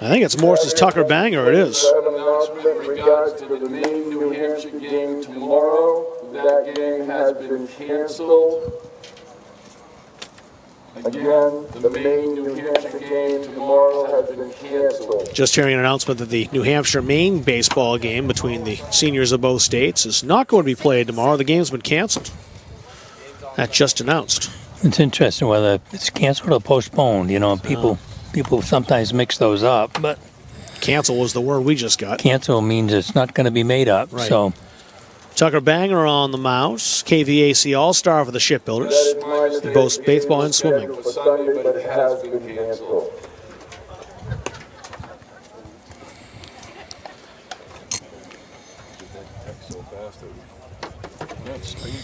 I think it's Morse's Tucker Banger. It is. An announcement in regards to the main New Hampshire game tomorrow. That game has been canceled. Again, the main New Hampshire game tomorrow has been canceled. Just hearing an announcement that the New Hampshire-Maine baseball game between the seniors of both states is not going to be played tomorrow. The game's been canceled. That just announced. It's interesting whether it's canceled or postponed. You know, people sometimes mix those up, but Cancel was the word we just got. cancel means it's not going to be made up. Right. So Tucker Banger on the mouse. KVAC All-Star for the Shipbuilders. In both baseball and swimming. For Sunday, but it has been canceled.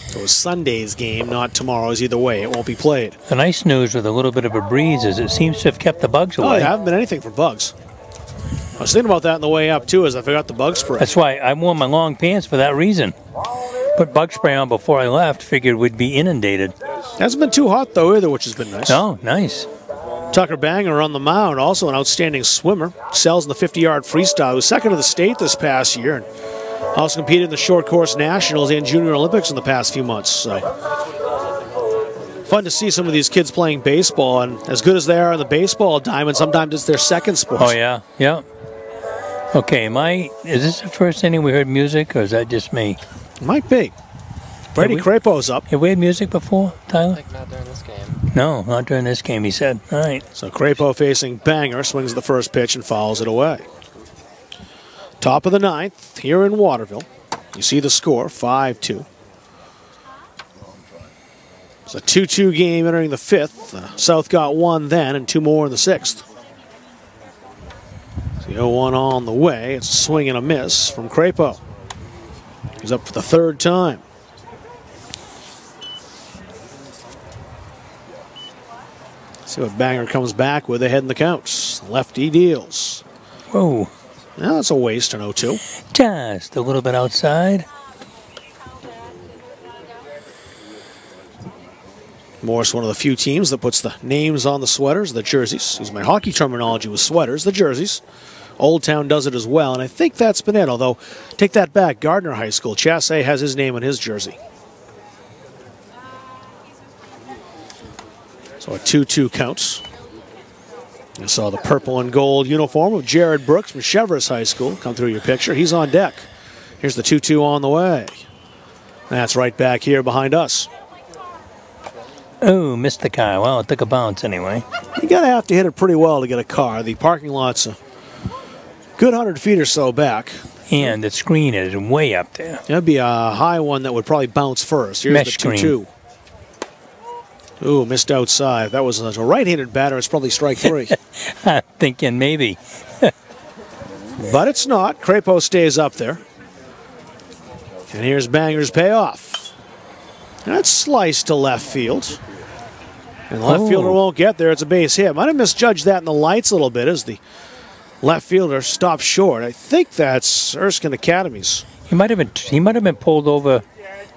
So it's Sunday's game, not tomorrow's. Either way, it won't be played. the nice news with a little bit of a breeze is it seems to have kept the bugs Oh, away. there haven't been anything for bugs. I was thinking about that on the way up, too, as I forgot the bug spray. That's why I wore my long pants for that reason. Put bug spray on before I left. Figured we'd be inundated. Hasn't been too hot, though, either, which has been nice. Oh, nice. Tucker Banger on the mound, also an outstanding swimmer. Excels in the 50-yard freestyle. He was second in the state this past year. And also competed in the short course nationals and junior Olympics in the past few months. So fun to see some of these kids playing baseball. And as good as they are in the baseball diamond, sometimes it's their second sport. Oh, yeah. Yeah. Okay, is this the first inning we heard music, or is that just me? Might be. Brady Crapo's up. Have we had music before, I Tyler? think not during this game. No, not during this game, he said. All right. So Crapo facing Banger, swings the first pitch and fouls it away. Top of the ninth here in Waterville. You see the score, 5-2. It's a 2-2 game entering the fifth. South got one then and 2 more in the sixth. The 0-1 on the way. It's a swing and a miss from Crapo. He's up for the third time. See what Banger comes back with ahead in the counts. Lefty deals. Whoa. Now that's a waste, an 0-2. Just a little bit outside. Morris, one of the few teams that puts the names on the sweaters, the jerseys. Use my hockey terminology with sweaters, the jerseys. Old Town does it as well, and I think that's been it. Although, take that back, Gardner High School. Chasse has his name on his jersey. So a 2-2 counts. You saw the purple and gold uniform of Jared Brooks from Chevrolet High School come through your picture. He's on deck. Here's the 2-2 on the way. That's right back here behind us. Oh, missed the car. Well, it took a bounce anyway. You gotta have to hit it pretty well to get a car. The parking lot's a good 100 feet or so back. And the screen is way up there. That'd be a high one that would probably bounce first. Here's Mesh the 2-2. Ooh, missed outside. If that was a right-handed batter, it's probably strike 3. I'm thinking maybe. But it's not. Crapo stays up there. And here's Banger's payoff. That's sliced to left field. And the left fielder won't get there. It's a base hit. Might have misjudged that in the lights a little bit as the left fielder stopped short. I think that's Erskine Academy's. He might have been pulled over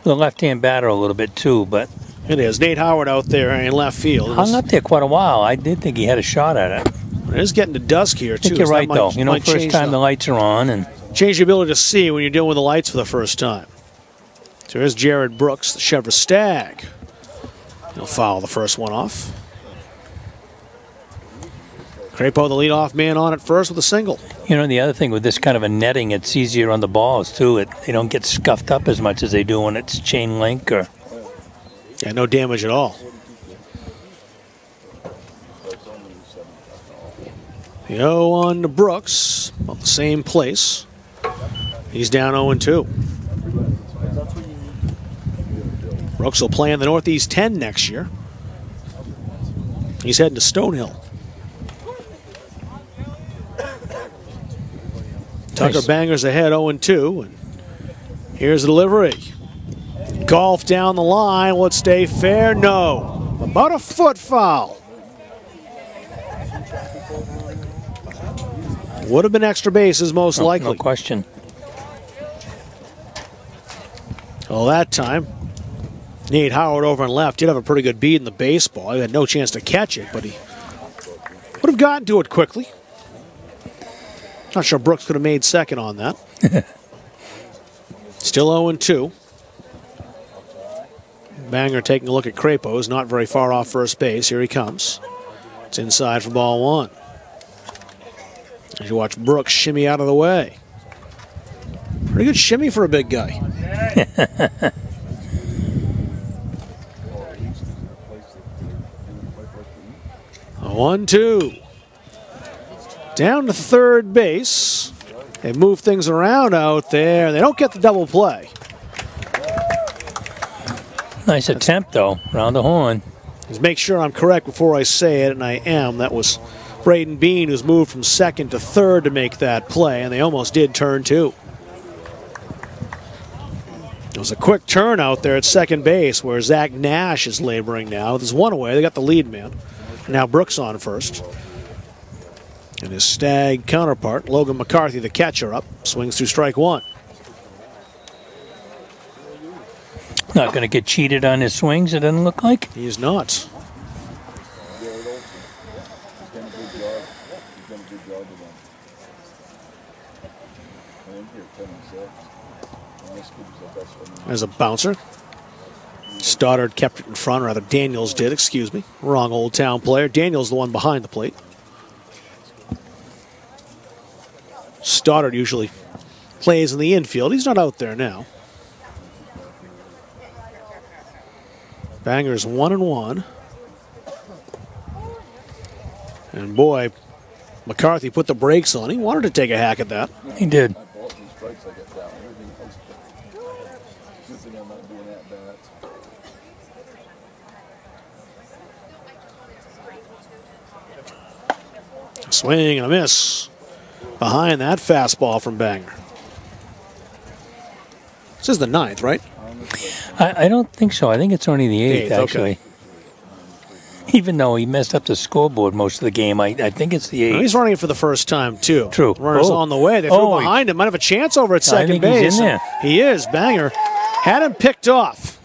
the left-hand batter a little bit too, but It is. Nate Howard out there in left field. hung up there quite a while. I did think he had a shot at it. It is getting to dusk here, I too. think you're so that right, though. You know, might first change time the lights are on, and change the ability to see when you're dealing with the lights for the first time. So here's Jared Brooks, the Chevrolet Stag. He'll foul the first one off. Crapo, the leadoff man, on at first with a single. you know the other thing with this kind of a netting, it's easier on the balls too. They don't get scuffed up as much as they do when it's chain link or. Yeah, no damage at all. The 0 on to Brooks, about the same place. He's down 0-2. Brooks will play in the Northeast 10 next year. He's heading to Stonehill. Tucker Nice. Banger's ahead 0-2. And here's the delivery. Golf down the line. Will it stay fair? No. About a foot foul. Would have been extra bases most likely. No question. Well, that time, Nate Howard over on left did have a pretty good beat in the baseball. He had no chance to catch it, but he would have gotten to it quickly. Not sure Brooks could have made second on that. Still 0-2. Banger taking a look at Crapo's, not very far off first base. Here he comes. It's inside for ball 1. As you watch Brooks shimmy out of the way. Pretty good shimmy for a big guy. 1-2. Down to third base. They move things around out there. They don't get the double play. Nice attempt though, round the horn. Just make sure I'm correct before I say it, and I am. That was Braden Bean, who's moved from second to third to make that play, and they almost did turn 2. It was a quick turn out there at second base where Zach Nash is laboring now. There's one away. They got the lead man. Now Brooks on first. And his Stag counterpart, Logan McCarthy, the catcher, up. Swings through strike 1. Not going to get cheated on his swings, it doesn't look like. He is not. As a bouncer. Stoddard kept it in front, or rather Daniels did, excuse me. Wrong Old Town player. Daniels the one behind the plate. Stoddard usually plays in the infield. He's not out there now. Banger's 1-1. And boy, McCarthy put the brakes on. He wanted to take a hack at that. He did. Swing and a miss behind that fastball from Banger. This is the 9th, right? I don't think so. I think it's only the 8th, Eighth, okay. actually. Even though he messed up the scoreboard most of the game, I think it's the 8th. Well, he's running it for the first time, too. True. Runners Oh. on the way. They threw behind him. Might have a chance over at second think he's base. in there. He is. Banger had him picked off.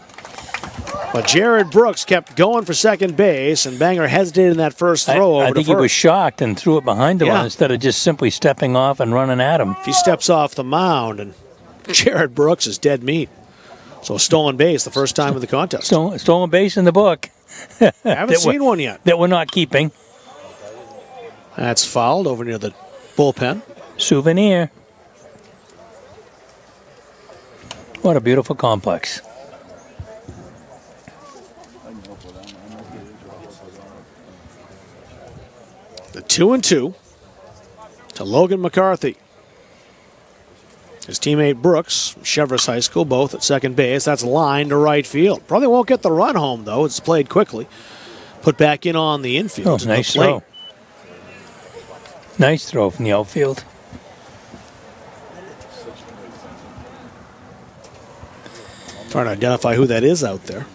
But Jared Brooks kept going for second base, and Banger hesitated in that first throw over I to think he was first. shocked and threw it behind the Yeah. run instead of just simply stepping off and running at him. If he steps off the mound, and Jared Brooks is dead meat. So a stolen base the first time in the contest. Stolen base in the book. I haven't seen one yet. That we're not keeping. That's fouled over near the bullpen. Souvenir. What a beautiful complex. The 2-2 to Logan McCarthy. His teammate Brooks, Chevrolet High School, both at second base. That's line to right field. Probably won't get the run home, though. It's played quickly. Put back in on the infield. Oh, nice throw. Nice throw from the outfield. Trying to identify who that is out there.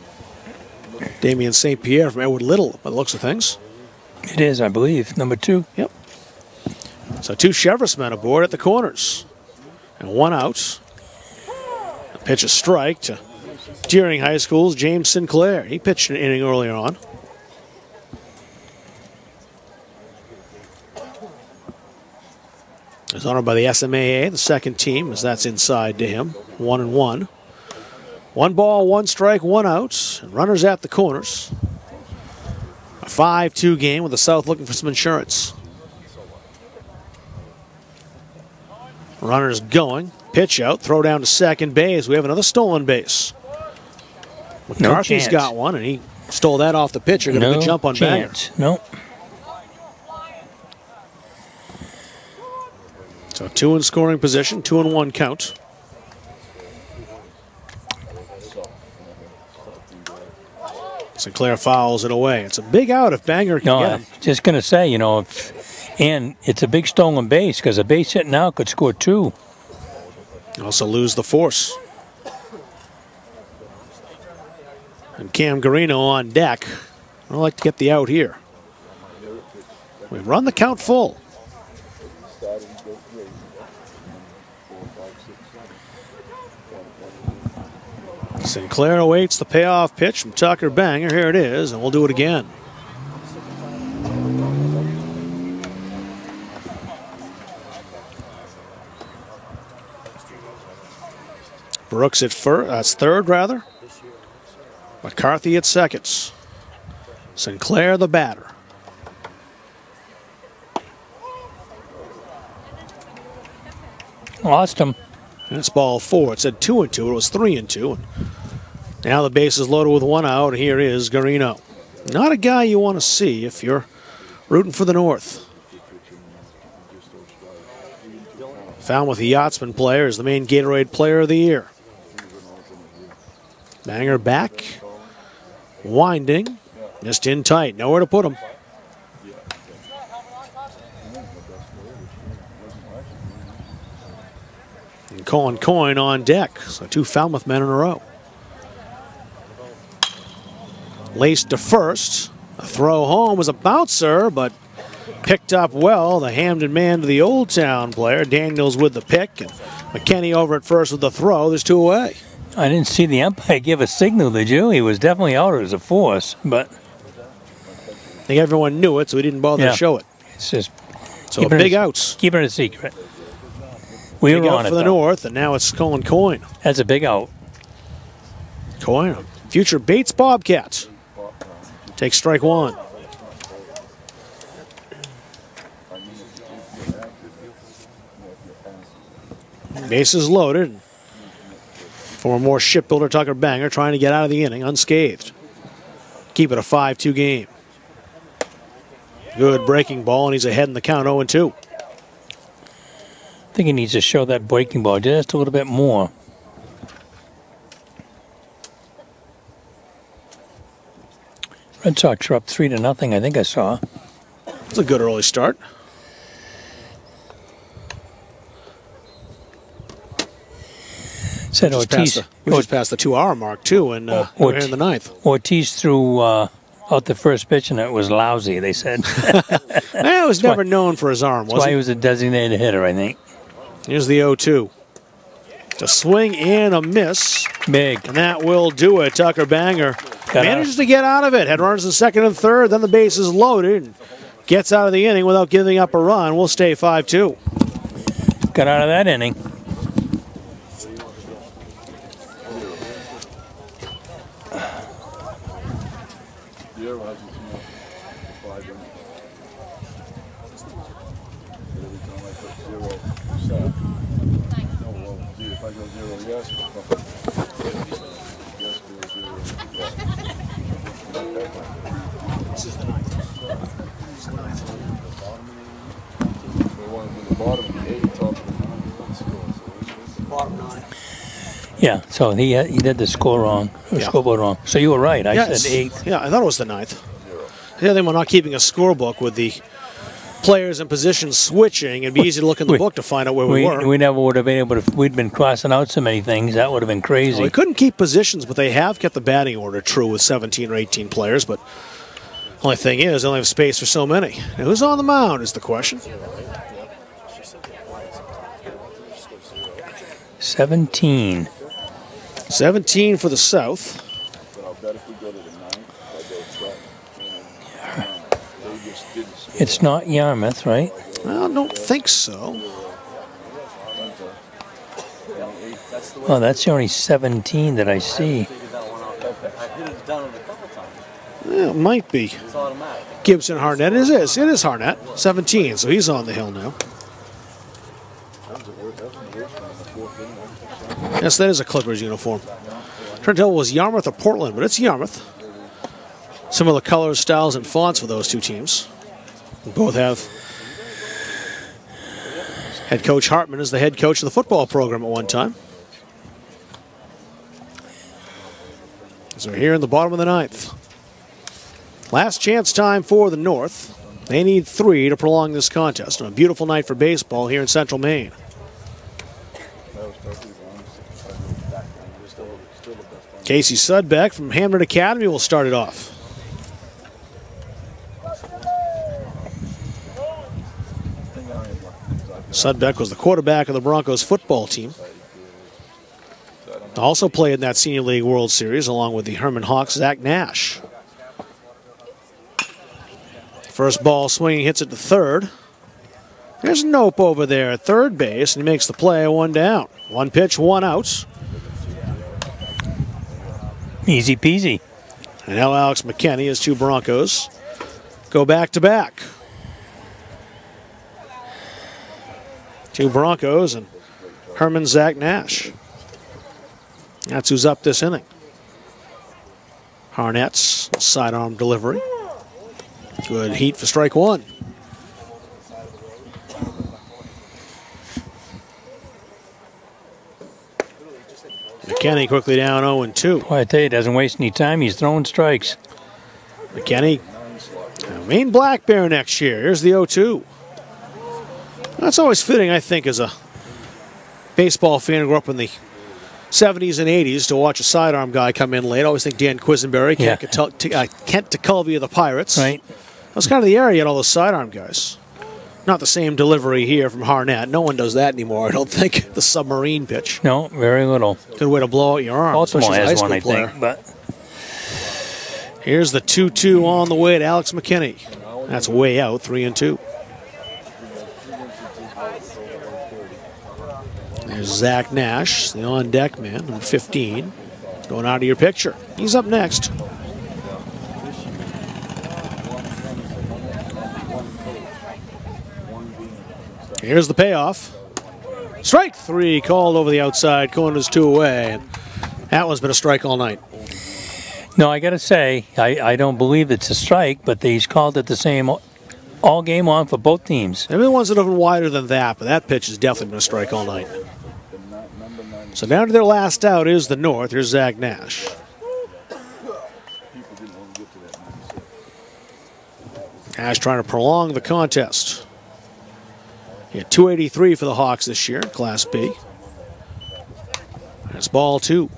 Damian St. Pierre from Edward Little, by the looks of things. It is, I believe, number 2. Yep. So 2 Chevrolet men aboard at the corners. And 1 out. A pitch a strike to Deering High School's James Sinclair. He pitched an inning earlier on. Is honored by the SMAA, the second team, as that's inside to him. 1-1. 1 ball, 1 strike, 1 out. And runners at the corners. A 5-2 game with the South looking for some insurance. Runners going. Pitch out. Throw down to second base. We have another stolen base. McCarthy's got one, and he stole that off the pitcher. Got a good jump on Banger. No. So 2 in scoring position, 2-1 count. Sinclair fouls it away. It's a big out if Banger can get him. I'm just going to say, you know, and it's a big stolen base because a base hit now could score 2. Also lose the force. And Cam Garino on deck. I'd like to get the out here. We run the count full. Sinclair awaits the payoff pitch from Tucker Banger. Here it is, and we'll do it again. Brooks at third, rather. McCarthy at seconds. Sinclair the batter. Lost him. And it's ball 4. It said 2-2. It was 3-2. Now the base is loaded with 1 out, and here is Garino. Not a guy you want to see if you're rooting for the North. Found with the Yachtsman player as the main Gatorade Player of the Year. Banger back. Winding. Missed in tight. Nowhere to put him. And Colin Coyne on deck. So 2 Falmouth men in a row. Laced to first. A throw home was a bouncer, but picked up well. The Hamden man to the Old Town player. Daniels with the pick, and McKenney over at first with the throw. There's 2 away. I didn't see the umpire give a signal, did you? He was definitely out as a force, but I think everyone knew it, so he didn't bother to show it. It's just so a big outs. Keep it a secret. We Big were out on for it, the though. North, and now it's Colin Coyne. That's a big out. Coyne, future Bates Bobcats. Takes strike 1. Bases loaded. Former Morse shipbuilder Tucker Banger trying to get out of the inning unscathed. Keep it a 5-2 game. Good breaking ball, and he's ahead in the count 0-2. I think he needs to show that breaking ball just a little bit more. Red Sox are up 3-0, I think I saw. It's a good early start. Said Ortiz. We just passed the 2-hour mark, too, and we're in the 9th. Ortiz threw out the first pitch, and it was lousy, they said. It was never known for his arm, That's why he was a designated hitter, I think. Here's the 0-2. It's a swing and a miss. Big. And that will do it. Tucker Banger manages to get out of it. Had runners in second and third. Then the base is loaded. And gets out of the inning without giving up a run. We'll stay 5-2. Got out of that inning. Yeah, so he did the score wrong, scoreboard wrong. So you were right. I said 8th. Yeah, I thought it was the 9th. Yeah, they were not keeping a scorebook with the players and positions switching. It'd be easy to look in the book to find out where we were. We never would have been able to. We'd been crossing out so many things. That would have been crazy. Well, they couldn't keep positions, but they have kept the batting order true with 17 or 18 players. But only thing is, they only have space for so many. Now, who's on the mound is the question. 17. 17 for the South. It's not Yarmouth, right? Well, I don't think so. Oh, that's the only 17 that I see. Yeah, it might be. Gibson Harnett. It is Harnett. 17, so he's on the hill now. Yes, that is a Clippers uniform. Trying to tell it was Yarmouth or Portland, but it's Yarmouth. Similar colors, styles, and fonts for those two teams. Both have head coach Hartman as the head coach of the football program at one time. So we're here in the bottom of the 9th. Last chance time for the North. They need 3 to prolong this contest on a beautiful night for baseball here in central Maine. Casey Sudbeck from Hamden Academy will start it off. Sudbeck was the quarterback of the Broncos football team. Also played in that Senior League World Series along with the Herman Hawks, Zach Nash. First ball swinging, hits it to third. There's Nope over there at third base, and he makes the play, 1 down. 1 pitch, 1 out. Easy peasy. And now Alex McKenney, his 2 Broncos, go back to back. 2 Broncos and Herman Zach Nash. That's who's up this inning. Harnett's sidearm delivery. Good heat for strike 1. McKenney quickly down 0-2. Boy, I tell you, he doesn't waste any time. He's throwing strikes. McKenney, Maine Black Bear next year. Here's the 0-2. That's always fitting, I think, as a baseball fan who grew up in the 70s and 80s to watch a sidearm guy come in late. I always think Dan Quisenberry, Kent TeCulvey of the Pirates. Right. That was kind of the area, you had all those sidearm guys. Not the same delivery here from Harnett. No one does that anymore, I don't think. The submarine pitch. No, very little. Good way to blow out your arm. Baltimore especially as a has high school one, I player. think. But Here's the 2-2 on the way to Alex McKinney. That's way out, 3-2. There's Zach Nash, the on-deck man, number 15, going out of your picture. He's up next. Here's the payoff. Strike 3 called over the outside, corners 2 away. And that one's been a strike all night. no, I got to say, I don't believe it's a strike, but he's called it the same all game long for both teams. Maybe the ones that have been wider than that, but that pitch has definitely been a strike all night. So down to their last out is the North. Here's Zach Nash. Nash trying to prolong the contest. He had 283 for the Hawks this year, Class B. That's ball 2.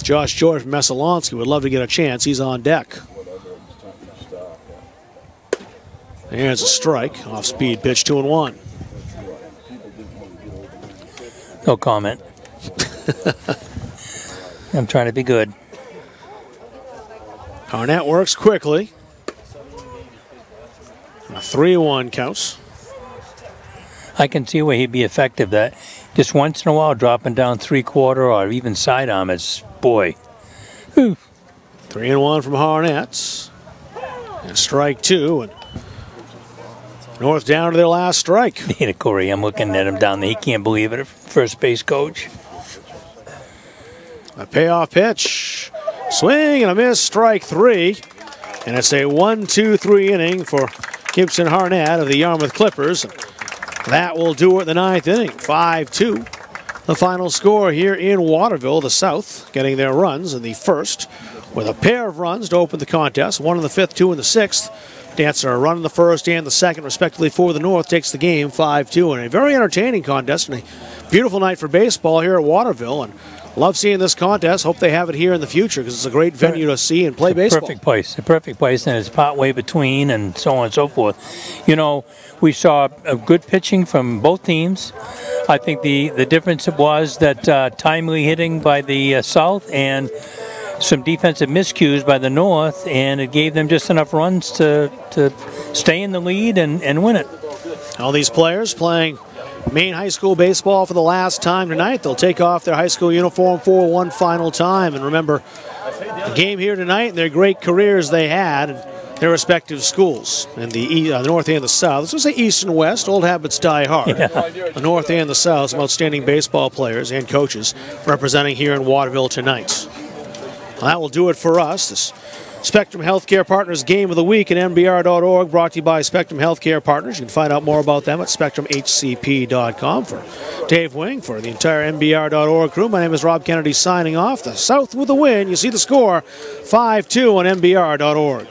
Josh Joy from Messalonsky would love to get a chance. He's on deck. There's a strike. Off-speed pitch, 2-1. No comment. I'm trying to be good. Harnett works quickly. A 3-1 counts. I can see where he'd be effective. That just once in a while, dropping down 3/4 or even sidearm is, boy. Whew. 3-1 from Harnett. And strike 2. And North down to their last strike. Corey, I'm looking at him down there. He can't believe it. First base coach. A payoff pitch. Swing and a miss, strike 3. And it's a 1-2-3 inning for Gibson Harnett of the Yarmouth Clippers. That will do it in the 9th inning. 5-2. The final score here in Waterville, the South getting their runs in the first with a pair of runs to open the contest, 1 in the 5th, 2 in the 6th. To answer a run in the first and the second, respectively, for the North takes the game 5-2. And a very entertaining contest and a beautiful night for baseball here at Waterville. And love seeing this contest. Hope they have it here in the future because it's a great venue to see and play baseball. Perfect place, a perfect place, and it's partway between and so on and so forth. You know, we saw a good pitching from both teams. I think the difference was that timely hitting by the South and some defensive miscues by the North, and it gave them just enough runs to stay in the lead and win it. All these players playing Maine High School baseball for the last time tonight. They'll take off their high school uniform for one final time. And remember, the game here tonight and their great careers they had in their respective schools in the North and the South. Let's just say East and West. Old habits die hard. Yeah. The North and the South, some outstanding baseball players and coaches representing here in Waterville tonight. Well, that will do it for us. This Spectrum Healthcare Partners Game of the Week at MBR.org, brought to you by Spectrum Healthcare Partners. You can find out more about them at SpectrumHCP.com. For Dave Wing, for the entire MBR.org crew, my name is Rob Kennedy signing off. The South with a win. You see the score, 5-2 on MBR.org.